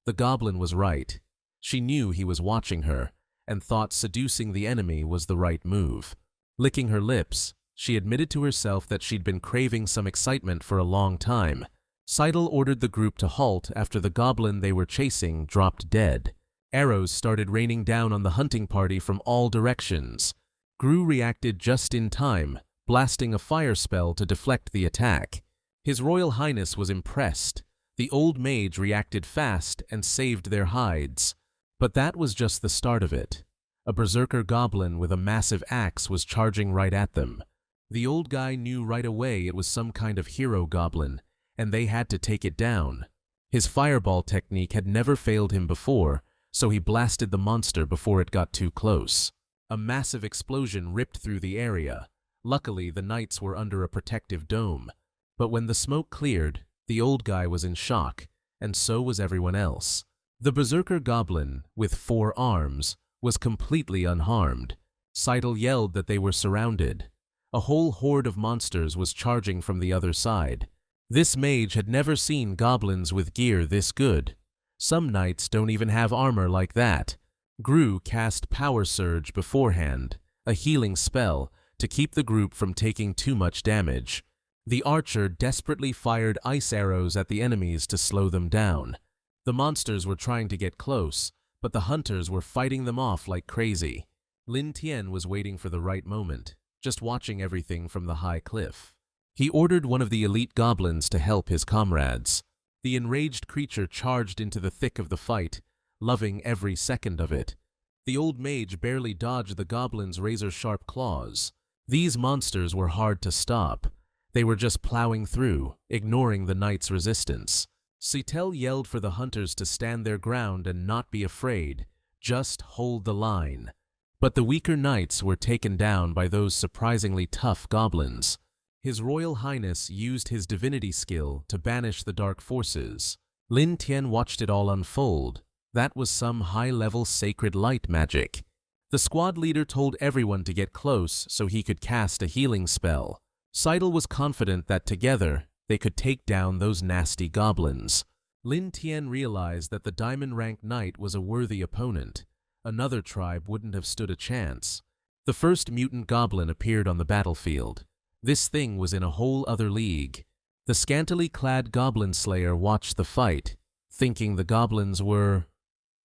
The goblin was right. She knew he was watching her and thought seducing the enemy was the right move. Licking her lips, she admitted to herself that she'd been craving some excitement for a long time. Seidel ordered the group to halt after the goblin they were chasing dropped dead. Arrows started raining down on the hunting party from all directions. Gru reacted just in time, blasting a fire spell to deflect the attack. His Royal Highness was impressed. The old mage reacted fast and saved their hides. But that was just the start of it. A berserker goblin with a massive axe was charging right at them. The old guy knew right away it was some kind of hero goblin, and they had to take it down. His fireball technique had never failed him before, so he blasted the monster before it got too close. A massive explosion ripped through the area. Luckily, the knights were under a protective dome. But when the smoke cleared, the old guy was in shock, and so was everyone else. The berserker goblin, with 4 arms, was completely unharmed. Seidel yelled that they were surrounded. A whole horde of monsters was charging from the other side. This mage had never seen goblins with gear this good. Some knights don't even have armor like that. Gru cast Power Surge beforehand, a healing spell, to keep the group from taking too much damage. The archer desperately fired ice arrows at the enemies to slow them down. The monsters were trying to get close, but the hunters were fighting them off like crazy. Lin Tian was waiting for the right moment, just watching everything from the high cliff. He ordered one of the elite goblins to help his comrades. The enraged creature charged into the thick of the fight, loving every second of it. The old mage barely dodged the goblin's razor-sharp claws. These monsters were hard to stop. They were just plowing through, ignoring the knight's resistance. Seidel yelled for the hunters to stand their ground and not be afraid, just hold the line. But the weaker knights were taken down by those surprisingly tough goblins. His Royal Highness used his divinity skill to banish the dark forces. Lin Tian watched it all unfold. That was some high-level sacred light magic. The squad leader told everyone to get close so he could cast a healing spell. Seidel was confident that together they could take down those nasty goblins. Lin Tian realized that the diamond-ranked knight was a worthy opponent. Another tribe wouldn't have stood a chance. The first mutant goblin appeared on the battlefield. This thing was in a whole other league. The scantily clad goblin slayer watched the fight, thinking the goblins were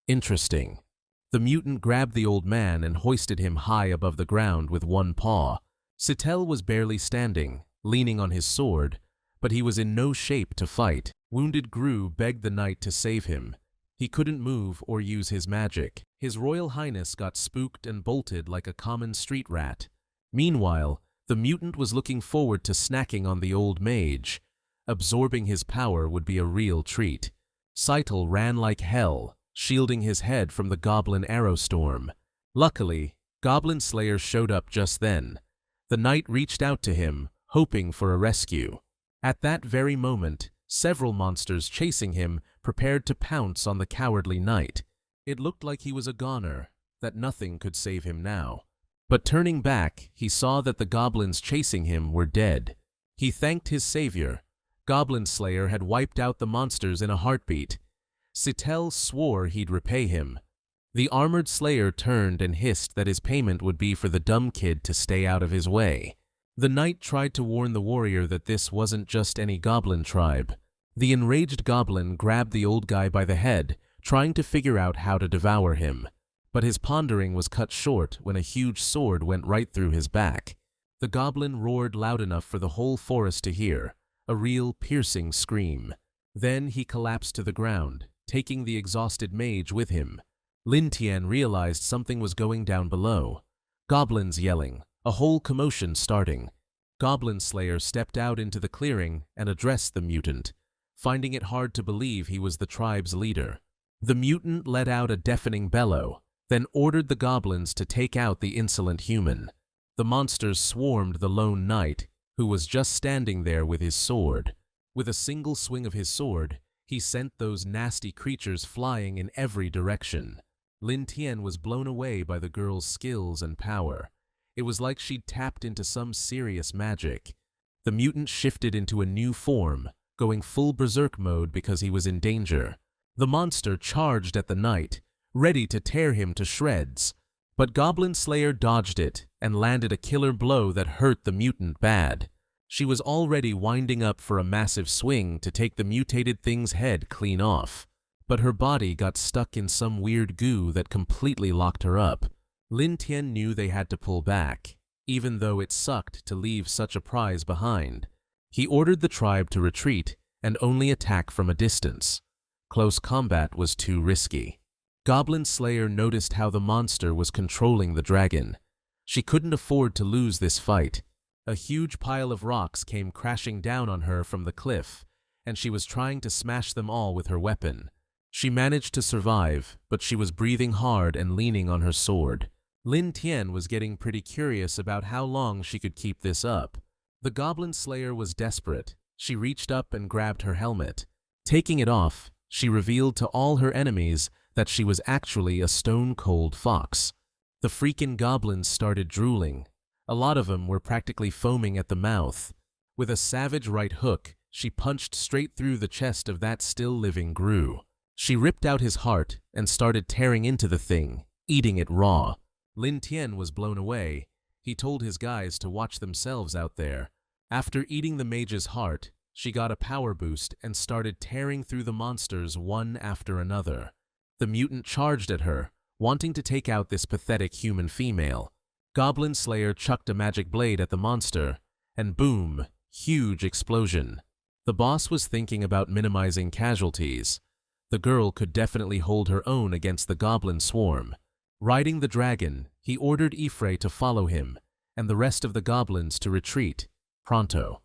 interesting. The mutant grabbed the old man and hoisted him high above the ground with one paw. Seidel was barely standing, leaning on his sword, but he was in no shape to fight. Wounded Gru begged the knight to save him. He couldn't move or use his magic. His Royal Highness got spooked and bolted like a common street rat. Meanwhile, the mutant was looking forward to snacking on the old mage. Absorbing his power would be a real treat. Seidel ran like hell, shielding his head from the goblin arrow storm. Luckily, Goblin Slayer showed up just then. The knight reached out to him, hoping for a rescue. At that very moment, several monsters chasing him prepared to pounce on the cowardly knight. It looked like he was a goner, that nothing could save him now. But turning back, he saw that the goblins chasing him were dead. He thanked his savior. Goblin Slayer had wiped out the monsters in a heartbeat. Seidel swore he'd repay him. The armored slayer turned and hissed that his payment would be for the dumb kid to stay out of his way. The knight tried to warn the warrior that this wasn't just any goblin tribe. The enraged goblin grabbed the old guy by the head, trying to figure out how to devour him. But his pondering was cut short when a huge sword went right through his back. The goblin roared loud enough for the whole forest to hear, a real piercing scream. Then he collapsed to the ground, taking the exhausted mage with him. Lin Tian realized something was going down below. Goblins yelling, a whole commotion starting. Goblin Slayer stepped out into the clearing and addressed the mutant, finding it hard to believe he was the tribe's leader. The mutant let out a deafening bellow, then ordered the goblins to take out the insolent human. The monsters swarmed the lone knight, who was just standing there with his sword. With a single swing of his sword, he sent those nasty creatures flying in every direction. Lin Tian was blown away by the girl's skills and power. It was like she'd tapped into some serious magic. The mutant shifted into a new form, going full berserk mode because he was in danger. The monster charged at the knight, ready to tear him to shreds. But Goblin Slayer dodged it and landed a killer blow that hurt the mutant bad. She was already winding up for a massive swing to take the mutated thing's head clean off. But her body got stuck in some weird goo that completely locked her up. Lin Tian knew they had to pull back, even though it sucked to leave such a prize behind. He ordered the tribe to retreat and only attack from a distance. Close combat was too risky. Goblin Slayer noticed how the monster was controlling the dragon. She couldn't afford to lose this fight. A huge pile of rocks came crashing down on her from the cliff, and she was trying to smash them all with her weapon. She managed to survive, but she was breathing hard and leaning on her sword. Lin Tian was getting pretty curious about how long she could keep this up. The Goblin Slayer was desperate. She reached up and grabbed her helmet. Taking it off, she revealed to all her enemies that she was actually a stone-cold fox. The freaking goblins started drooling. A lot of them were practically foaming at the mouth. With a savage right hook, she punched straight through the chest of that still-living Gru. She ripped out his heart and started tearing into the thing, eating it raw. Lin Tian was blown away. He told his guys to watch themselves out there. After eating the mage's heart, she got a power boost and started tearing through the monsters one after another. The mutant charged at her, wanting to take out this pathetic human female. Goblin Slayer chucked a magic blade at the monster, and boom, huge explosion. The boss was thinking about minimizing casualties. The girl could definitely hold her own against the goblin swarm. Riding the dragon, he ordered Ifrei to follow him, and the rest of the goblins to retreat, pronto.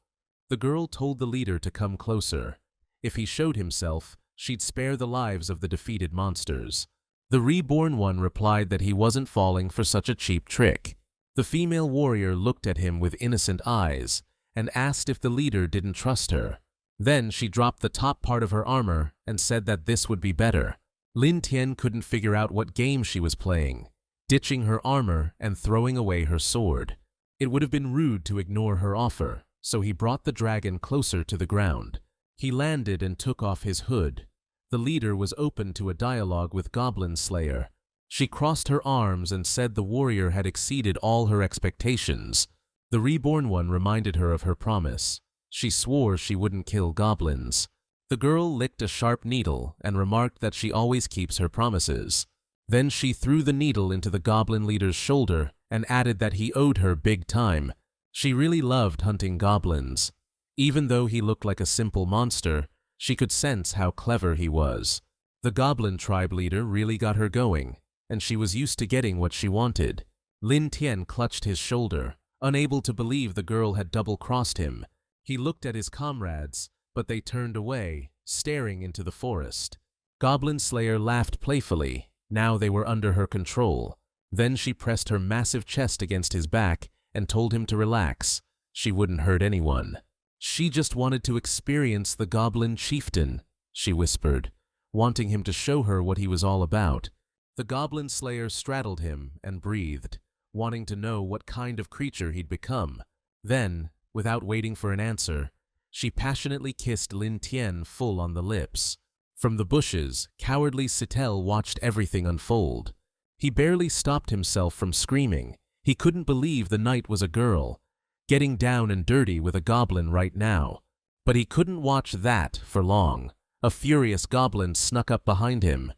The girl told the leader to come closer. If he showed himself, she'd spare the lives of the defeated monsters. The reborn one replied that he wasn't falling for such a cheap trick. The female warrior looked at him with innocent eyes and asked if the leader didn't trust her. Then she dropped the top part of her armor and said that this would be better. Lin Tian couldn't figure out what game she was playing, ditching her armor and throwing away her sword. It would have been rude to ignore her offer, so he brought the dragon closer to the ground. He landed and took off his hood. The leader was open to a dialogue with Goblin Slayer. She crossed her arms and said the warrior had exceeded all her expectations. The reborn one reminded her of her promise. She swore she wouldn't kill goblins. The girl licked a sharp needle and remarked that she always keeps her promises. Then she threw the needle into the goblin leader's shoulder and added that he owed her big time. She really loved hunting goblins. Even though he looked like a simple monster, she could sense how clever he was. The goblin tribe leader really got her going, and she was used to getting what she wanted. Lin Tian clutched his shoulder, unable to believe the girl had double-crossed him. He looked at his comrades, but they turned away, staring into the forest. Goblin Slayer laughed playfully. Now they were under her control. Then she pressed her massive chest against his back and told him to relax. She wouldn't hurt anyone. She just wanted to experience the goblin chieftain, she whispered, wanting him to show her what he was all about. The Goblin Slayer straddled him and breathed, wanting to know what kind of creature he'd become. Then, without waiting for an answer, she passionately kissed Lin Tian full on the lips. From the bushes, cowardly Sitel watched everything unfold. He barely stopped himself from screaming. He couldn't believe the knight was a girl, getting down and dirty with a goblin right now. But he couldn't watch that for long. A furious goblin snuck up behind him.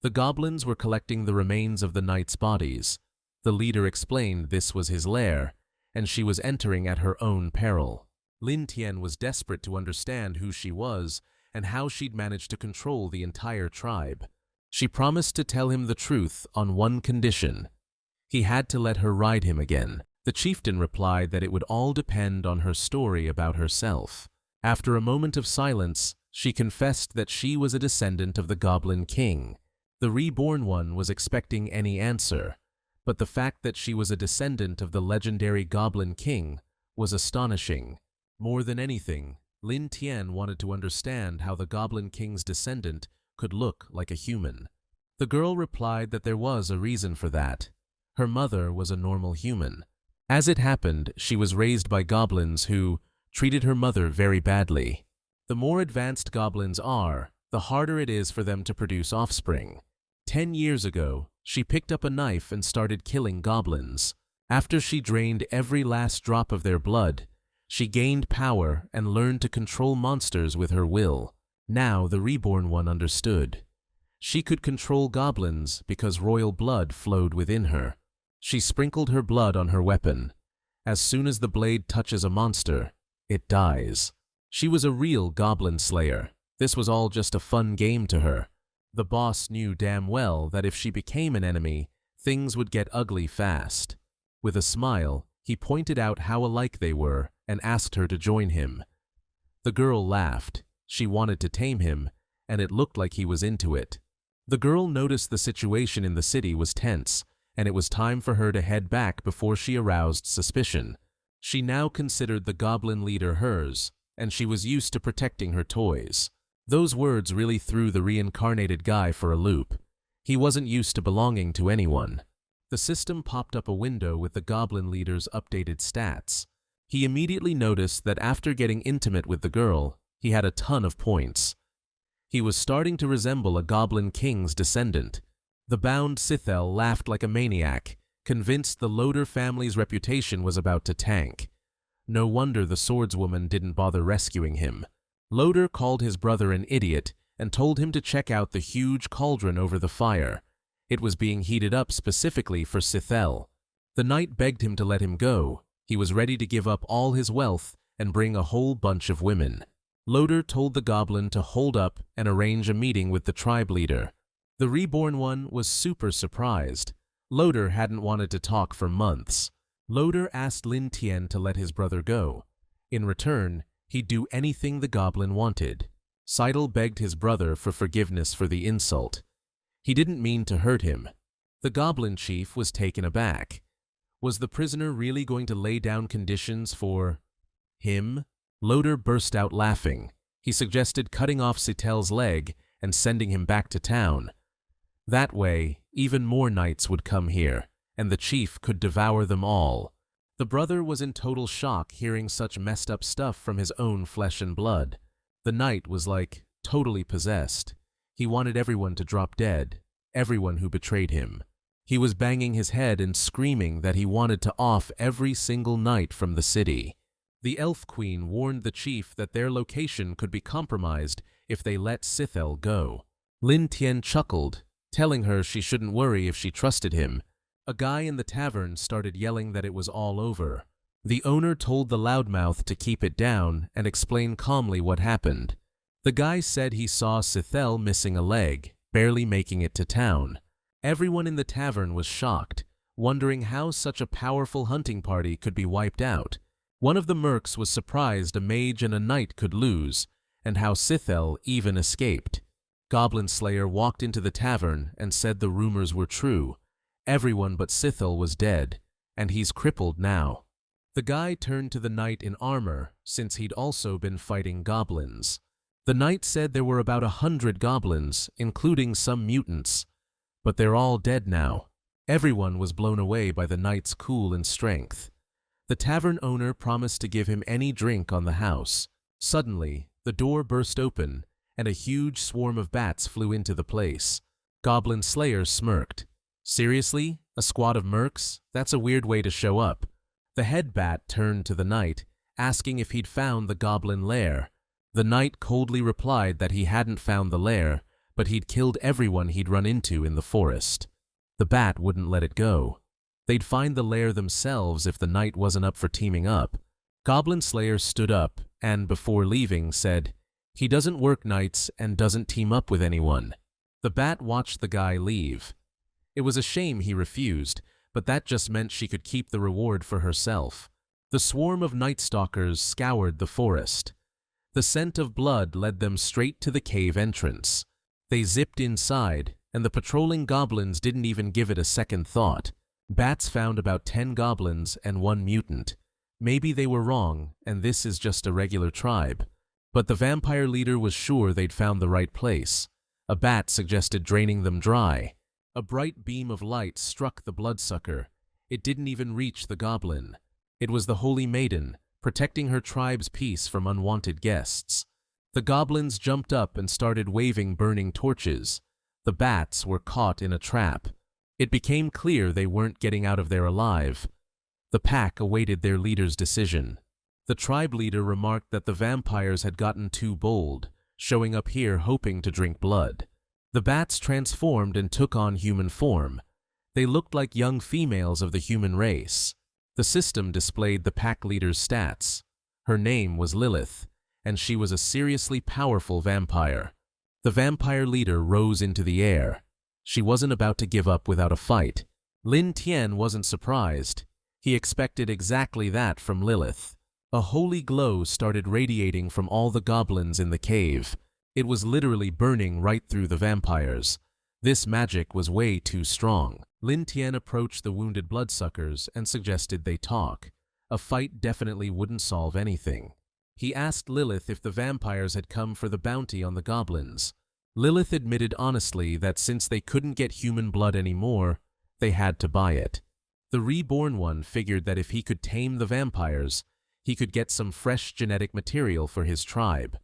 The goblins were collecting the remains of the knight's bodies. The leader explained this was his lair, and she was entering at her own peril. Lin Tian was desperate to understand who she was and how she'd managed to control the entire tribe. She promised to tell him the truth on one condition. He had to let her ride him again. The chieftain replied that it would all depend on her story about herself. After a moment of silence, she confessed that she was a descendant of the Goblin King. The reborn one was expecting any answer, but the fact that she was a descendant of the legendary Goblin King was astonishing. More than anything, Lin Tian wanted to understand how the Goblin King's descendant could look like a human. The girl replied that there was a reason for that. Her mother was a normal human. As it happened, she was raised by goblins who treated her mother very badly. The more advanced goblins are, the harder it is for them to produce offspring. 10 years ago, she picked up a knife and started killing goblins. After she drained every last drop of their blood, she gained power and learned to control monsters with her will. Now the reborn one understood. She could control goblins because royal blood flowed within her. She sprinkled her blood on her weapon. As soon as the blade touches a monster, it dies. She was a real goblin slayer. This was all just a fun game to her. The boss knew damn well that if she became an enemy, things would get ugly fast. With a smile, he pointed out how alike they were and asked her to join him. The girl laughed. She wanted to tame him, and it looked like he was into it. The girl noticed the situation in the city was tense, and it was time for her to head back before she aroused suspicion. She now considered the goblin leader hers, and she was used to protecting her toys. Those words really threw the reincarnated guy for a loop. He wasn't used to belonging to anyone. The system popped up a window with the goblin leader's updated stats. He immediately noticed that after getting intimate with the girl, he had a ton of points. He was starting to resemble a goblin king's descendant. The bound Sithel laughed like a maniac, convinced the Loader family's reputation was about to tank. No wonder the swordswoman didn't bother rescuing him. Loader called his brother an idiot and told him to check out the huge cauldron over the fire. It was being heated up specifically for Sithel. The knight begged him to let him go. He was ready to give up all his wealth and bring a whole bunch of women. Loader told the goblin to hold up and arrange a meeting with the tribe leader. The reborn one was super surprised. Loader hadn't wanted to talk for months. Loader asked Lin Tian to let his brother go. In return, he'd do anything the goblin wanted. Seidel begged his brother for forgiveness for the insult. He didn't mean to hurt him. The goblin chief was taken aback. Was the prisoner really going to lay down conditions for him? Loader burst out laughing. He suggested cutting off Sitel's leg and sending him back to town. That way, even more knights would come here, and the chief could devour them all. The brother was in total shock hearing such messed up stuff from his own flesh and blood. The knight was like totally possessed. He wanted everyone to drop dead, everyone who betrayed him. He was banging his head and screaming that he wanted to off every single knight from the city. The elf queen warned the chief that their location could be compromised if they let Sithel go. Lin Tian chuckled, telling her she shouldn't worry if she trusted him. A guy in the tavern started yelling that it was all over. The owner told the loudmouth to keep it down and explain calmly what happened. The guy said he saw Sithel missing a leg, barely making it to town. Everyone in the tavern was shocked, wondering how such a powerful hunting party could be wiped out. One of the mercs was surprised a mage and a knight could lose, and how Sithel even escaped. Goblin Slayer walked into the tavern and said the rumors were true. Everyone but Sithel was dead, and he's crippled now. The guy turned to the knight in armor, since he'd also been fighting goblins. The knight said there were about 100 goblins, including some mutants, but they're all dead now. Everyone was blown away by the knight's cool and strength. The tavern owner promised to give him any drink on the house. Suddenly, the door burst open, and a huge swarm of bats flew into the place. Goblin Slayer smirked. Seriously? A squad of mercs? That's a weird way to show up. The head bat turned to the knight, asking if he'd found the goblin lair. The knight coldly replied that he hadn't found the lair, but he'd killed everyone he'd run into in the forest. The bat wouldn't let it go. They'd find the lair themselves if the knight wasn't up for teaming up. Goblin Slayer stood up and, before leaving, said, "He doesn't work nights and doesn't team up with anyone." The bat watched the guy leave. It was a shame he refused, but that just meant she could keep the reward for herself. The swarm of night stalkers scoured the forest. The scent of blood led them straight to the cave entrance. They zipped inside, and the patrolling goblins didn't even give it a second thought. Bats found about 10 goblins and 1 mutant. Maybe they were wrong, and this is just a regular tribe. But the vampire leader was sure they'd found the right place. A bat suggested draining them dry. A bright beam of light struck the bloodsucker. It didn't even reach the goblin. It was the Holy Maiden, protecting her tribe's peace from unwanted guests. The goblins jumped up and started waving burning torches. The bats were caught in a trap. It became clear they weren't getting out of there alive. The pack awaited their leader's decision. The tribe leader remarked that the vampires had gotten too bold, showing up here hoping to drink blood. The bats transformed and took on human form. They looked like young females of the human race. The system displayed the pack leader's stats. Her name was Lilith, and she was a seriously powerful vampire. The vampire leader rose into the air. She wasn't about to give up without a fight. Lin Tian wasn't surprised. He expected exactly that from Lilith. A holy glow started radiating from all the goblins in the cave. It was literally burning right through the vampires. This magic was way too strong. Lin Tian approached the wounded bloodsuckers and suggested they talk. A fight definitely wouldn't solve anything. He asked Lilith if the vampires had come for the bounty on the goblins. Lilith admitted honestly that since they couldn't get human blood anymore, they had to buy it. The reborn one figured that if he could tame the vampires, he could get some fresh genetic material for his tribe.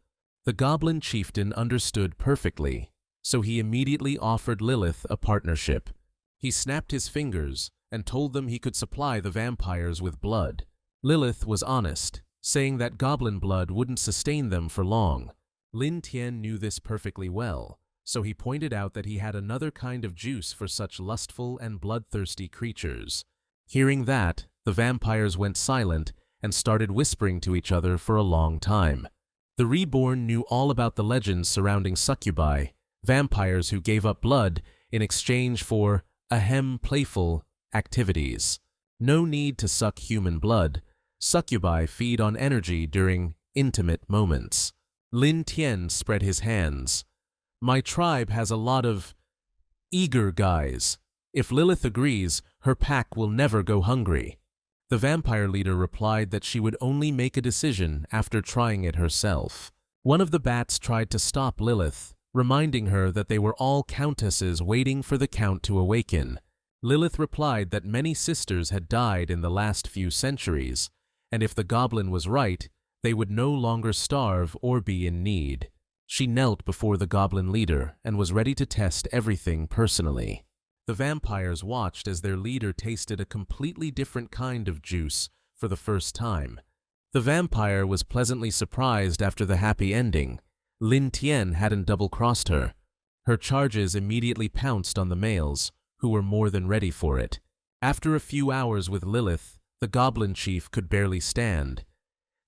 The goblin chieftain understood perfectly, so he immediately offered Lilith a partnership. He snapped his fingers and told them he could supply the vampires with blood. Lilith was honest, saying that goblin blood wouldn't sustain them for long. Lin Tian knew this perfectly well, so he pointed out that he had another kind of juice for such lustful and bloodthirsty creatures. Hearing that, the vampires went silent and started whispering to each other for a long time. The reborn knew all about the legends surrounding succubi, vampires who gave up blood in exchange for playful activities. No need to suck human blood. Succubi feed on energy during intimate moments. Lin Tian spread his hands. My tribe has a lot of eager guys. If Lilith agrees, her pack will never go hungry. The vampire leader replied that she would only make a decision after trying it herself. One of the bats tried to stop Lilith, reminding her that they were all countesses waiting for the count to awaken. Lilith replied that many sisters had died in the last few centuries, and if the goblin was right, they would no longer starve or be in need. She knelt before the goblin leader and was ready to test everything personally. The vampires watched as their leader tasted a completely different kind of juice for the first time. The vampire was pleasantly surprised after the happy ending. Lin Tian hadn't double-crossed her. Her charges immediately pounced on the males, who were more than ready for it. After a few hours with Lilith, the goblin chief could barely stand.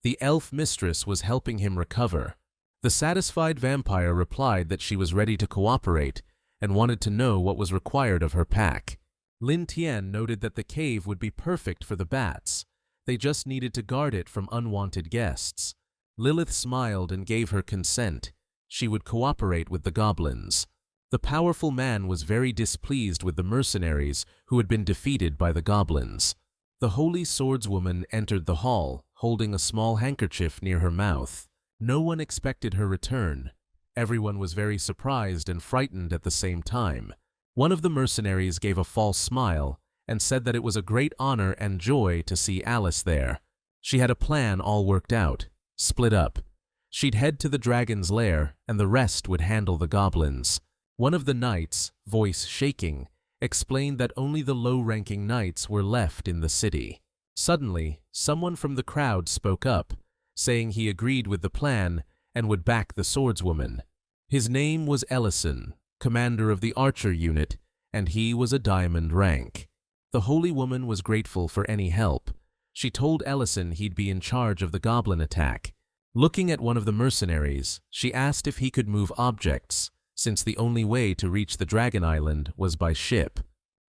The elf mistress was helping him recover. The satisfied vampire replied that she was ready to cooperate and wanted to know what was required of her pack. Lin Tian noted that the cave would be perfect for the bats. They just needed to guard it from unwanted guests. Lilith smiled and gave her consent. She would cooperate with the goblins. The powerful man was very displeased with the mercenaries who had been defeated by the goblins. The holy swordswoman entered the hall, holding a small handkerchief near her mouth. No one expected her return. Everyone was very surprised and frightened at the same time. One of the mercenaries gave a false smile and said that it was a great honor and joy to see Alice there. She had a plan all worked out. Split up. She'd head to the dragon's lair, and the rest would handle the goblins. One of the knights, voice shaking, explained that only the low-ranking knights were left in the city. Suddenly, someone from the crowd spoke up, saying he agreed with the plan and would back the swordswoman. His name was Ellison, commander of the archer unit, and he was a diamond rank. The holy woman was grateful for any help. She told Ellison he'd be in charge of the goblin attack. Looking at one of the mercenaries, she asked if he could move objects, since the only way to reach the Dragon Island was by ship.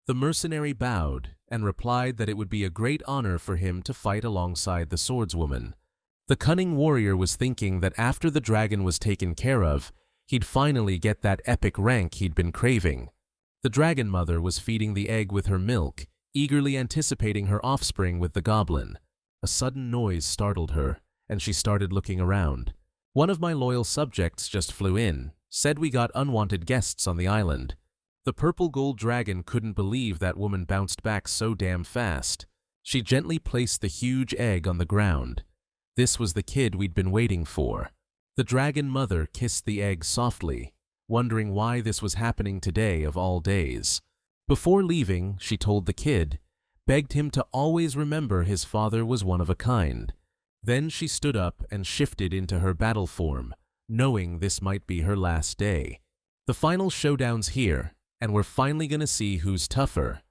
The mercenary bowed and replied that it would be a great honor for him to fight alongside the swordswoman. The cunning warrior was thinking that after the dragon was taken care of, he'd finally get that epic rank he'd been craving. The dragon mother was feeding the egg with her milk, eagerly anticipating her offspring with the goblin. A sudden noise startled her, and she started looking around. One of my loyal subjects just flew in, Said we got unwanted guests on the island. The purple gold dragon couldn't believe that woman bounced back so damn fast. She gently placed the huge egg on the ground. This was the kid we'd been waiting for. The dragon mother kissed the egg softly, wondering why this was happening today of all days. Before leaving, she told the kid, begged him to always remember his father was one of a kind. Then she stood up and shifted into her battle form, knowing this might be her last day. The final showdown's here, and we're finally gonna see who's tougher,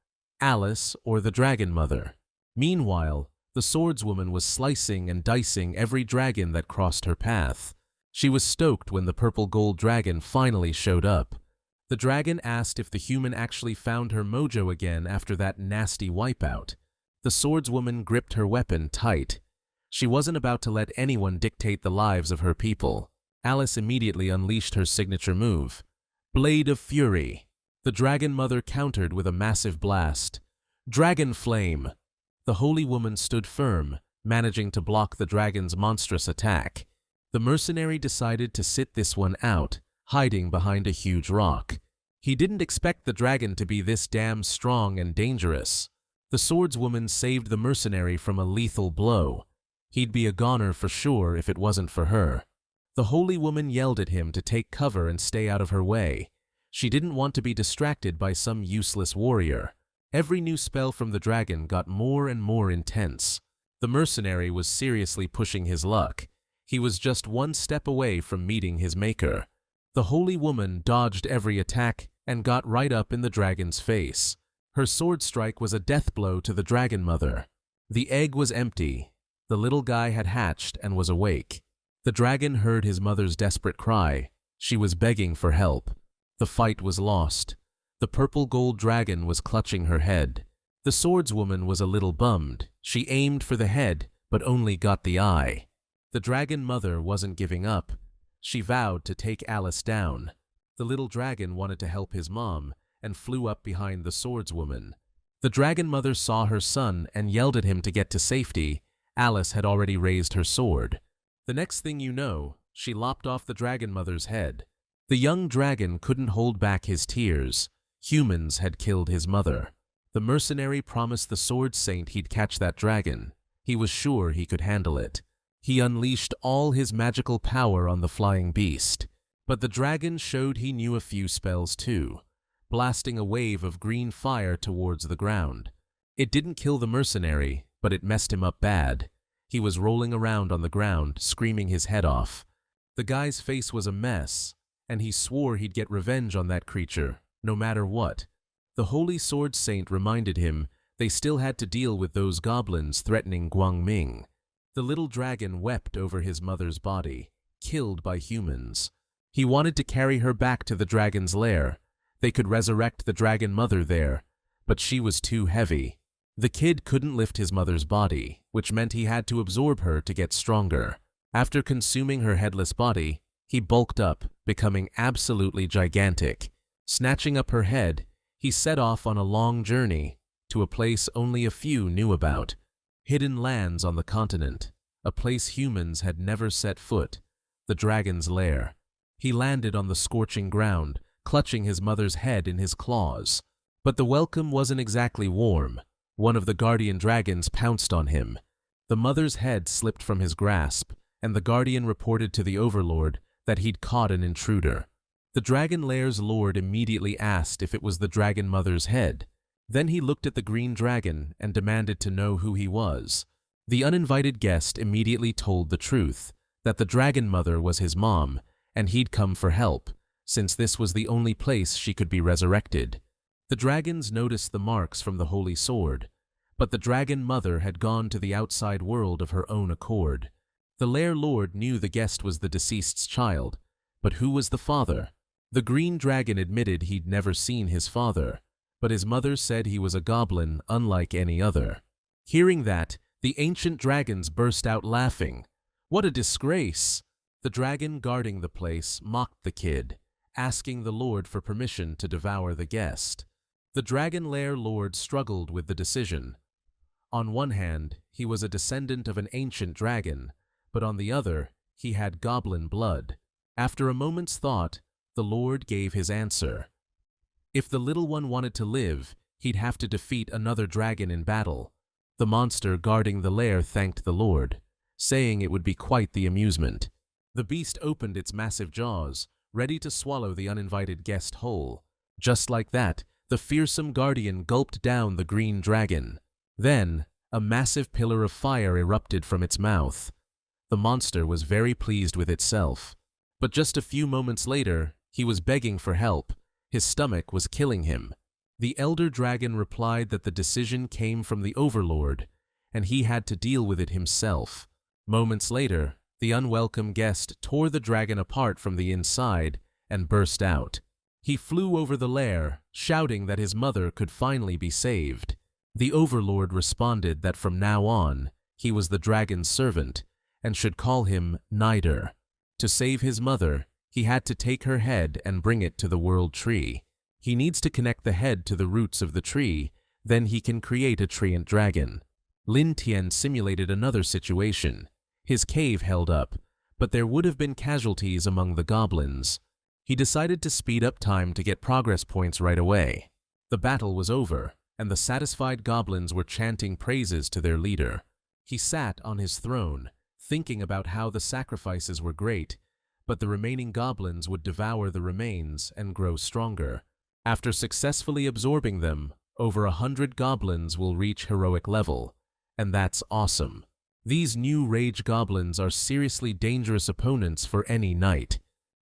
Alice or the Dragon Mother. Meanwhile, the swordswoman was slicing and dicing every dragon that crossed her path. She was stoked when the purple gold dragon finally showed up. The dragon asked if the human actually found her mojo again after that nasty wipeout. The swordswoman gripped her weapon tight. She wasn't about to let anyone dictate the lives of her people. Alice immediately unleashed her signature move, Blade of Fury. The Dragon Mother countered with a massive blast. Dragon Flame! The holy woman stood firm, managing to block the dragon's monstrous attack. The mercenary decided to sit this one out, hiding behind a huge rock. He didn't expect the dragon to be this damn strong and dangerous. The swordswoman saved the mercenary from a lethal blow. He'd be a goner for sure if it wasn't for her. The holy woman yelled at him to take cover and stay out of her way. She didn't want to be distracted by some useless warrior. Every new spell from the dragon got more and more intense. The mercenary was seriously pushing his luck. He was just one step away from meeting his maker. The holy woman dodged every attack and got right up in the dragon's face. Her sword strike was a death blow to the Dragon Mother. The egg was empty. The little guy had hatched and was awake. The dragon heard his mother's desperate cry. She was begging for help. The fight was lost. The purple gold dragon was clutching her head. The swordswoman was a little bummed. She aimed for the head, but only got the eye. The Dragon Mother wasn't giving up. She vowed to take Alice down. The little dragon wanted to help his mom and flew up behind the swordswoman. The Dragon Mother saw her son and yelled at him to get to safety. Alice had already raised her sword. The next thing you know, she lopped off the Dragon Mother's head. The young dragon couldn't hold back his tears. Humans had killed his mother. The mercenary promised the sword saint he'd catch that dragon. He was sure he could handle it. He unleashed all his magical power on the flying beast. But the dragon showed he knew a few spells too, blasting a wave of green fire towards the ground. It didn't kill the mercenary, but it messed him up bad. He was rolling around on the ground, screaming his head off. The guy's face was a mess, and he swore he'd get revenge on that creature, no matter what. The Holy Sword Saint reminded him they still had to deal with those goblins threatening Guangming. The little dragon wept over his mother's body, killed by humans. He wanted to carry her back to the dragon's lair. They could resurrect the Dragon Mother there, but she was too heavy. The kid couldn't lift his mother's body, which meant he had to absorb her to get stronger. After consuming her headless body, he bulked up, becoming absolutely gigantic. Snatching up her head, he set off on a long journey to a place only a few knew about. Hidden lands on the continent, a place humans had never set foot, the dragon's lair. He landed on the scorching ground, clutching his mother's head in his claws. But the welcome wasn't exactly warm. One of the guardian dragons pounced on him. The mother's head slipped from his grasp, and the guardian reported to the overlord that he'd caught an intruder. The dragon lair's lord immediately asked if it was the dragon mother's head. Then he looked at the green dragon and demanded to know who he was. The uninvited guest immediately told the truth, that the dragon mother was his mom, and he'd come for help, since this was the only place she could be resurrected. The dragons noticed the marks from the holy sword, but the dragon mother had gone to the outside world of her own accord. The lair lord knew the guest was the deceased's child, but who was the father? The green dragon admitted he'd never seen his father, but his mother said he was a goblin unlike any other. Hearing that, the ancient dragons burst out laughing. What a disgrace! The dragon guarding the place mocked the kid, asking the lord for permission to devour the guest. The dragon lair lord struggled with the decision. On one hand, he was a descendant of an ancient dragon, but on the other, he had goblin blood. After a moment's thought, the Lord gave his answer. If the little one wanted to live, he'd have to defeat another dragon in battle. The monster guarding the lair thanked the Lord, saying it would be quite the amusement. The beast opened its massive jaws, ready to swallow the uninvited guest whole. Just like that, the fearsome guardian gulped down the green dragon. Then, a massive pillar of fire erupted from its mouth. The monster was very pleased with itself. But just a few moments later, he was begging for help. His stomach was killing him. The elder dragon replied that the decision came from the overlord, and he had to deal with it himself. Moments later, the unwelcome guest tore the dragon apart from the inside and burst out. He flew over the lair, shouting that his mother could finally be saved. The overlord responded that from now on, he was the dragon's servant and should call him Nider. To save his mother, he had to take her head and bring it to the world tree. He needs to connect the head to the roots of the tree, then he can create a treant dragon. Lin Tian simulated another situation. His cave held up, but there would have been casualties among the goblins. He decided to speed up time to get progress points right away. The battle was over, and the satisfied goblins were chanting praises to their leader. He sat on his throne, thinking about how the sacrifices were great, but the remaining goblins would devour the remains and grow stronger. After successfully absorbing them, over 100 goblins will reach heroic level, and that's awesome. These new rage goblins are seriously dangerous opponents for any knight.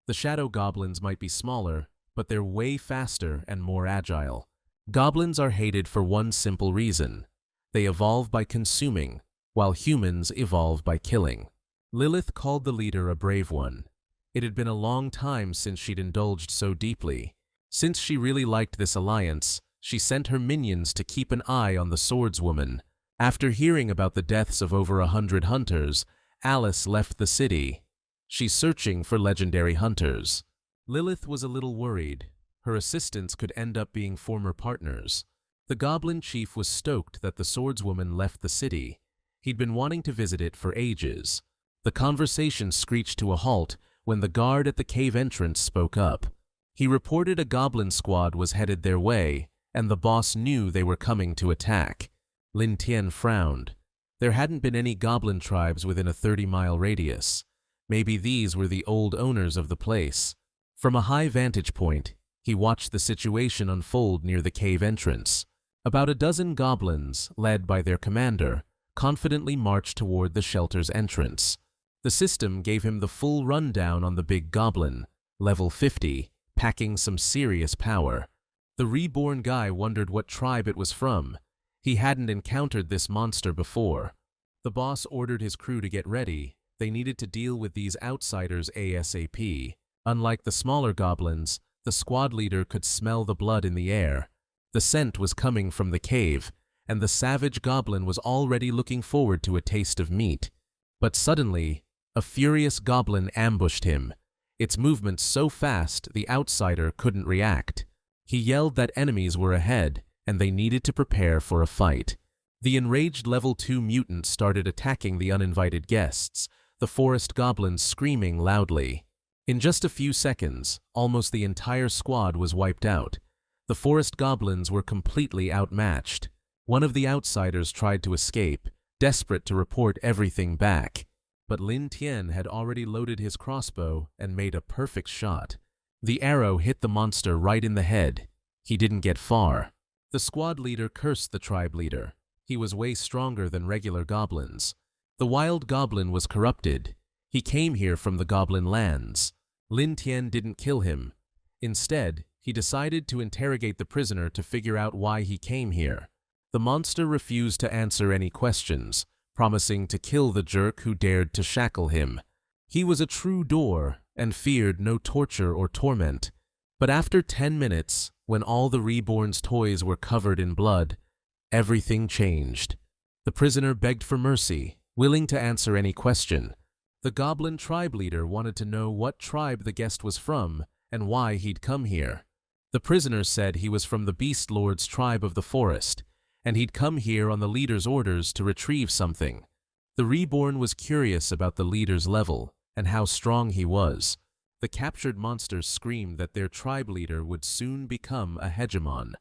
The shadow goblins might be smaller, but they're way faster and more agile. Goblins are hated for one simple reason. They evolve by consuming, while humans evolve by killing. Lilith called the leader a brave one. It had been a long time since she'd indulged so deeply. Since she really liked this alliance, she sent her minions to keep an eye on the swordswoman. After hearing about the deaths of over 100 hunters, Alice left the city. She's searching for legendary hunters. Lilith was a little worried. Her assistants could end up being former partners. The goblin chief was stoked that the swordswoman left the city. He'd been wanting to visit it for ages. The conversation screeched to a halt when the guard at the cave entrance spoke up. He reported a goblin squad was headed their way, and the boss knew they were coming to attack. Lin Tian frowned. There hadn't been any goblin tribes within a 30-mile radius. Maybe these were the old owners of the place. From a high vantage point, he watched the situation unfold near the cave entrance. About a dozen goblins, led by their commander, confidently marched toward the shelter's entrance. The system gave him the full rundown on the big goblin, level 50, packing some serious power. The reborn guy wondered what tribe it was from. He hadn't encountered this monster before. The boss ordered his crew to get ready. They needed to deal with these outsiders ASAP. Unlike the smaller goblins, the squad leader could smell the blood in the air. The scent was coming from the cave, and the savage goblin was already looking forward to a taste of meat. But suddenly, a furious goblin ambushed him. Its movement so fast the outsider couldn't react. He yelled that enemies were ahead, and they needed to prepare for a fight. The enraged level 2 mutant started attacking the uninvited guests, the forest goblins screaming loudly. In just a few seconds, almost the entire squad was wiped out. The forest goblins were completely outmatched. One of the outsiders tried to escape, desperate to report everything back. But Lin Tian had already loaded his crossbow and made a perfect shot. The arrow hit the monster right in the head. He didn't get far. The squad leader cursed the tribe leader. He was way stronger than regular goblins. The wild goblin was corrupted. He came here from the goblin lands. Lin Tian didn't kill him. Instead, he decided to interrogate the prisoner to figure out why he came here. The monster refused to answer any questions, promising to kill the jerk who dared to shackle him. He was a true door and feared no torture or torment. But after 10 minutes, when all the reborn's toys were covered in blood, everything changed. The prisoner begged for mercy, willing to answer any question. The goblin tribe leader wanted to know what tribe the guest was from and why he'd come here. The prisoner said he was from the Beast Lord's tribe of the forest, and he'd come here on the leader's orders to retrieve something. The reborn was curious about the leader's level and how strong he was. The captured monsters screamed that their tribe leader would soon become a hegemon.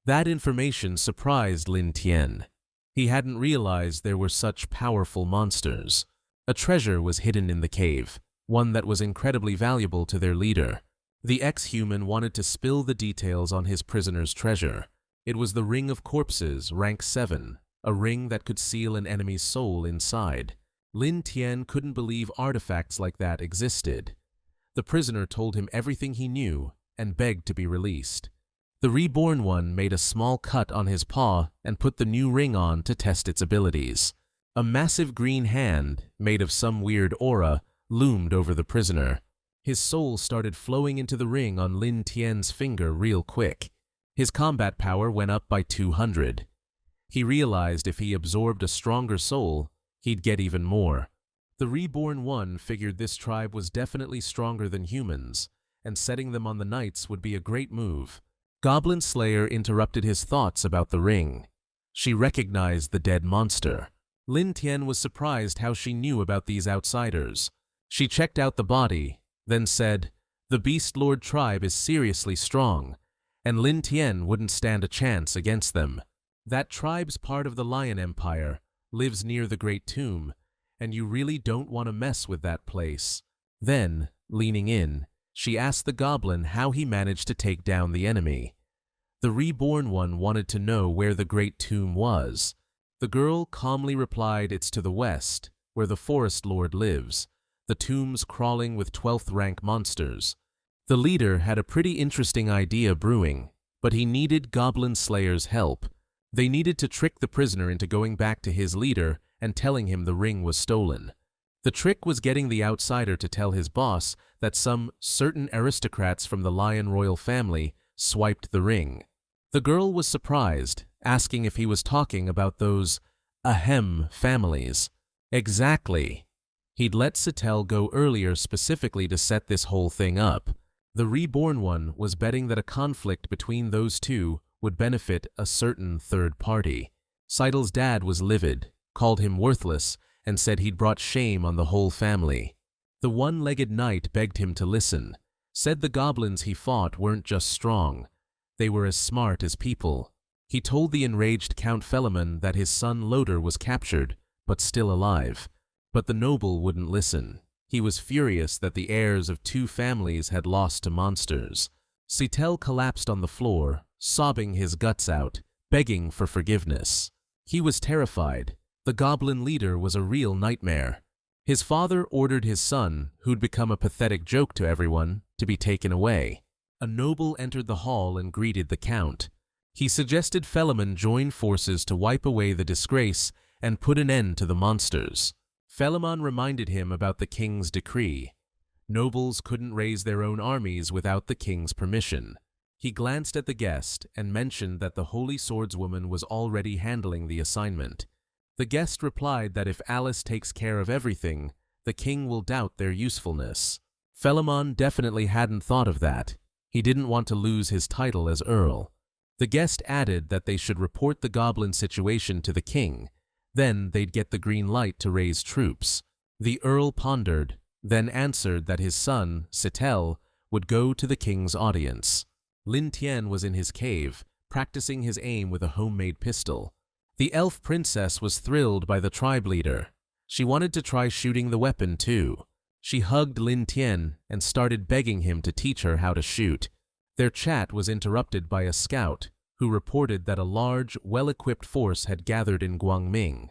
That information surprised Lin Tian. He hadn't realized there were such powerful monsters. A treasure was hidden in the cave, one that was incredibly valuable to their leader. The ex-human wanted to spill the details on his prisoner's treasure. It was the Ring of Corpses, rank 7, a ring that could seal an enemy's soul inside. Lin Tian couldn't believe artifacts like that existed. The prisoner told him everything he knew and begged to be released. The reborn one made a small cut on his paw and put the new ring on to test its abilities. A massive green hand, made of some weird aura, loomed over the prisoner. His soul started flowing into the ring on Lin Tian's finger real quick. His combat power went up by 200. He realized if he absorbed a stronger soul, he'd get even more. The reborn one figured this tribe was definitely stronger than humans, and setting them on the knights would be a great move. Goblin Slayer interrupted his thoughts about the ring. She recognized the dead monster. Lin Tian was surprised how she knew about these outsiders. She checked out the body, then said, "The Beast Lord tribe is seriously strong, and Lin Tian wouldn't stand a chance against them. That tribe's part of the Lion Empire, lives near the Great Tomb, and you really don't want to mess with that place." Then, leaning in, she asked the goblin how he managed to take down the enemy. The reborn one wanted to know where the Great Tomb was. The girl calmly replied it's to the west, where the Forest Lord lives, the tomb's crawling with 12th rank monsters. The leader had a pretty interesting idea brewing, but he needed Goblin Slayer's help. They needed to trick the prisoner into going back to his leader and telling him the ring was stolen. The trick was getting the outsider to tell his boss that some certain aristocrats from the Lion royal family swiped the ring. The girl was surprised, asking if he was talking about those families. Exactly. He'd let Sitel go earlier specifically to set this whole thing up. The reborn one was betting that a conflict between those two would benefit a certain third party. Seidel's dad was livid, called him worthless, and said he'd brought shame on the whole family. The one-legged knight begged him to listen, said the goblins he fought weren't just strong, they were as smart as people. He told the enraged Count Philemon that his son Loder was captured, but still alive. But the noble wouldn't listen. He was furious that the heirs of 2 families had lost to monsters. Sitel collapsed on the floor, sobbing his guts out, begging for forgiveness. He was terrified. The goblin leader was a real nightmare. His father ordered his son, who'd become a pathetic joke to everyone, to be taken away. A noble entered the hall and greeted the count. He suggested Philemon join forces to wipe away the disgrace and put an end to the monsters. Philemon reminded him about the king's decree. Nobles couldn't raise their own armies without the king's permission. He glanced at the guest and mentioned that the Holy Swordswoman was already handling the assignment. The guest replied that if Alice takes care of everything, the king will doubt their usefulness. Philemon definitely hadn't thought of that. He didn't want to lose his title as Earl. The guest added that they should report the goblin situation to the king. Then they'd get the green light to raise troops. The Earl pondered, then answered that his son, Sitel, would go to the king's audience. Lin Tian was in his cave, practicing his aim with a homemade pistol. The elf princess was thrilled by the tribe leader. She wanted to try shooting the weapon too. She hugged Lin Tian and started begging him to teach her how to shoot. Their chat was interrupted by a scout, who reported that a large, well-equipped force had gathered in Guangming.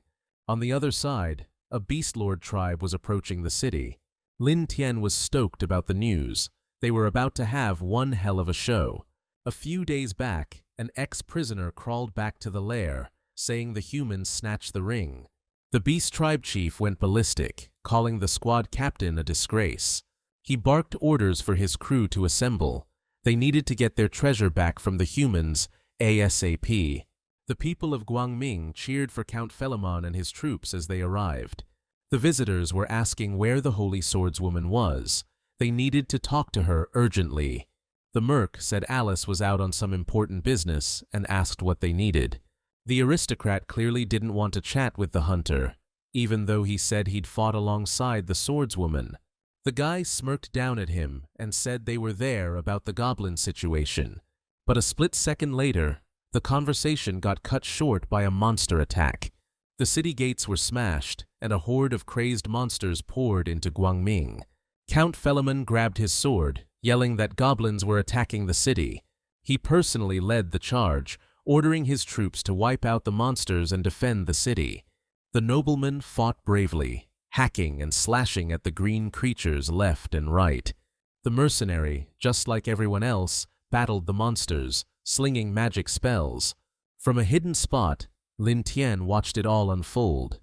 On the other side, a Beast Lord tribe was approaching the city. Lin Tian was stoked about the news. They were about to have one hell of a show. A few days back, an ex-prisoner crawled back to the lair, saying the humans snatched the ring. The Beast Tribe chief went ballistic, calling the squad captain a disgrace. He barked orders for his crew to assemble. They needed to get their treasure back from the humans ASAP. The people of Guangming cheered for Count Philemon and his troops as they arrived. The visitors were asking where the Holy Swordswoman was. They needed to talk to her urgently. The merc said Alice was out on some important business and asked what they needed. The aristocrat clearly didn't want to chat with the hunter, even though he said he'd fought alongside the swordswoman. The guy smirked down at him and said they were there about the goblin situation. But a split second later, the conversation got cut short by a monster attack. The city gates were smashed, and a horde of crazed monsters poured into Guangming. Count Felaman grabbed his sword, yelling that goblins were attacking the city. He personally led the charge, ordering his troops to wipe out the monsters and defend the city. The nobleman fought bravely, hacking and slashing at the green creatures left and right. The mercenary, just like everyone else, battled the monsters, slinging magic spells. From a hidden spot, Lin Tian watched it all unfold.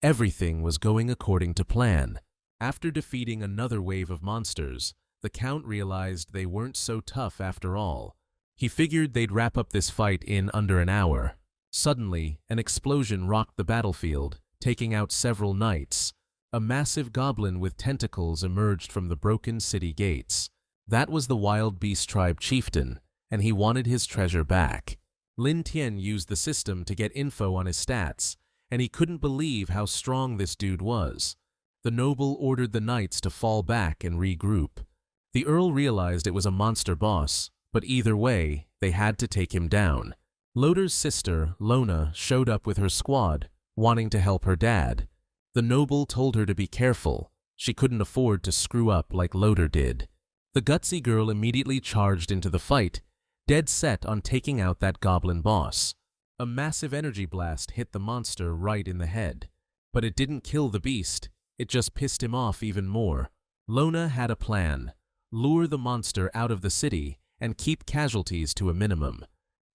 Everything was going according to plan. After defeating another wave of monsters, the Count realized they weren't so tough after all. He figured they'd wrap up this fight in under an hour. Suddenly, an explosion rocked the battlefield, taking out several knights. A massive goblin with tentacles emerged from the broken city gates. That was the Wild Beast Tribe chieftain, and he wanted his treasure back. Lin Tian used the system to get info on his stats, and he couldn't believe how strong this dude was. The noble ordered the knights to fall back and regroup. The Earl realized it was a monster boss, but either way, they had to take him down. Loder's sister, Lona, showed up with her squad, wanting to help her dad. The noble told her to be careful. She couldn't afford to screw up like Loder did. The gutsy girl immediately charged into the fight, dead set on taking out that goblin boss. A massive energy blast hit the monster right in the head. But it didn't kill the beast, it just pissed him off even more. Lona had a plan: lure the monster out of the city and keep casualties to a minimum.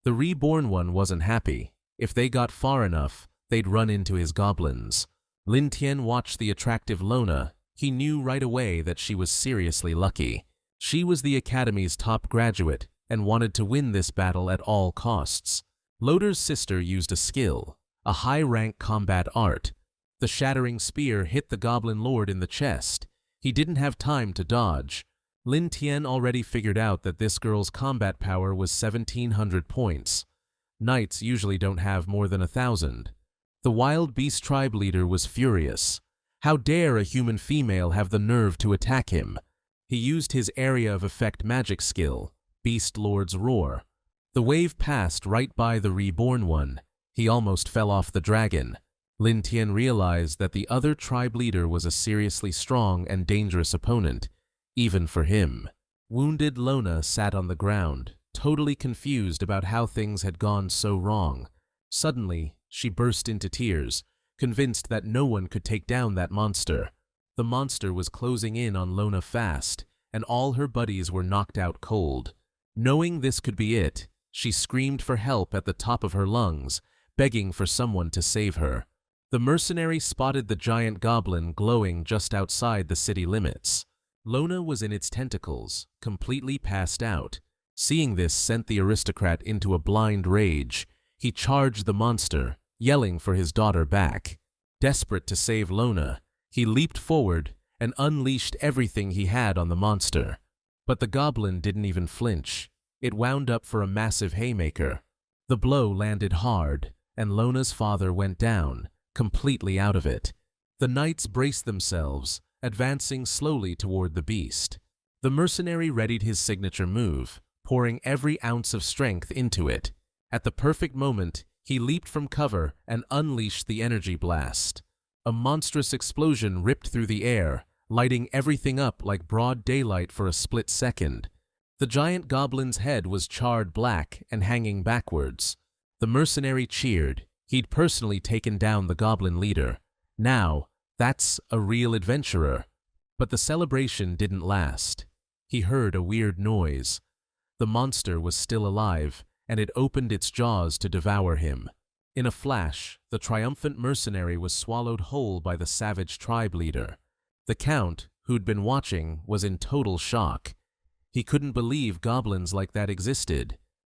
The reborn one wasn't happy. If they got far enough, they'd run into his goblins. Lin Tian watched the attractive Lona. He knew right away that she was seriously lucky. She was the Academy's top graduate and wanted to win this battle at all costs. Loder's sister used a skill, a high-rank combat art. The shattering spear hit the goblin lord in the chest. He didn't have time to dodge. Lin Tian already figured out that this girl's combat power was 1,700 points. Knights usually don't have more than 1,000. The Wild Beast Tribe leader was furious. How dare a human female have the nerve to attack him? He used his area of effect magic skill, Beast Lord's Roar. The wave passed right by the reborn one. He almost fell off the dragon. Lin Tian realized that the other tribe leader was a seriously strong and dangerous opponent, even for him. Wounded Lona sat on the ground, totally confused about how things had gone so wrong. Suddenly, she burst into tears, convinced that no one could take down that monster. The monster was closing in on Lona fast, and all her buddies were knocked out cold. Knowing this could be it, she screamed for help at the top of her lungs, begging for someone to save her. The mercenary spotted the giant goblin glowing just outside the city limits. Lona was in its tentacles, completely passed out. Seeing this sent the aristocrat into a blind rage. He charged the monster, yelling for his daughter back. Desperate to save Lona, he leaped forward and unleashed everything he had on the monster. But the goblin didn't even flinch. It wound up for a massive haymaker. The blow landed hard, and Lona's father went down, completely out of it. The knights braced themselves, advancing slowly toward the beast. The mercenary readied his signature move, pouring every ounce of strength into it. At the perfect moment, he leaped from cover and unleashed the energy blast. A monstrous explosion ripped through the air, lighting everything up like broad daylight for a split second. The giant goblin's head was charred black and hanging backwards. The mercenary cheered. He'd personally taken down the goblin leader. Now, that's a real adventurer. But the celebration didn't last. He heard a weird noise. The monster was still alive, and it opened its jaws to devour him. In a flash, the triumphant mercenary was swallowed whole by the savage tribe leader. The Count, who'd been watching, was in total shock. He couldn't believe goblins like that existed.